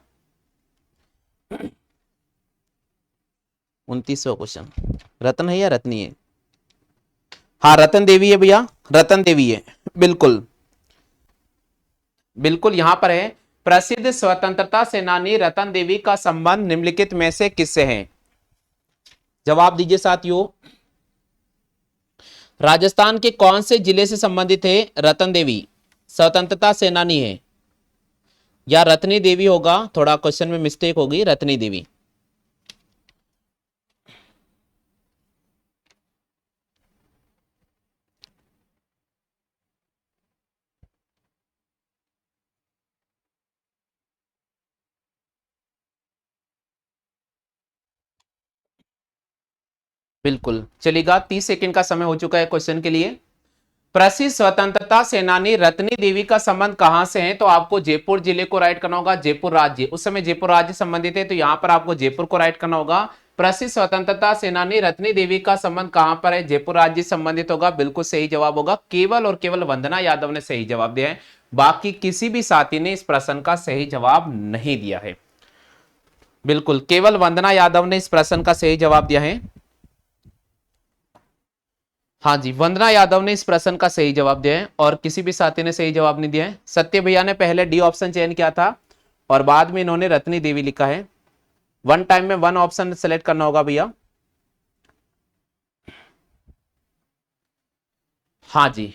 S1: 29वां क्वेश्चन रतन है या रत्नी है? हाँ, रतन देवी है भैया, रतन देवी है। बिल्कुल बिल्कुल, यहां पर है, प्रसिद्ध स्वतंत्रता सेनानी रतन देवी का संबंध निम्नलिखित में से किससे है? जवाब दीजिए साथियों। राजस्थान के कौन से जिले से संबंधित है रतन देवी? स्वतंत्रता सेनानी है या रत्नी देवी होगा, थोड़ा क्वेश्चन में मिस्टेक होगी, रत्नी देवी। बिल्कुल चलेगा, 30 सेकंड का समय हो चुका है क्वेश्चन के लिए। प्रसिद्ध स्वतंत्रता सेनानी रत्नी देवी का संबंध कहां से है? तो आपको जयपुर जिले को राइट करना होगा, जयपुर राज्य। उस समय जयपुर राज्य संबंधित है तो यहां पर आपको जयपुर को राइट करना होगा। प्रसिद्ध स्वतंत्रता सेनानी रत्नी देवी का संबंध कहां पर है? जयपुर राज्य संबंधित होगा। बिल्कुल सही जवाब होगा। केवल और केवल वंदना यादव ने सही जवाब दिया है, बाकी किसी भी साथी ने इस प्रश्न का सही जवाब नहीं दिया है। बिल्कुल, केवल वंदना यादव ने इस प्रश्न का सही जवाब दिया है। हाँ जी, वंदना यादव ने इस प्रश्न का सही जवाब दिया है और किसी भी साथी ने सही जवाब नहीं दिया है। सत्य भैया ने पहले डी ऑप्शन चयन किया था और बाद में इन्होंने रत्नी देवी लिखा है। वन टाइम में वन ऑप्शन सेलेक्ट करना होगा भैया। हाँ जी,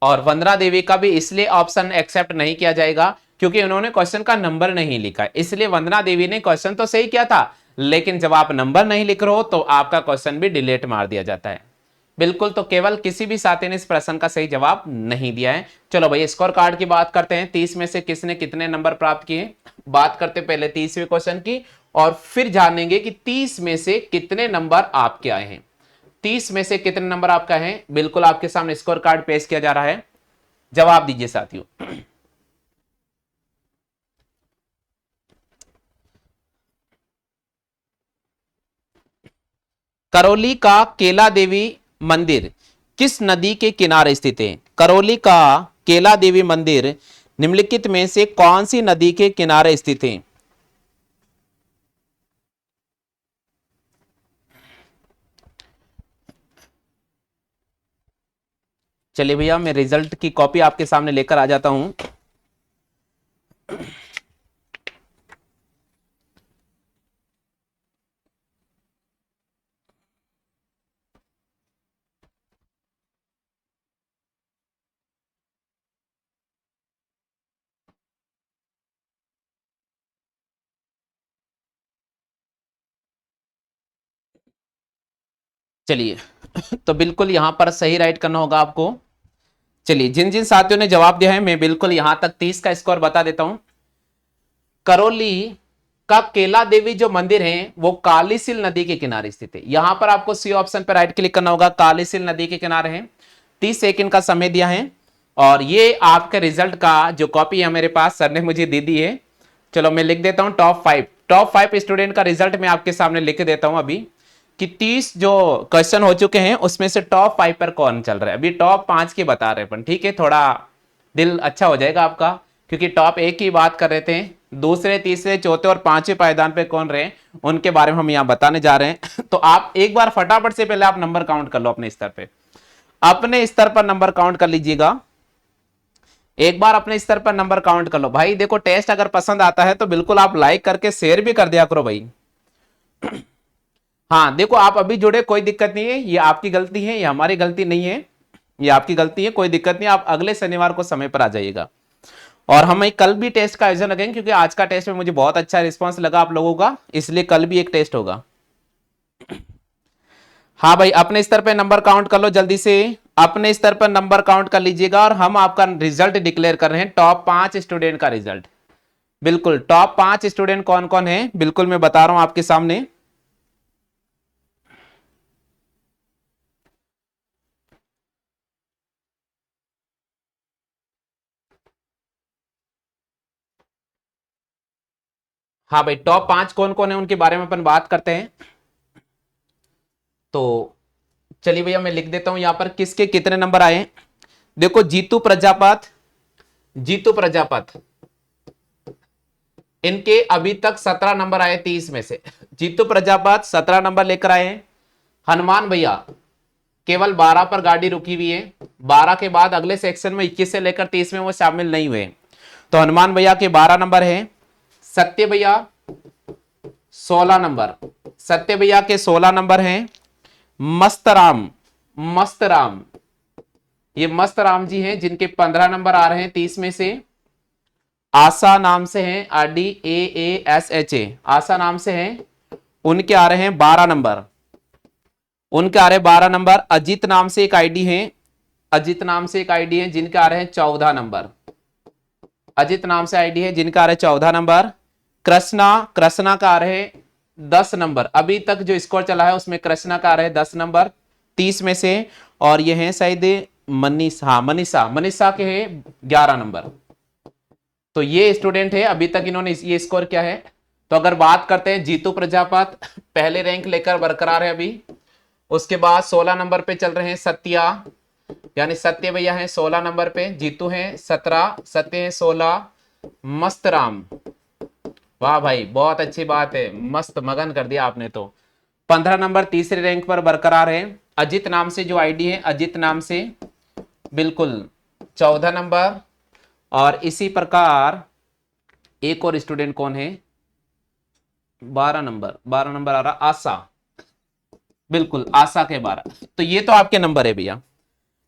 S1: और वंदना देवी का भी इसलिए ऑप्शन एक्सेप्ट नहीं किया जाएगा क्योंकि उन्होंने क्वेश्चन का नंबर नहीं लिखा, इसलिए वंदना देवी ने क्वेश्चन तो सही किया था लेकिन जब आप नंबर नहीं लिख रहे हो तो आपका क्वेश्चन भी डिलीट मार दिया जाता है। बिल्कुल, तो केवल किसी भी साथी ने इस प्रश्न का सही जवाब नहीं दिया है। चलो भाई, स्कोर कार्ड की बात करते हैं। 30 में से किसने कितने नंबर प्राप्त किए? बात करते पहले 30वें क्वेश्चन की और फिर जानेंगे कि 30 में से कितने नंबर आपके आए हैं। 30 में से कितने नंबर आपका है? बिल्कुल आपके सामने स्कोर कार्ड पेश किया जा रहा है, जवाब दीजिए साथियों। करौली का केला देवी मंदिर किस नदी के किनारे स्थित है? करौली का केला देवी मंदिर निम्नलिखित में से कौन सी नदी के किनारे स्थित है? चलिए भैया, मैं रिजल्ट की कॉपी आपके सामने लेकर आ जाता हूं। चलिए तो बिल्कुल यहां पर सही राइट करना होगा आपको। चलिए, जिन जिन साथियों ने जवाब दिया है मैं बिल्कुल यहां तक 30 का स्कोर बता देता हूं। करौली का केला देवी जो मंदिर है वो कालीसिल नदी के किनारे स्थित है। यहां पर आपको सी ऑप्शन पर राइट क्लिक करना होगा, कालीसिल नदी के किनारे है। 30 सेकंड का समय दिया है और ये आपके रिजल्ट का जो कॉपी है मेरे पास सर ने मुझे दे दी है। चलो मैं लिख देता हूं टॉप 5 स्टूडेंट का रिजल्ट मैं आपके सामने लिख देता हूं अभी कि 30 जो क्वेश्चन हो चुके हैं उसमें से टॉप 5 पर कौन चल रहा है। अभी टॉप 5 के बता रहे हैं, ठीक है, थोड़ा दिल अच्छा हो जाएगा आपका क्योंकि टॉप 1 की बात कर रहे थे। दूसरे, तीसरे, चौथे और पांचवें पायदान पे कौन रहे उनके बारे में हम यहां बताने जा रहे हैं। तो आप एक बार फटाफट से पहले आप नंबर काउंट कर लो अपने स्तर पे, अपने स्तर पर नंबर काउंट कर लीजिएगा। एक बार अपने स्तर पर नंबर काउंट कर लो भाई। देखो, टेस्ट अगर पसंद आता है तो बिल्कुल आप लाइक करके शेयर भी कर दिया करो भाई। हाँ देखो, आप अभी जुड़े, कोई दिक्कत नहीं है, ये आपकी गलती है, ये हमारी गलती नहीं है, ये आपकी गलती है, कोई दिक्कत नहीं, आप अगले शनिवार को समय पर आ जाइएगा। और हम कल भी टेस्ट का आयोजन रखेंगे, क्योंकि आज का टेस्ट में मुझे बहुत अच्छा रिस्पांस लगा आप लोगों का, इसलिए कल भी एक टेस्ट होगा। हाँ भाई, अपने स्तर पे नंबर काउंट कर लो जल्दी से, अपने स्तर पर नंबर काउंट कर लीजिएगा। और हम आपका रिजल्ट डिक्लेयर कर रहे हैं, टॉप 5 स्टूडेंट का रिजल्ट। बिल्कुल, टॉप 5 स्टूडेंट कौन कौन है, बिल्कुल मैं बता रहा हूं आपके सामने। हाँ भाई, टॉप 5 कौन कौन है उनके बारे में अपन बात करते हैं। तो चलिए भैया, मैं लिख देता हूं यहां पर किसके कितने नंबर आए हैं। देखो, जीतू प्रजापत, जीतू प्रजापत, इनके अभी तक 17 नंबर आए 30 में से। जीतू प्रजापत 17 नंबर लेकर आए हैं। हनुमान भैया केवल 12 पर गाड़ी रुकी हुई है, 12 के बाद अगले सेक्शन में 21 से लेकर 30 में वो शामिल नहीं हुए, तो हनुमान भैया के 12 नंबर है। सत्य भैया 16 नंबर, सत्य भैया के 16 नंबर हैं। मस्तराम, मस्तराम, ये मस्तराम जी हैं जिनके 15 नंबर आ रहे हैं 30 में से। आशा नाम से हैं, RDAASHA, आशा नाम से हैं, उनके आ रहे हैं 12 नंबर, उनके आ रहे हैं 12 नंबर। अजीत नाम से एक आईडी है, अजीत नाम से एक आईडी है जिनके आ रहे हैं 14 नंबर, अजीत नाम से आईडी है जिनका आ रहे हैं 14 नंबर। कृष्णा, कृष्णा का आ रहे हैं 10 नंबर, अभी तक जो स्कोर चला है उसमें कृष्णा का आ रहे हैं 10 नंबर 30 में से। और ये हैं शायद मनीषा, हाँ मनीषा, मनीषा के हैं 11 नंबर। तो ये स्टूडेंट है, अभी तक इन्होंने ये स्कोर क्या है। तो अगर बात करते हैं, जीतू प्रजापत पहले रैंक लेकर बरकरार है अभी। उसके बाद 16 नंबर पे चल रहे हैं सत्या, यानी सत्य भैया हैं 16 नंबर पे, जीतू हैं 17, सत्य हैं 16, मस्तराम, वाह भाई बहुत अच्छी बात है, मस्त मगन कर दिया आपने तो, 15 नंबर तीसरे रैंक पर बरकरार है। अजित नाम से जो आईडी है, अजित नाम से, बिल्कुल 14 नंबर। और इसी प्रकार एक और स्टूडेंट कौन है, 12 नंबर, 12 नंबर आ रहा आशा, बिल्कुल आशा के 12। तो ये तो आपके नंबर है भैया,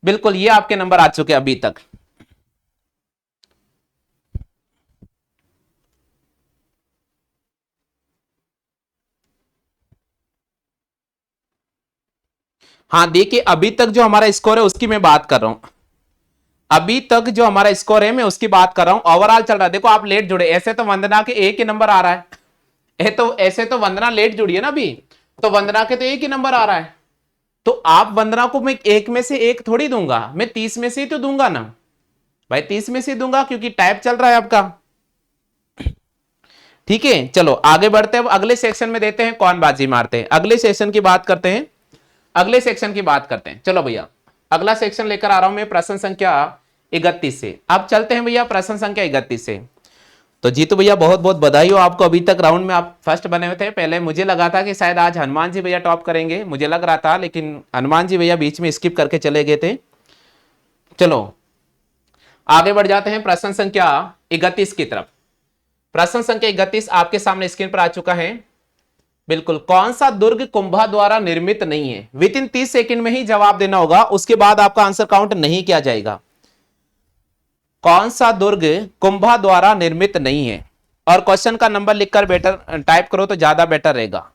S1: बिल्कुल ये आपके नंबर आ चुके अभी तक। हाँ देखिए, अभी तक जो हमारा स्कोर है उसकी मैं बात कर रहा हूं, अभी तक जो हमारा स्कोर है मैं उसकी बात कर रहा हूं, ओवरऑल चल रहा है। देखो आप लेट जुड़े, ऐसे तो वंदना के एक ही नंबर आ रहा है, तो ऐसे तो वंदना लेट जुड़ी है ना अभी, तो वंदना के तो एक ही नंबर आ रहा है। तो आप वंदना को मैं एक में से एक थोड़ी दूंगा, मैं 30 में से ही तो दूंगा ना भाई, 30 में से ही दूंगा क्योंकि टाइप चल रहा है आपका। ठीक है, चलो आगे बढ़ते हैं, अब अगले सेक्शन में देते हैं कौन बाजी मारते हैं, अगले सेक्शन की बात करते हैं, अगले सेक्शन की बात करते हैं। चलो भैया, अगला सेक्शन लेकर आ रहा हूं मैं प्रश्न संख्या 31 से। अब चलते हैं भैया प्रश्न संख्या 31 से। तो जीतू भैया बहुत बहुत बधाई हो आपको, अभी तक राउंड में आप फर्स्ट बने हुए थे। पहले मुझे लगा था कि शायद आज हनुमान जी भैया टॉप करेंगे, मुझे लग रहा था, लेकिन हनुमान जी भैया बीच में स्किप करके चले गए थे। चलो आगे बढ़ जाते हैं प्रश्न संख्या 31 की तरफ। प्रश्न संख्या 31 आपके सामने स्क्रीन पर आ चुका है। बिल्कुल, कौन सा दुर्ग कुंभा द्वारा निर्मित नहीं है, विद इन 30 सेकंड में ही जवाब देना होगा, उसके बाद आपका आंसर काउंट नहीं किया जाएगा। कौन सा दुर्ग कुंभा द्वारा निर्मित नहीं है, और क्वेश्चन का नंबर लिखकर बेटर टाइप करो तो ज्यादा बेटर रहेगा।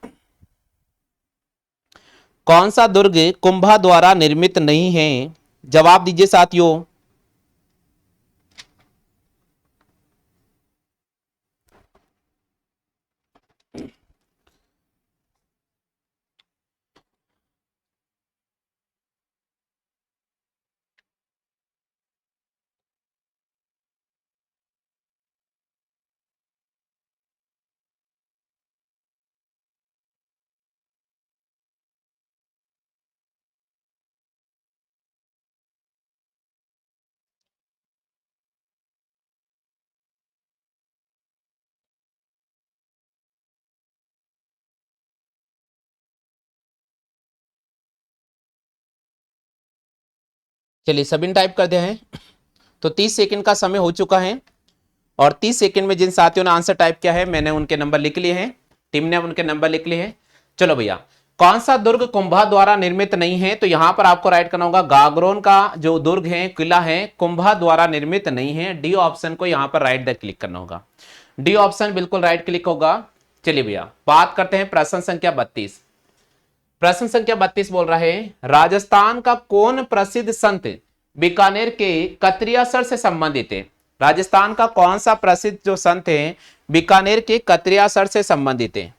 S1: कौन सा दुर्ग कुंभा द्वारा निर्मित नहीं है, जवाब दीजिए साथियों। चलिए सभी ने टाइप कर दिया है, तो 30 सेकंड का समय हो चुका है, और 30 सेकंड में जिन साथियों ने आंसर टाइप किया है मैंने उनके नंबर लिख लिए हैं, टीम ने उनके नंबर लिख लिए हैं। चलो भैया, कौन सा दुर्ग कुंभा द्वारा निर्मित नहीं है? तो यहां पर आपको राइट करना होगा गागरोन का जो दुर्ग है, किला है, कुंभा द्वारा निर्मित नहीं है। डी ऑप्शन को यहां पर राइट द क्लिक करना होगा। डी ऑप्शन बिल्कुल राइट क्लिक होगा। चलिए भैया बात करते हैं प्रश्न संख्या 32। प्रश्न संख्या 32 बोल रहा है राजस्थान का कौन प्रसिद्ध संत बीकानेर के कतरियासर से संबंधित है? राजस्थान का कौन सा प्रसिद्ध जो संत है बीकानेर के कतरियासर से संबंधित है?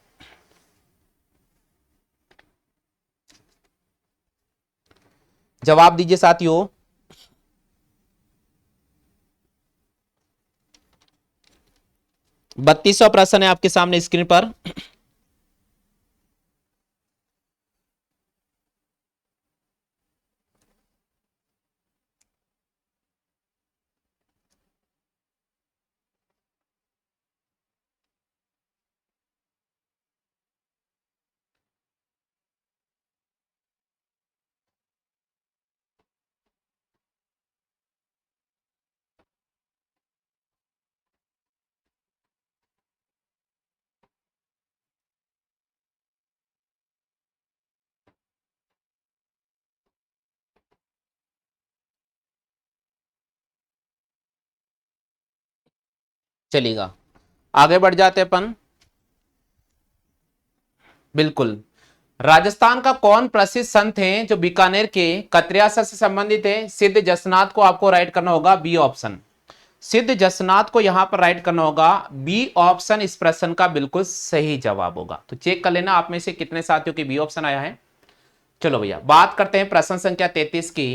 S1: जवाब दीजिए साथियों। 32वां प्रश्न है आपके सामने स्क्रीन पर। चलेगा, आगे बढ़ जाते अपन। बिल्कुल, राजस्थान का कौन प्रसिद्ध संत है जो बीकानेर के कतरियासर से संबंधित है? सिद्ध जसनाथ को आपको राइट करना होगा, बी ऑप्शन। सिद्ध जसनाथ को यहां पर राइट करना होगा, बी ऑप्शन इस प्रश्न का बिल्कुल सही जवाब होगा। तो चेक कर लेना आप में से कितने साथियों की बी ऑप्शन आया है। चलो भैया बात करते हैं प्रश्न संख्या 33 की।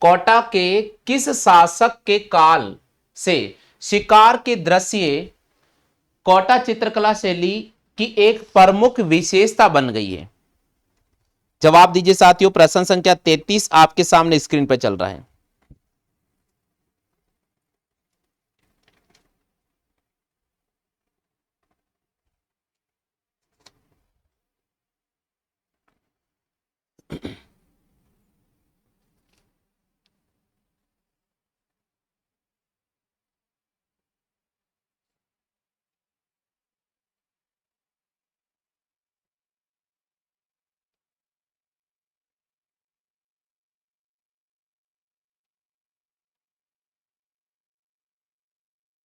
S1: कोटा के किस शासक के काल से शिकार के दृश्य कोटा चित्रकला शैली की एक प्रमुख विशेषता बन गई है? जवाब दीजिए साथियों। प्रश्न संख्या 33 आपके सामने स्क्रीन पर चल रहा है।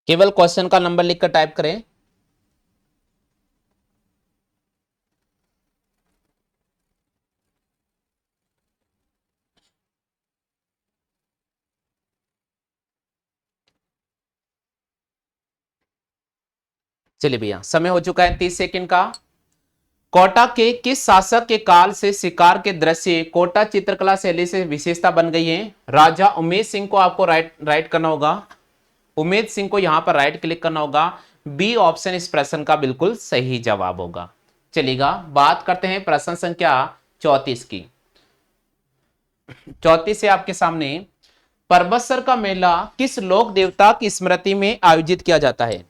S1: केवल क्वेश्चन का नंबर लिखकर टाइप करें। चलिए भैया समय हो चुका है 30 सेकंड का। कोटा के किस शासक के काल से शिकार के दृश्य कोटा चित्रकला शैली से विशेषता बन गई है? राजा उमेद सिंह को आपको राइट करना होगा। उमेद सिंह को यहां पर राइट क्लिक करना होगा। बी ऑप्शन इस प्रश्न का बिल्कुल सही जवाब होगा। चलिएगा बात करते हैं प्रश्न संख्या 34 की। 34 से आपके सामने परबतसर का मेला किस लोक देवता की स्मृति में आयोजित किया जाता है?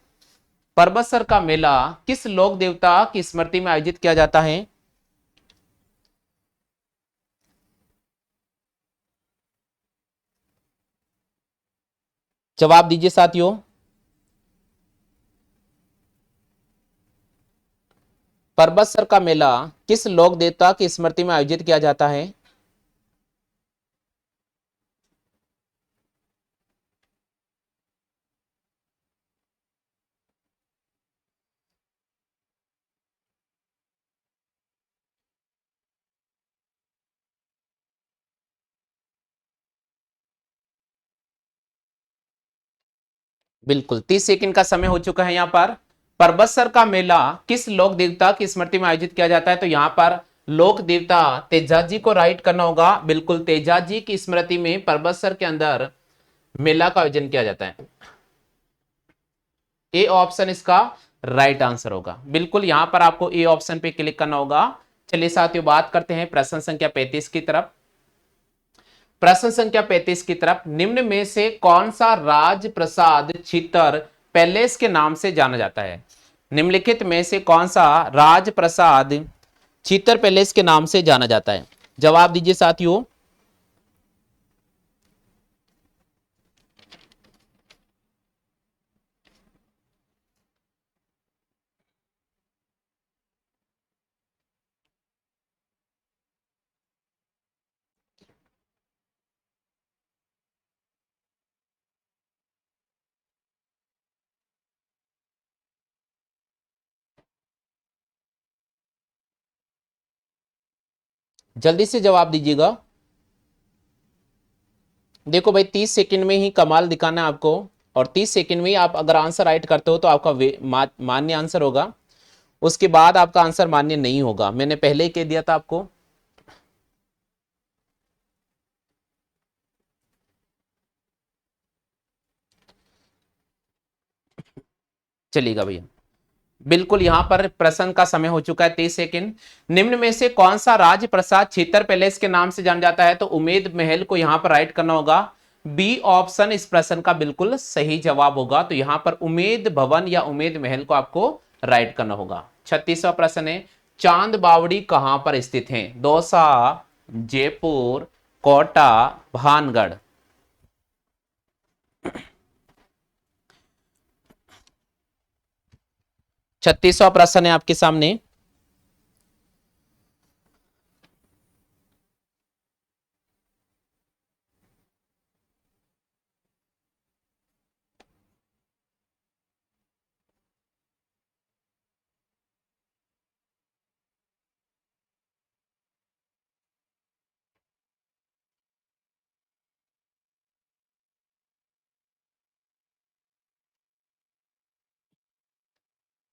S1: परबतसर का मेला किस लोक देवता की स्मृति में आयोजित किया जाता है? जवाब दीजिए साथियों। परबतसर का मेला किस लोक देवता की स्मृति में आयोजित किया जाता है? बिल्कुल 30 सेकंड का समय हो चुका है। यहां पर परबतसर का मेला किस लोक देवता की स्मृति में आयोजित किया जाता है? तो यहां पर लोक देवता तेजाजी को राइट करना होगा। बिल्कुल तेजाजी की स्मृति में परबतसर के अंदर मेला का आयोजन किया जाता है। ए ऑप्शन इसका राइट आंसर होगा। बिल्कुल यहां पर आपको ए ऑप्शन पे क्लिक करना होगा। चलिए साथियों बात करते हैं प्रश्न संख्या 35 की तरफ। प्रश्न संख्या 35 की तरफ निम्न में से कौन सा राजप्रसाद छितर पैलेस के नाम से जाना जाता है? निम्नलिखित में से कौन सा राजप्रसाद छितर पैलेस के नाम से जाना जाता है? जवाब दीजिए साथियों। जल्दी से जवाब दीजिएगा। देखो भाई 30 सेकंड में ही कमाल दिखाना है आपको, और 30 सेकंड में ही आप अगर आंसर राइट करते हो तो आपका मान्य आंसर होगा, उसके बाद आपका आंसर मान्य नहीं होगा। मैंने पहले ही कह दिया था आपको। चलिएगा भैया, बिल्कुल यहां पर प्रश्न का समय हो चुका है 30 सेकंड। निम्न में से कौन सा राज प्रसाद छितर पैलेस के नाम से जाना जाता है? तो उमेद महल को यहां पर राइट करना होगा। बी ऑप्शन इस प्रश्न का बिल्कुल सही जवाब होगा। तो यहां पर उमेद भवन या उमेद महल को आपको राइट करना होगा। 36वां प्रश्न है, चांद बावड़ी कहां पर स्थित है? दौसा, जयपुर, कोटा, भानगढ़। 36वां प्रश्न है आपके सामने।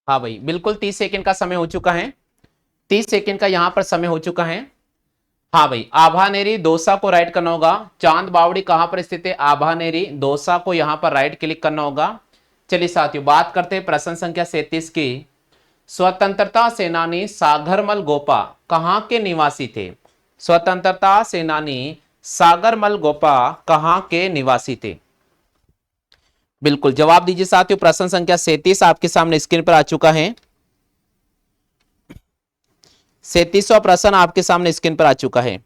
S1: हाँ भाई, बिल्कुल 30 सेकंड का समय हो चुका है। 30 सेकंड का यहां पर समय हो चुका है। हाँ भाई, आभानेरी दौसा को राइट करना होगा। चांद बावड़ी कहां पर स्थित है? आभानेरी दौसा को यहां पर राइट क्लिक करना होगा। चलिए साथियों, बात करते हैं प्रश्न संख्या 37 की। स्वतंत्रता सेनानी सागरमल गोपा कहां के निवासी थे? स्वतंत्रता सेनानी सागरमल गोपा कहां के निवासी थे? बिल्कुल जवाब दीजिए साथियों। प्रश्न संख्या 37 आपके सामने स्क्रीन पर आ चुका है। 37वां प्रश्न आपके सामने स्क्रीन पर आ चुका है।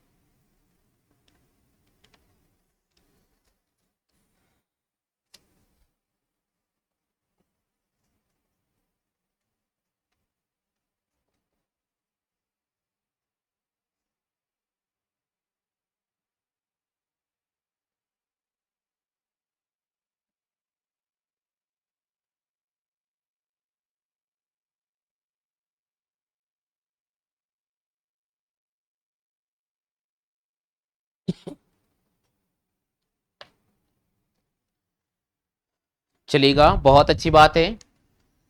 S1: चलिएगा, बहुत अच्छी बात है।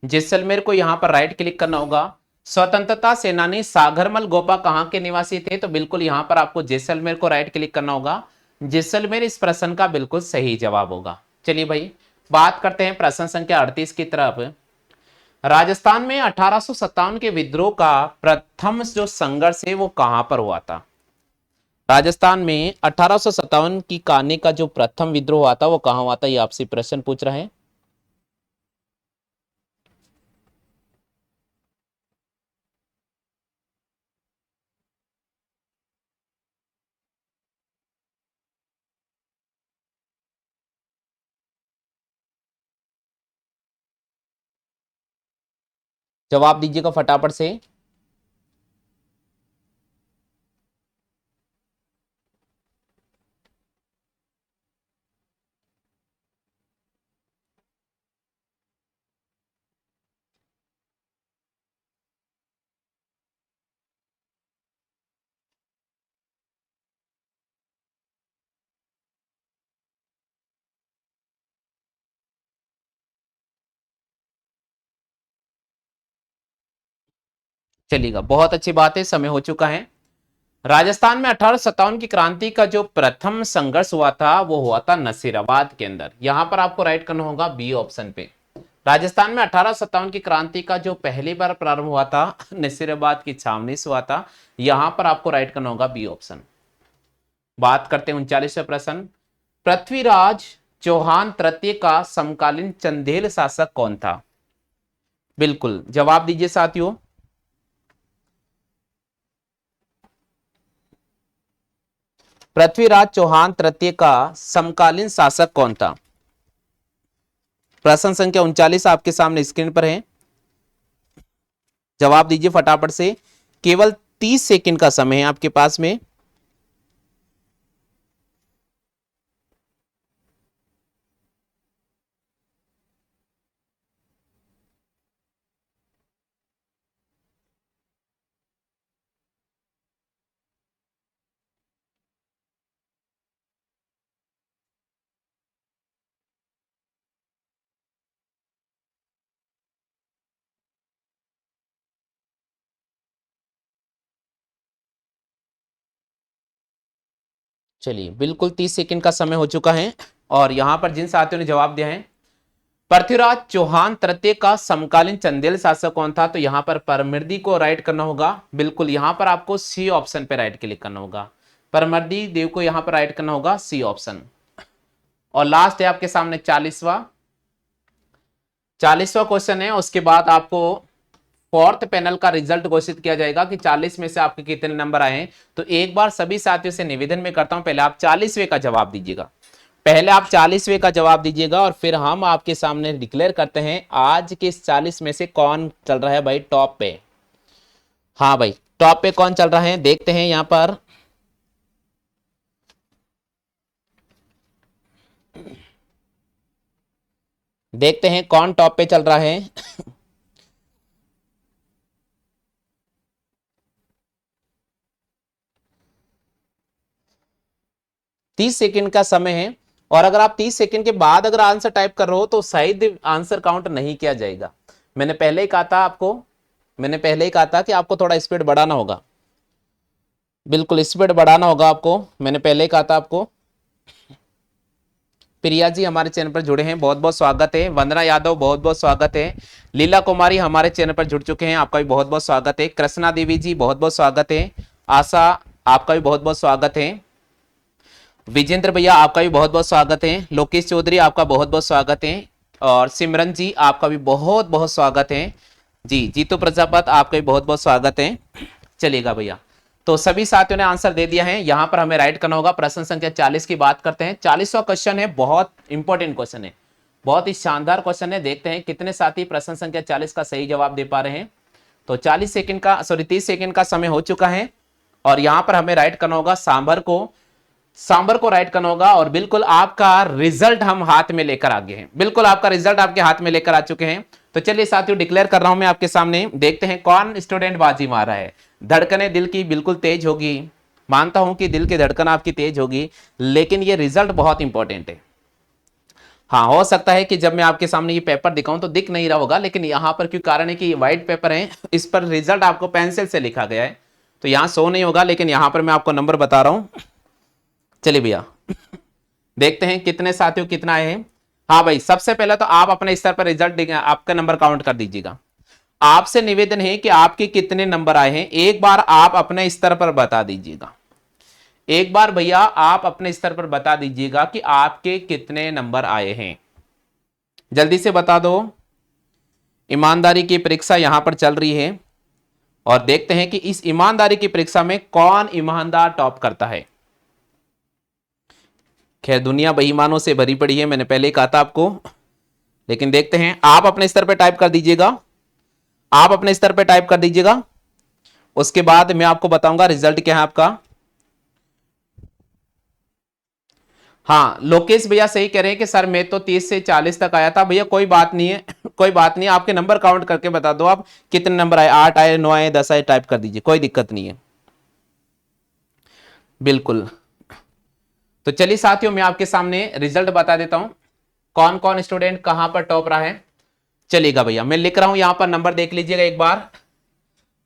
S1: जैसलमेर को यहां पर राइट क्लिक करना होगा। स्वतंत्रता सेनानी सागरमल गोपा कहां के निवासी थे? तो बिल्कुल यहां पर आपको जैसलमेर को राइट क्लिक करना होगा। जैसलमेर इस प्रश्न का बिल्कुल सही जवाब होगा। चलिए भाई, बात करते हैं प्रश्न संख्या 38 की तरफ। राजस्थान में 1857 के विद्रोह का प्रथम जो संघर्ष है वो कहां पर हुआ था? राजस्थान में 1857 की कहानी का जो प्रथम विद्रोह हुआ था वो कहां हुआ था, ये आपसे प्रश्न पूछ रहे हैं। जवाब दीजिएगा फटाफट से। चलिएगा, बहुत अच्छी बात है, समय हो चुका है। राजस्थान में 1857 की क्रांति का जो प्रथम संघर्ष हुआ था वो हुआ था नसीराबाद के अंदर। यहां पर आपको राइट करना होगा बी ऑप्शन पे। राजस्थान में 1857 की क्रांति का जो पहली बार प्रारंभ हुआ था नसीराबाद की छावनी से हुआ था। यहां पर आपको राइट करना होगा बी ऑप्शन। बात करते हैं 39वें प्रश्न। पृथ्वीराज चौहान तृतीय का समकालीन चंदेल शासक कौन था? बिल्कुल जवाब दीजिए साथियों। पृथ्वीराज चौहान तृतीय का समकालीन शासक कौन था? प्रश्न संख्या 39 आपके सामने स्क्रीन पर है। जवाब दीजिए फटाफट से। केवल 30 सेकंड का समय है आपके पास में। चलिए बिल्कुल 30 सेकंड का समय हो चुका है और यहां पर जिन साथियों ने जवाब दिया है, पृथ्वीराज चौहान तृतीय का समकालीन चंदेल शासक कौन था, तो यहां पर परमर्दी को राइट करना होगा। बिल्कुल यहां पर आपको सी ऑप्शन पे राइट क्लिक करना होगा, परमर्दी देव को यहां पर राइट करना होगा सी ऑप्शन। और लास्ट है आपके सामने 40वां क्वेश्चन है, उसके बाद आपको फोर्थ पैनल का रिजल्ट घोषित किया जाएगा कि 40 में से आपके कितने नंबर आए हैं। तो एक बार सभी साथियों से निवेदन में करता हूं, पहले आप 40वें का जवाब दीजिएगा, पहले आप 40वें का जवाब दीजिएगा और फिर हम आपके सामने डिक्लेयर करते हैं आज के इस 40 में से कौन चल रहा है भाई टॉप पे। हाँ भाई टॉप पे कौन चल रहा है देखते हैं यहां पर। देखते हैं कौन टॉप पे चल रहा है। 30 सेकंड का समय है और अगर आप 30 सेकंड के बाद अगर आंसर टाइप कर रहे हो तो शायद आंसर काउंट नहीं किया जाएगा। मैंने पहले ही कहा था आपको, मैंने पहले ही कहा था कि आपको थोड़ा स्पीड बढ़ाना होगा, बिल्कुल स्पीड बढ़ाना होगा आपको, मैंने पहले ही कहा था आपको। प्रिया जी हमारे चैनल पर जुड़े हैं, बहुत बहुत स्वागत है। वंदना यादव बहुत बहुत स्वागत है। लीला कुमारी हमारे चैनल पर जुड़ चुके हैं, आपका भी बहुत बहुत स्वागत है। कृष्णा देवी जी बहुत बहुत स्वागत है। आशा आपका भी बहुत बहुत स्वागत है। विजेंद्र भैया आपका भी बहुत बहुत स्वागत है। लोकेश चौधरी आपका बहुत बहुत स्वागत है। और सिमरन जी आपका भी बहुत बहुत स्वागत है जी। जीतू प्रजापत आपका भी बहुत बहुत स्वागत है। चलिएगा भैया, तो सभी साथियों ने आंसर दे दिया है, यहां पर हमें राइट करना होगा। प्रश्न संख्या 40 की बात करते हैं। 40वां क्वेश्चन है, बहुत इंपॉर्टेंट क्वेश्चन है, बहुत ही शानदार क्वेश्चन है। देखते हैं कितने साथी प्रश्न संख्या 40 का सही जवाब दे पा रहे हैं। तो 40 सेकंड का 30 सेकंड का समय हो चुका है और यहां पर हमें राइट करना होगा सांबर को राइट करना होगा। और बिल्कुल आपका रिजल्ट हम हाथ में लेकर आ गए हैं, बिल्कुल आपका रिजल्ट आपके हाथ में लेकर आ चुके हैं। तो चलिए साथियों डिक्लेयर कर रहा हूं मैं आपके सामने, देखते हैं कौन स्टूडेंट बाजी मार रहा है। धड़कनें दिल की बिल्कुल तेज होगी, मानता हूं कि दिल की धड़कन आपकी तेज होगी, लेकिन ये रिजल्ट बहुत इंपॉर्टेंट है। हाँ हो सकता है कि जब मैं आपके सामने ये पेपर दिखाऊं तो दिख नहीं रहा होगा, लेकिन यहां पर क्यों कारण है कि ये व्हाइट पेपर है, इस पर रिजल्ट आपको पेंसिल से लिखा गया है, तो यहां शो नहीं होगा, लेकिन यहां पर मैं आपको नंबर बता रहा हूं। चलिए भैया देखते हैं कितने साथियों कितना आए हैं। हाँ भाई सबसे पहले तो आप अपने स्तर पर रिजल्ट आपका नंबर काउंट कर दीजिएगा। आपसे निवेदन है कि आपके कितने नंबर आए हैं एक बार आप अपने स्तर पर बता दीजिएगा। एक बार भैया आप अपने स्तर पर बता दीजिएगा कि आपके कितने नंबर आए हैं, जल्दी से बता दो। ईमानदारी की परीक्षा यहां पर चल रही है और देखते हैं कि इस ईमानदारी की परीक्षा में कौन ईमानदार टॉप करता है। खैर दुनिया बेईमानों से भरी पड़ी है, मैंने पहले ही कहा था आपको, लेकिन देखते हैं। आप अपने स्तर पर टाइप कर दीजिएगा, आप अपने स्तर पर टाइप कर दीजिएगा, उसके बाद मैं आपको बताऊंगा रिजल्ट क्या है आपका। हाँ लोकेश भैया सही कह रहे हैं कि सर मैं तो 30 से 40 तक आया था। भैया कोई बात नहीं है कोई बात नहीं है, आपके नंबर काउंट करके बता दो आप कितने नंबर आए, 8 आए 9 आए 10 आए, टाइप कर दीजिए, कोई दिक्कत नहीं है। बिल्कुल, तो चलिए साथियों मैं आपके सामने रिजल्ट बता देता हूं, कौन कौन स्टूडेंट कहां पर टॉप रहा है। चलिएगा भैया मैं लिख रहा हूं, यहां पर नंबर देख लीजिएगा एक बार,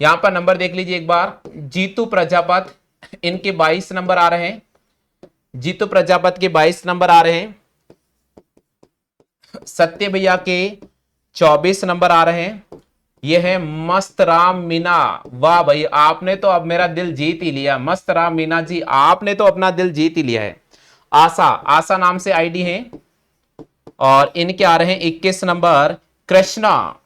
S1: यहां पर नंबर देख लीजिए एक बार। जीतू प्रजापत इनके 22 नंबर आ रहे हैं, जीतू प्रजापत के 22 नंबर आ रहे हैं। सत्य भैया के 24 नंबर आ रहे हैं। ये है मस्त राम मीना, वाह भाई आपने तो अब मेरा दिल जीत ही लिया। मस्त राम मीना जी आपने तो अपना दिल जीत ही लिया है। आशा, आशा नाम से आईडी है और इनके आ रहे हैं 21 नंबर। कृष्णा,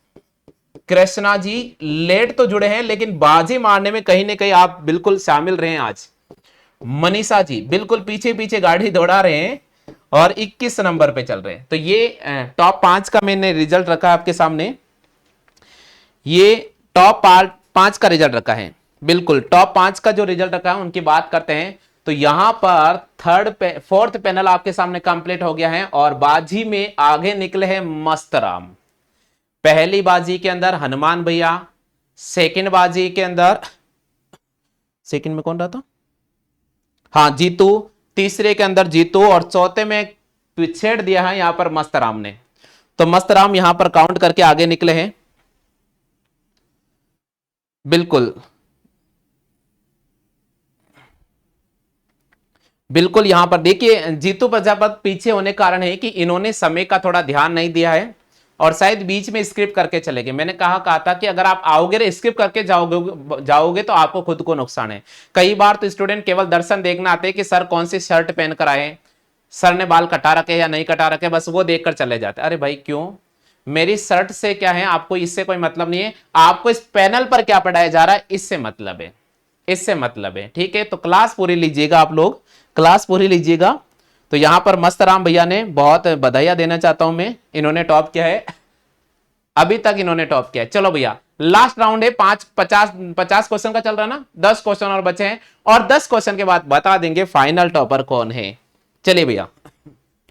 S1: कृष्णा जी लेट तो जुड़े हैं लेकिन बाजी मारने में कहीं ना कहीं आप बिल्कुल शामिल रहे हैं आज। मनीषा जी बिल्कुल पीछे पीछे गाड़ी दौड़ा रहे हैं और 21 नंबर पे चल रहे हैं। तो ये टॉप 5 का मैंने रिजल्ट रखा है आपके सामने, ये टॉप 5 का रिजल्ट रखा है। बिल्कुल टॉप 5 का जो रिजल्ट रखा है उनकी बात करते हैं। तो यहां पर फोर्थ पैनल आपके सामने कंप्लीट हो गया है और बाजी में आगे निकले हैं मस्तराम। पहली बाजी के अंदर हनुमान भैया, सेकंड बाजी के अंदर, सेकंड में कौन रहा था, हाँ जीतू, तीसरे के अंदर जीतू और चौथे में पिछेड़ दिया है यहां पर मस्तराम ने। तो मस्तराम यहां पर काउंट करके आगे निकले हैं। बिल्कुल बिल्कुल यहां पर देखिए जीतू प्रजापत पीछे होने के कारण है कि इन्होंने समय का थोड़ा ध्यान नहीं दिया है और शायद बीच में स्किप करके चले गए। मैंने कहा था कि अगर आप आओगे स्किप करके जाओगे तो आपको खुद को नुकसान है। कई बार तो स्टूडेंट केवल दर्शन देखना आते हैं कि सर कौन सी शर्ट पहन कर आए, सर ने बाल कटा रखे या नहीं कटा रखे, बस वो देखकर चले जाते। अरे भाई क्यों, मेरी शर्ट से क्या है, आपको इससे कोई मतलब नहीं है। आपको इस पैनल पर क्या पढ़ाया जा रहा है इससे मतलब है, इससे मतलब है। ठीक है, तो क्लास पूरी लीजिएगा, आप लोग क्लास पूरी लीजिएगा। तो यहां पर मस्त राम भैया ने बहुत बधाइयां देना चाहता हूं मैं, इन्होंने टॉप किया है, अभी तक इन्होंने टॉप किया है। चलो भैया लास्ट राउंड है, 50 क्वेश्चन का चल रहा है ना, 10 क्वेश्चन और बचे हैं और 10 क्वेश्चन के बाद बता देंगे फाइनल टॉपर कौन है। चलिए भैया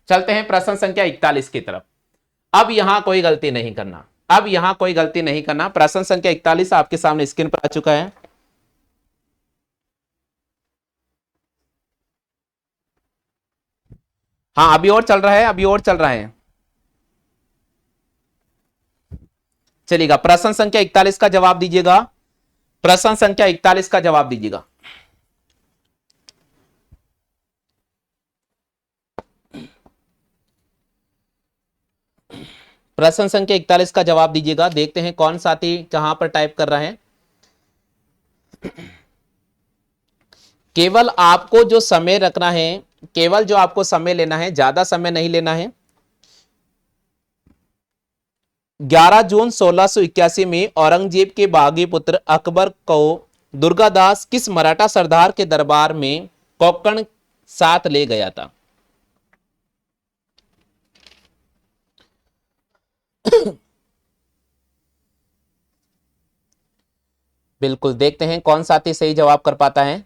S1: चलते हैं प्रश्न संख्या 41 की तरफ। अब यहां कोई गलती नहीं करना, अब यहां कोई गलती नहीं करना। प्रश्न संख्या 41 आपके सामने स्क्रीन पर आ चुका है। हाँ अभी और चल रहा है, अभी और चल रहा है। चलिएगा प्रश्न संख्या 41 का जवाब दीजिएगा, प्रश्न संख्या 41 का जवाब दीजिएगा। प्रश्न संख्या 41 का जवाब दीजिएगा। देखते हैं कौन साथी कहां पर टाइप कर रहा है। केवल आपको जो समय रखना है, केवल जो आपको समय लेना है, ज्यादा समय नहीं लेना है। 11 जून 1681 में औरंगजेब के बागी पुत्र अकबर को दुर्गादास किस मराठा सरदार के दरबार में कोंकण साथ ले गया था? बिल्कुल देखते हैं कौन साथी सही जवाब कर पाता है।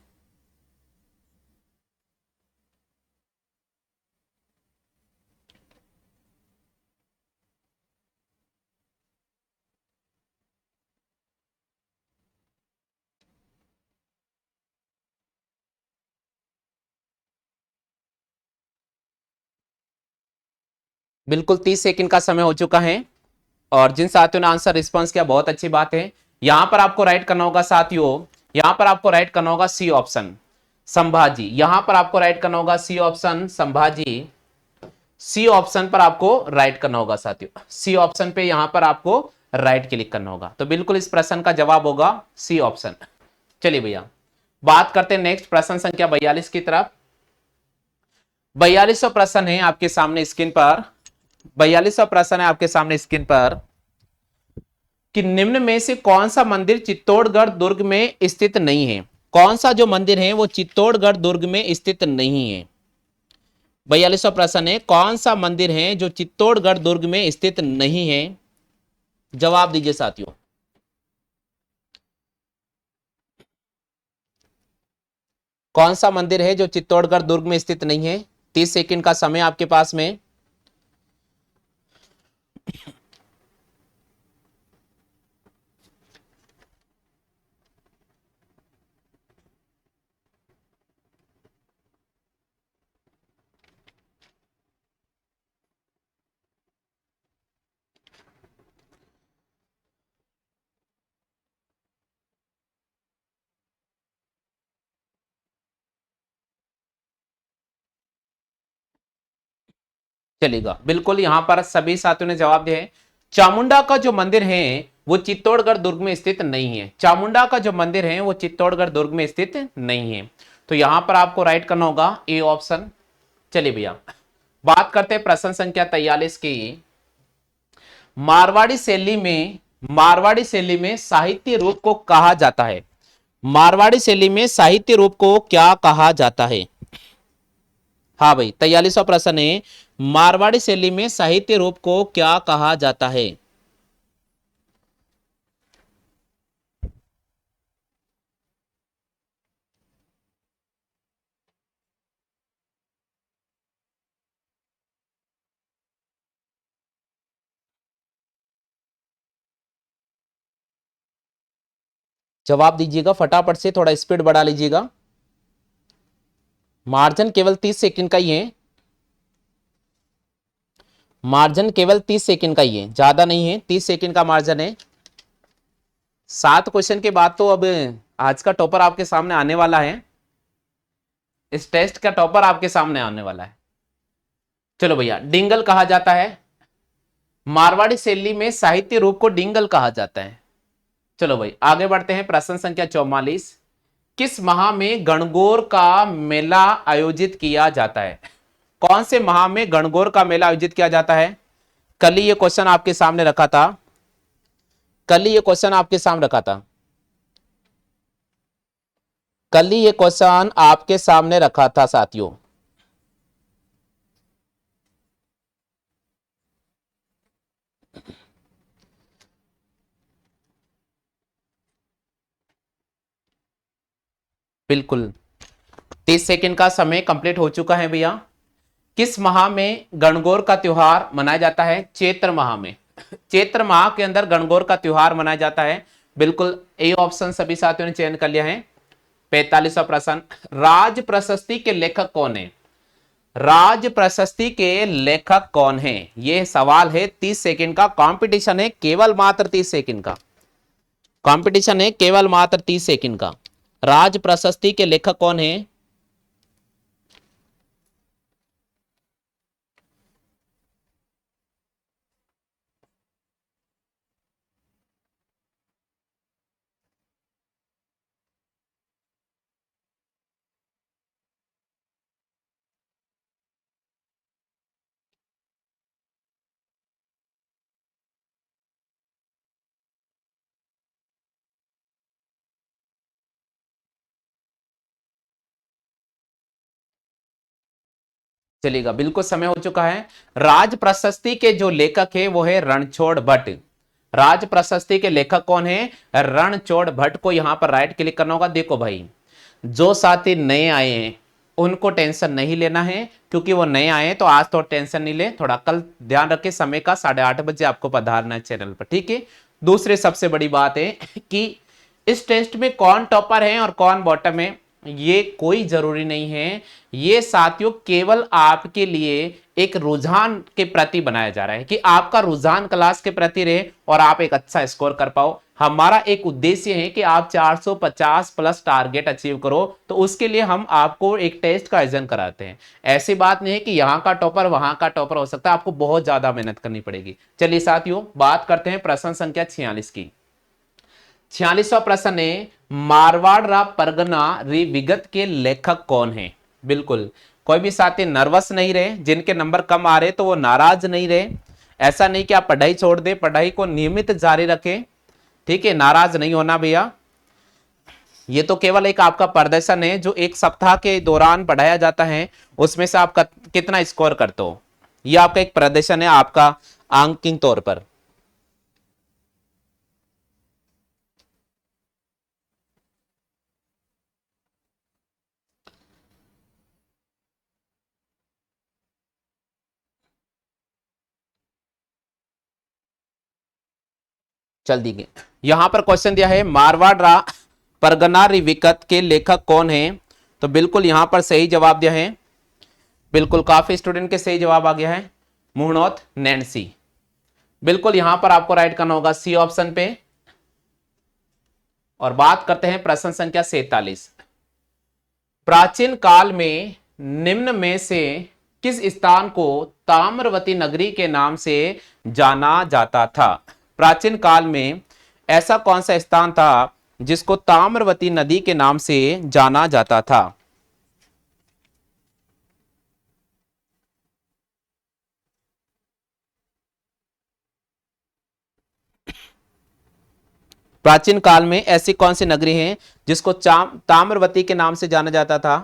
S1: बिल्कुल 30 सेकंड का समय हो चुका है और जिन साथियों ने आंसर रिस्पॉन्स किया बहुत अच्छी बात है। यहां पर आपको राइट करना होगा साथियों, यहां पर आपको राइट करना होगा सी ऑप्शन संभाजी, यहां पर आपको राइट करना होगा C option Sambhaji, C option पर आपको राइट करना होगा साथियों, सी ऑप्शन पे यहां पर आपको राइट क्लिक करना होगा। तो बिल्कुल इस प्रश्न का जवाब होगा सी ऑप्शन। चलिए भैया बात करते हैं नेक्स्ट प्रश्न संख्या 42 की तरफ। 42वां प्रश्न है आपके सामने स्क्रीन पर, 42वां प्रश्न है आपके सामने स्क्रीन पर कि निम्न में से कौन सा मंदिर चित्तौड़गढ़ दुर्ग में स्थित नहीं है? कौन सा जो मंदिर है वो चित्तौड़गढ़ दुर्ग में स्थित नहीं है? 42वां प्रश्न है कौन सा मंदिर है जो चित्तौड़गढ़ दुर्ग में स्थित नहीं है? जवाब दीजिए साथियों। कौन सा मंदिर है जो चित्तौड़गढ़ दुर्ग में स्थित नहीं है? 30 सेकंड का समय आपके पास में। चलेगा बिल्कुल यहां पर सभी साथियों ने जवाब दिया है। चामुंडा का जो मंदिर है वो चित्तौड़गढ़ दुर्ग में स्थित नहीं है, चामुंडा का जो मंदिर है वो चित्तौड़गढ़ दुर्ग में स्थित नहीं है। तो यहां पर आपको राइट करना होगा ए ऑप्शन। चलिए भैया बात करते हैं प्रश्न संख्या 43 की। मारवाड़ी शैली में, मारवाड़ी शैली में साहित्य रूप को कहा जाता है? मारवाड़ी शैली में साहित्य रूप को क्या कहा जाता है? हाँ भाई 43वां प्रश्न है मारवाड़ी शैली में साहित्य रूप को क्या कहा जाता है? जवाब दीजिएगा फटाफट से, थोड़ा स्पीड बढ़ा लीजिएगा, मार्जिन केवल 30 सेकंड का ही है, मार्जिन केवल 30 सेकंड का ही है, ज्यादा नहीं है, 30 सेकंड का मार्जिन है। 7 क्वेश्चन के बाद तो अब आज का टॉपर आपके सामने आने वाला है। इस टेस्ट का टॉपर आपके सामने आने वाला है। चलो भैया, डिंगल कहा जाता है, मारवाड़ी शैली में साहित्य रूप को डिंगल कहा जाता है। चलो भाई आगे बढ़ते हैं, प्रश्न संख्या 44। किस माह में गणगौर का मेला आयोजित किया जाता है? कौन से माह में गणगौर का मेला आयोजित किया जाता है? कल ही ये क्वेश्चन आपके सामने रखा था, कल ही ये क्वेश्चन आपके सामने रखा था, कल ही ये क्वेश्चन आपके सामने रखा था साथियों। बिल्कुल, 30 सेकंड का समय कंप्लीट हो चुका है भैया। किस माह में गणगौर का त्योहार मनाया जाता है? चैत्र माह में। चैत्र माह के अंदर गणगौर का त्योहार मनाया जाता है। बिल्कुल, ए ऑप्शन सभी साथियों ने चयन कर लिया है। 45वां प्रश्न, राज प्रशस्ति के लेखक कौन है? राज प्रशस्ति के लेखक कौन है? यह सवाल है। 30 सेकंड का कंपटीशन है, केवल मात्र 30 सेकंड का कंपटीशन है, केवल मात्र 30 सेकंड का। राज प्रशस्ति के लेखक कौन है? चलेगा, बिल्कुल समय हो चुका है। राज प्रशस्ति के जो लेखक है वो है रणछोड़ भट्ट। राज प्रशस्ति के लेखक कौन है? रणछोड़ भट्ट को यहां पर राइट क्लिक करना होगा। देखो भाई, जो साथी नए आए हैं उनको टेंशन नहीं लेना है, क्योंकि वो नए आए हैं तो आज तो टेंशन नहीं ले, थोड़ा कल ध्यान रखे, समय का 8:30 बजे आपको पधारना है चैनल पर, ठीक है। दूसरे सबसे बड़ी बात है कि इस टेस्ट में कौन टॉपर है और कौन बॉटम है ये कोई जरूरी नहीं है। ये साथियों केवल आपके लिए एक रुझान के प्रति बनाया जा रहा है कि आपका रुझान क्लास के प्रति रहे और आप एक अच्छा स्कोर कर पाओ। हमारा एक उद्देश्य है कि आप 450 प्लस टारगेट अचीव करो, तो उसके लिए हम आपको एक टेस्ट का आयोजन कराते हैं। ऐसी बात नहीं है कि यहाँ का टॉपर वहां का टॉपर हो सकता है, आपको बहुत ज्यादा मेहनत करनी पड़ेगी। चलिए साथियों, बात करते हैं प्रश्न संख्या 46 की। 46वां प्रश्न है, मारवाड़ परगना विगत के लेखक कौन है? बिल्कुल, कोई भी साथी नर्वस नहीं रहे, जिनके नंबर कम आ रहे तो वो नाराज नहीं रहे। ऐसा नहीं कि आप पढ़ाई छोड़ दे, पढ़ाई को नियमित जारी रखें, ठीक है, नाराज नहीं होना भैया। ये तो केवल एक आपका प्रदर्शन है जो एक सप्ताह के दौरान पढ़ाया जाता है, उसमें से आप कितना स्कोर करते हो, ये आपका एक प्रदर्शन है आपका अंकिंग तौर पर। चल दी गई, यहां पर क्वेश्चन दिया है मारवाड़ परगना विकत के लेखक कौन है? तो बिल्कुल यहां पर सही जवाब दिया है। बिल्कुल, काफी स्टूडेंट के सही जवाब आ गया है, मुहनोत नैन्सी। बिल्कुल यहां पर आपको राइट करना होगा सी ऑप्शन पे। और बात करते हैं प्रश्न संख्या 47। प्राचीन काल में निम्न में से किस स्थान को ताम्रवती नगरी के नाम से जाना जाता था? प्राचीन काल में ऐसा कौन सा स्थान था जिसको ताम्रवती नदी के नाम से जाना जाता था? प्राचीन काल में ऐसी कौन सी नगरी है जिसको ताम्रवती के नाम से जाना जाता था?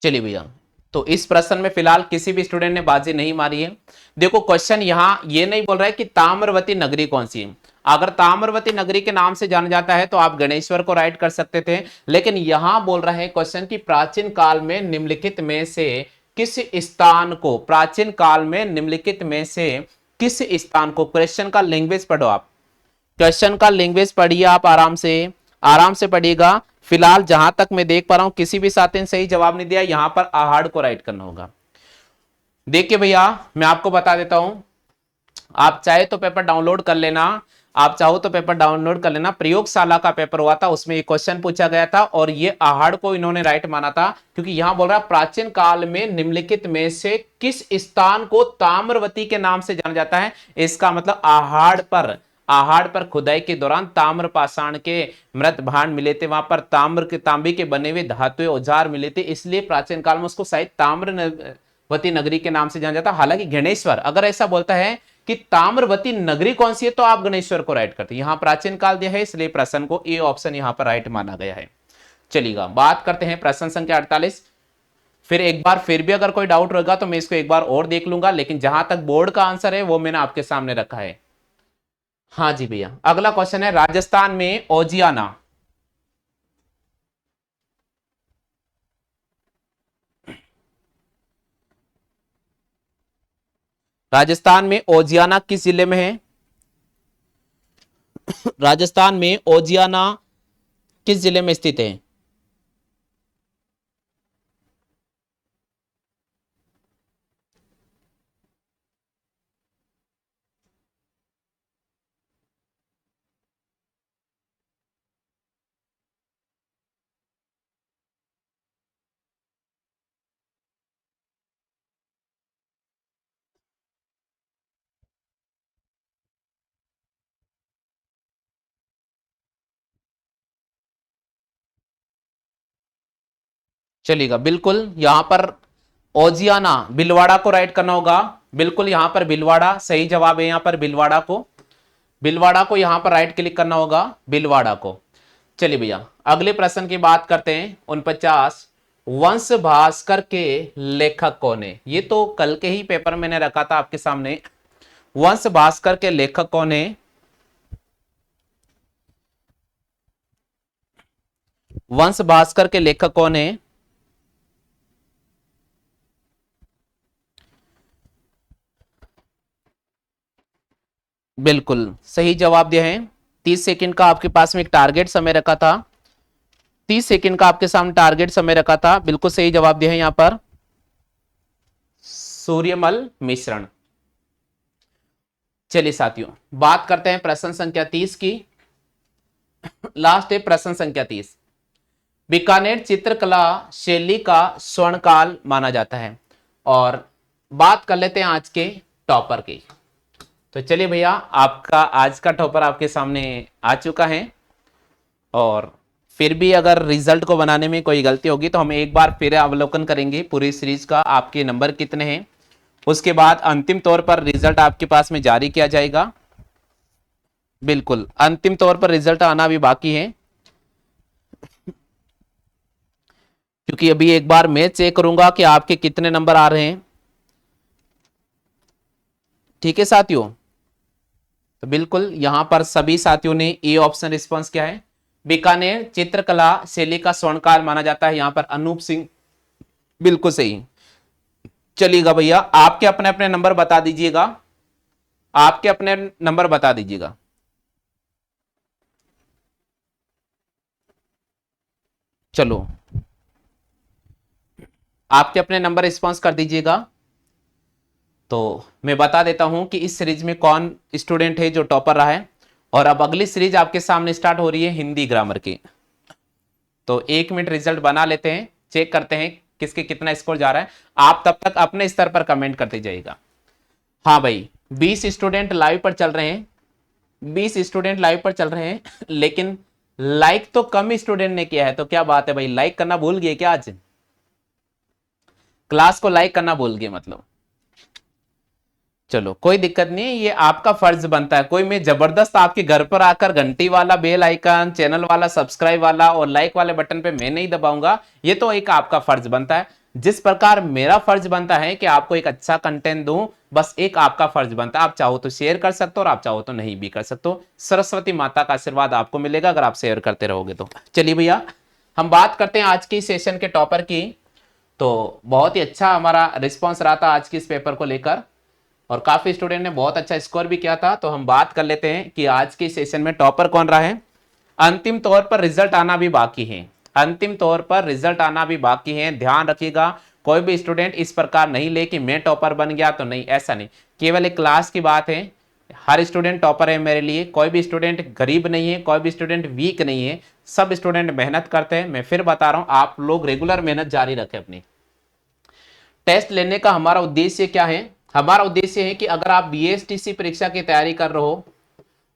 S1: चलिए भैया, तो इस प्रश्न में फिलहाल किसी भी स्टूडेंट ने बाजी नहीं मारी है। देखो क्वेश्चन यहां ये नहीं बोल रहा है कि ताम्रवती नगरी कौन सी है। अगर ताम्रवती नगरी के नाम से जाना जाता है तो आप गणेश्वर को राइट कर सकते थे, लेकिन यहां बोल रहा है क्वेश्चन की प्राचीन काल में निम्नलिखित में से किस स्थान को, प्राचीन काल में निम्नलिखित में से किस स्थान को, क्वेश्चन का लैंग्वेज पढ़ो आप, क्वेश्चन का लैंग्वेज पढ़िए आप, आराम से पढ़िएगा। फिलहाल जहां तक मैं देख पा रहा हूं किसी भी साथी ने सही जवाब नहीं दिया, यहां पर आहड़ को राइट करना होगा। देखिए भैया मैं आपको बता देता हूं, आप चाहे तो पेपर डाउनलोड कर लेना, आप चाहो तो पेपर डाउनलोड कर लेना। प्रयोगशाला का पेपर हुआ था, उसमें एक क्वेश्चन पूछा गया था और ये आहड़ को इन्होंने राइट माना था, क्योंकि यहां बोल रहा प्राचीन काल में निम्नलिखित में से किस स्थान को ताम्रवती के नाम से जाना जाता है। इसका मतलब आहड़ पर खुदाई के दौरान ताम्र पाषाण के मृत भांड मिले थे, वहां पर तांबे के बने हुए धातु औजार मिले थे, इसलिए प्राचीन काल में उसको शायद ताम्रवती नगरी के नाम से जाना जाता। हालांकि गणेश्वर अगर ऐसा बोलता है कि ताम्रवती नगरी कौन सी है, तो आप गणेश्वर को राइट करते हैं। यहां प्राचीन काल दिया है, इसलिए प्रश्न को ए ऑप्शन यहां पर राइट माना गया है। चलिएगा बात करते हैं प्रश्न संख्या 48। फिर एक बार फिर भी अगर कोई डाउट रहेगा तो मैं इसको एक बार और देख लूंगा, लेकिन जहां तक बोर्ड का आंसर है वो मैंने आपके सामने रखा है। हाँ जी भैया, अगला क्वेश्चन है राजस्थान में ओजियाना, राजस्थान में ओजियाना किस जिले में है? राजस्थान में ओजियाना किस जिले में स्थित है? चलिएगा, बिल्कुल यहां पर ओजियाना भिलवाड़ा को राइट करना होगा। बिल्कुल यहां पर भिलवाड़ा सही जवाब है, यहां पर भिलवाड़ा को यहां पर राइट क्लिक करना होगा, भिलवाड़ा को। चलिए भैया अगले प्रश्न की बात करते हैं। 49, वंश भास्कर के लेखक कौन है? ये तो कल के ही पेपर मैंने रखा था आपके सामने। वंश भास्कर के लेखक कौन है? वंश भास्कर के लेखक कौन है? बिल्कुल सही जवाब दिया है। 30 सेकंड का आपके पास में एक टारगेट समय रखा था, 30 सेकंड का आपके सामने टारगेट समय रखा था, बिल्कुल सही जवाब दिया है यहां पर सूर्यमल मिश्रण। चलिए साथियों बात करते हैं प्रश्न संख्या 30 की। लास्ट है प्रश्न संख्या 30। बीकानेर चित्रकला शैली का स्वर्णकाल माना जाता है। और बात कर लेते हैं आज के टॉपर की। तो चलिए भैया आपका आज का टॉपर आपके सामने आ चुका है, और फिर भी अगर रिजल्ट को बनाने में कोई गलती होगी तो हम एक बार फिर अवलोकन करेंगे पूरी सीरीज का, आपके नंबर कितने हैं। उसके बाद अंतिम तौर पर रिजल्ट आपके पास में जारी किया जाएगा। बिल्कुल अंतिम तौर पर रिजल्ट आना भी बाकी है, क्योंकि अभी एक बार मैं चेक करूंगा कि आपके कितने नंबर आ रहे हैं। ठीक है साथियों, तो बिल्कुल यहां पर सभी साथियों ने ए ऑप्शन रिस्पॉन्स किया है। बीकानेर चित्रकला शैली का स्वर्णकाल माना जाता है, यहां पर अनूप सिंह बिल्कुल सही। चलिएगा भैया आपके अपने अपने नंबर बता दीजिएगा, आपके अपने नंबर बता दीजिएगा। चलो आपके अपने नंबर रिस्पॉन्स कर दीजिएगा। तो मैं बता देता हूं कि इस सीरीज में कौन स्टूडेंट है जो टॉपर रहा है। और अब अगली सीरीज आपके सामने स्टार्ट हो रही है हिंदी ग्रामर की। तो 1 मिनट रिजल्ट बना लेते हैं, चेक करते हैं किसके कितना स्कोर जा रहा है। आप तब तक अपने स्तर पर कमेंट करते जाइएगा। हाँ भाई 20 स्टूडेंट लाइव पर चल रहे हैं, 20 स्टूडेंट लाइव पर चल रहे हैं, लेकिन लाइक तो कम स्टूडेंट ने किया है। तो क्या बात है भाई, लाइक करना भूल गए क्या? आज क्लास को लाइक करना भूल गए मतलब। चलो कोई दिक्कत नहीं, ये आपका फर्ज बनता है। कोई मैं जबरदस्त आपके घर पर आकर घंटी वाला बेल आइकन, चैनल वाला सब्सक्राइब वाला और लाइक वाले बटन पे मैं नहीं दबाऊंगा। ये तो एक आपका फर्ज बनता है, जिस प्रकार मेरा फर्ज बनता है कि आपको एक अच्छा कंटेंट दूं, बस एक आपका फर्ज बनता है। आप चाहो तो शेयर कर सकते हो और आप चाहो तो नहीं भी कर सकते हो। सरस्वती माता का आशीर्वाद आपको मिलेगा अगर आप शेयर करते रहोगे तो। चलिए भैया हम बात करते हैं आज की सेशन के टॉपर की। तो बहुत ही अच्छा हमारा रिस्पॉन्स रहा था आज की इस पेपर को लेकर। और काफी स्टूडेंट ने बहुत अच्छा स्कोर भी किया था। तो हम बात कर लेते हैं कि आज के सेशन में टॉपर कौन रहा है। अंतिम तौर पर रिजल्ट आना भी बाकी है, अंतिम तौर पर रिजल्ट आना भी बाकी है। ध्यान रखिएगा, कोई भी स्टूडेंट इस प्रकार नहीं ले कि मैं टॉपर बन गया तो नहीं, ऐसा नहीं, केवल एक क्लास की बात है। हर स्टूडेंट टॉपर है मेरे लिए, कोई भी स्टूडेंट गरीब नहीं है, कोई भी स्टूडेंट वीक नहीं है, सब स्टूडेंट मेहनत करते हैं। मैं फिर बता रहा हूं, आप लोग रेगुलर मेहनत जारी रखें अपनी। टेस्ट लेने का हमारा उद्देश्य क्या है? हमारा उद्देश्य है कि अगर आप बीएसटीसी परीक्षा की तैयारी कर रहे हो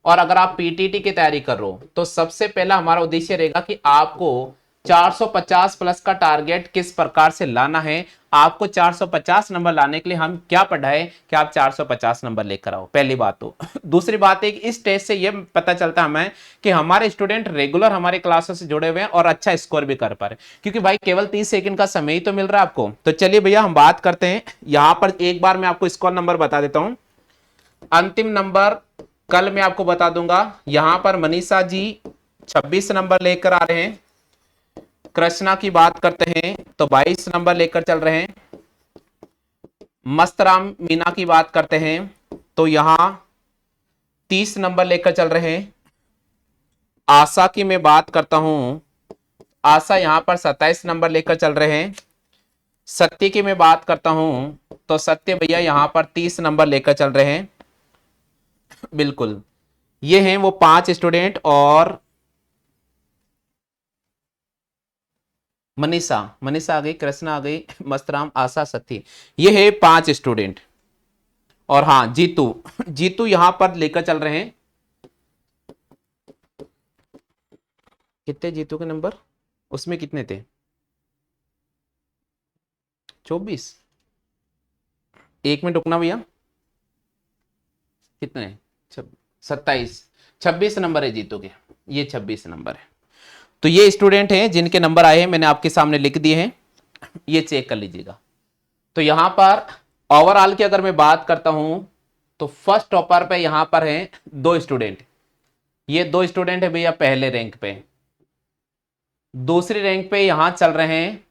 S1: और अगर आप पीटीटी की तैयारी कर रहे हो, तो सबसे पहला हमारा उद्देश्य रहेगा कि आपको 450 प्लस का टारगेट किस प्रकार से लाना है। आपको 450 नंबर लाने के लिए हम क्या पढ़ाए कि आप 450 नंबर लेकर आओ, पहली बात तो। दूसरी बात है कि इस टेस्ट से यह पता चलता हमें कि हमारे स्टूडेंट रेगुलर हमारे क्लासों से जुड़े हुए हैं और अच्छा स्कोर भी कर पा रहे, क्योंकि भाई केवल 30 सेकंड का समय ही तो मिल रहा है आपको। तो चलिए भैया हम बात करते हैं। यहां पर एक बार मैं आपको स्कोर नंबर बता देता हूं। अंतिम नंबर कल मैं आपको बता दूंगा। यहां पर मनीषा जी 26 नंबर लेकर आ रहे हैं, कृष्णा की बात करते हैं तो 22 नंबर लेकर चल रहे हैं, मस्तराम मीना की बात करते हैं तो यहां 30 नंबर लेकर चल रहे हैं। आशा की मैं बात करता हूं, आशा यहां पर 27 नंबर लेकर चल रहे हैं। सत्य की मैं बात करता हूं तो सत्य भैया यहां पर 30 नंबर लेकर चल रहे हैं। बिल्कुल, ये हैं वो 5 स्टूडेंट, और मनीषा, मनीषा आ गई, कृष्णा आ गई, मस्तराम, आशा, सत्य, ये है 5 स्टूडेंट। और हाँ जीतू, जीतू यहां पर लेकर चल रहे हैं। कितने जीतू के नंबर उसमें कितने थे? 24। एक मिनट रुकना भैया, कितने? 27, 26 नंबर है जीतू के, ये 26 नंबर है। तो ये स्टूडेंट हैं जिनके नंबर आए हैं, मैंने आपके सामने लिख दिए हैं, ये चेक कर लीजिएगा। तो यहां पर ओवरऑल की अगर मैं बात करता हूं तो फर्स्ट टॉपर पे यहां पर हैं 2 स्टूडेंट, ये 2 स्टूडेंट है भैया पहले रैंक पे। दूसरी रैंक पे यहां चल रहे हैं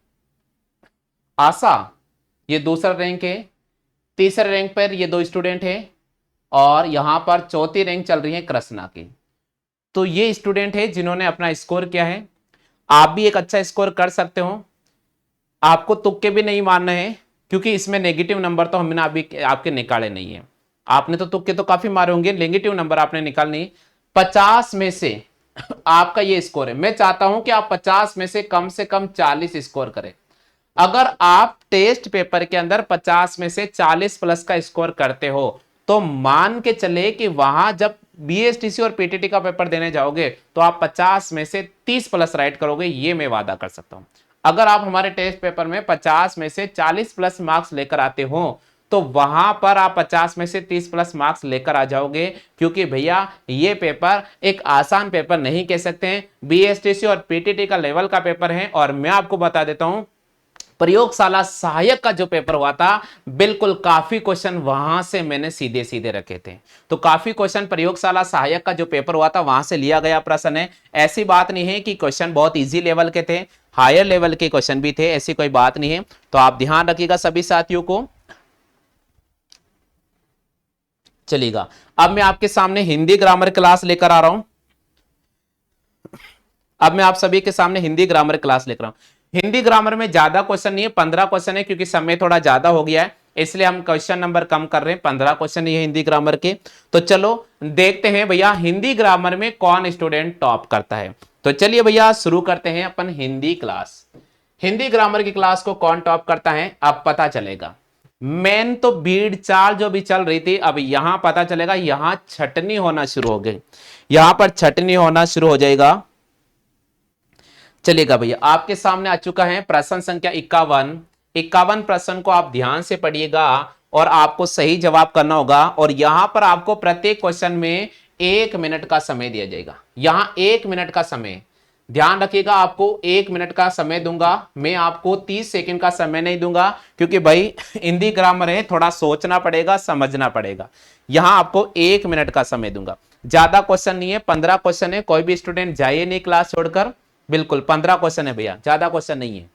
S1: आशा, ये दूसरा रैंक है। तीसरे रैंक पर ये 2 स्टूडेंट हैं, और यहां पर चौथी रैंक चल रही है कृष्णा की। तो ये स्टूडेंट है जिन्होंने अपना स्कोर किया है। आप भी एक अच्छा स्कोर कर सकते हो, आपको तुक्के भी नहीं मारने हैं, क्योंकि इसमें नेगेटिव नंबर तो हमने अभी आपके निकाले नहीं है। आपने तो तुक्के तो काफी मारे होंगे, नेगेटिव नंबर आपने निकाल नहीं। 50 में से आपका ये स्कोर है, मैं चाहता हूं कि आप 50 में से कम 40 स्कोर करें। अगर आप टेस्ट पेपर के अंदर 50 में से 40 प्लस का स्कोर करते हो, तो मान के चले कि वहां जब बीएसटीसी और पीटीटी का पेपर देने जाओगे तो आप 50 में से 30 प्लस राइट करोगे, ये मैं वादा कर सकता हूं। अगर आप हमारे टेस्ट पेपर में 50 में से 40 प्लस मार्क्स लेकर आते हो, तो वहां पर आप 50 में से 30 प्लस मार्क्स लेकर आ जाओगे, क्योंकि भैया ये पेपर एक आसान पेपर नहीं कह सकते हैं, बीएसटीसी और पीटीटी का लेवल का पेपर है। और मैं आपको बता देता हूं, प्रयोगशाला सहायक का जो पेपर हुआ था, बिल्कुल काफी क्वेश्चन वहां से मैंने सीधे सीधे रखे थे। तो काफी क्वेश्चन प्रयोगशाला सहायक का जो पेपर हुआ था वहां से लिया गया प्रश्न है। ऐसी बात नहीं है कि क्वेश्चन बहुत इजी लेवल के थे, हायर लेवल के क्वेश्चन भी थे, ऐसी कोई बात नहीं है। तो आप ध्यान रखिएगा सभी साथियों को। चलिएगा, अब मैं आपके सामने हिंदी ग्रामर क्लास लेकर आ रहा हूं। अब मैं आप सभी के सामने हिंदी ग्रामर क्लास लेकर आ रहा हूं। हिंदी ग्रामर में ज्यादा क्वेश्चन नहीं है, 15 क्वेश्चन है, क्योंकि समय थोड़ा ज्यादा हो गया है, इसलिए हम क्वेश्चन नंबर कम कर रहे हैं। 15 क्वेश्चन ही है हिंदी ग्रामर के। तो चलो देखते हैं भैया हिंदी ग्रामर में कौन स्टूडेंट टॉप करता है। तो चलिए भैया शुरू करते हैं अपन हिंदी क्लास। हिंदी ग्रामर की क्लास को कौन टॉप करता है अब पता चलेगा। मेन तो भीड़ चाल जो भी चल रही थी, अब यहां पता चलेगा, यहां छटनी होना शुरू हो गई, यहां पर छटनी होना शुरू हो जाएगा। चलिएगा भैया, आपके सामने आ चुका है प्रश्न संख्या 51। 51 प्रश्न को आप ध्यान से पढ़िएगा और आपको सही जवाब करना होगा। और यहां पर आपको प्रत्येक क्वेश्चन में 1 मिनट का समय दिया जाएगा। यहां 1 मिनट का समय, ध्यान रखिएगा, आपको 1 मिनट का समय दूंगा, मैं आपको 30 सेकंड का समय नहीं दूंगा, क्योंकि भाई हिंदी ग्रामर है, थोड़ा सोचना पड़ेगा, समझना पड़ेगा। यहां आपको 1 मिनट का समय दूंगा। ज्यादा क्वेश्चन नहीं है, 15 क्वेश्चन है, कोई भी स्टूडेंट जाइए नहीं क्लास छोड़कर। बिल्कुल 15 क्वेश्चन है भैया, ज्यादा क्वेश्चन नहीं है।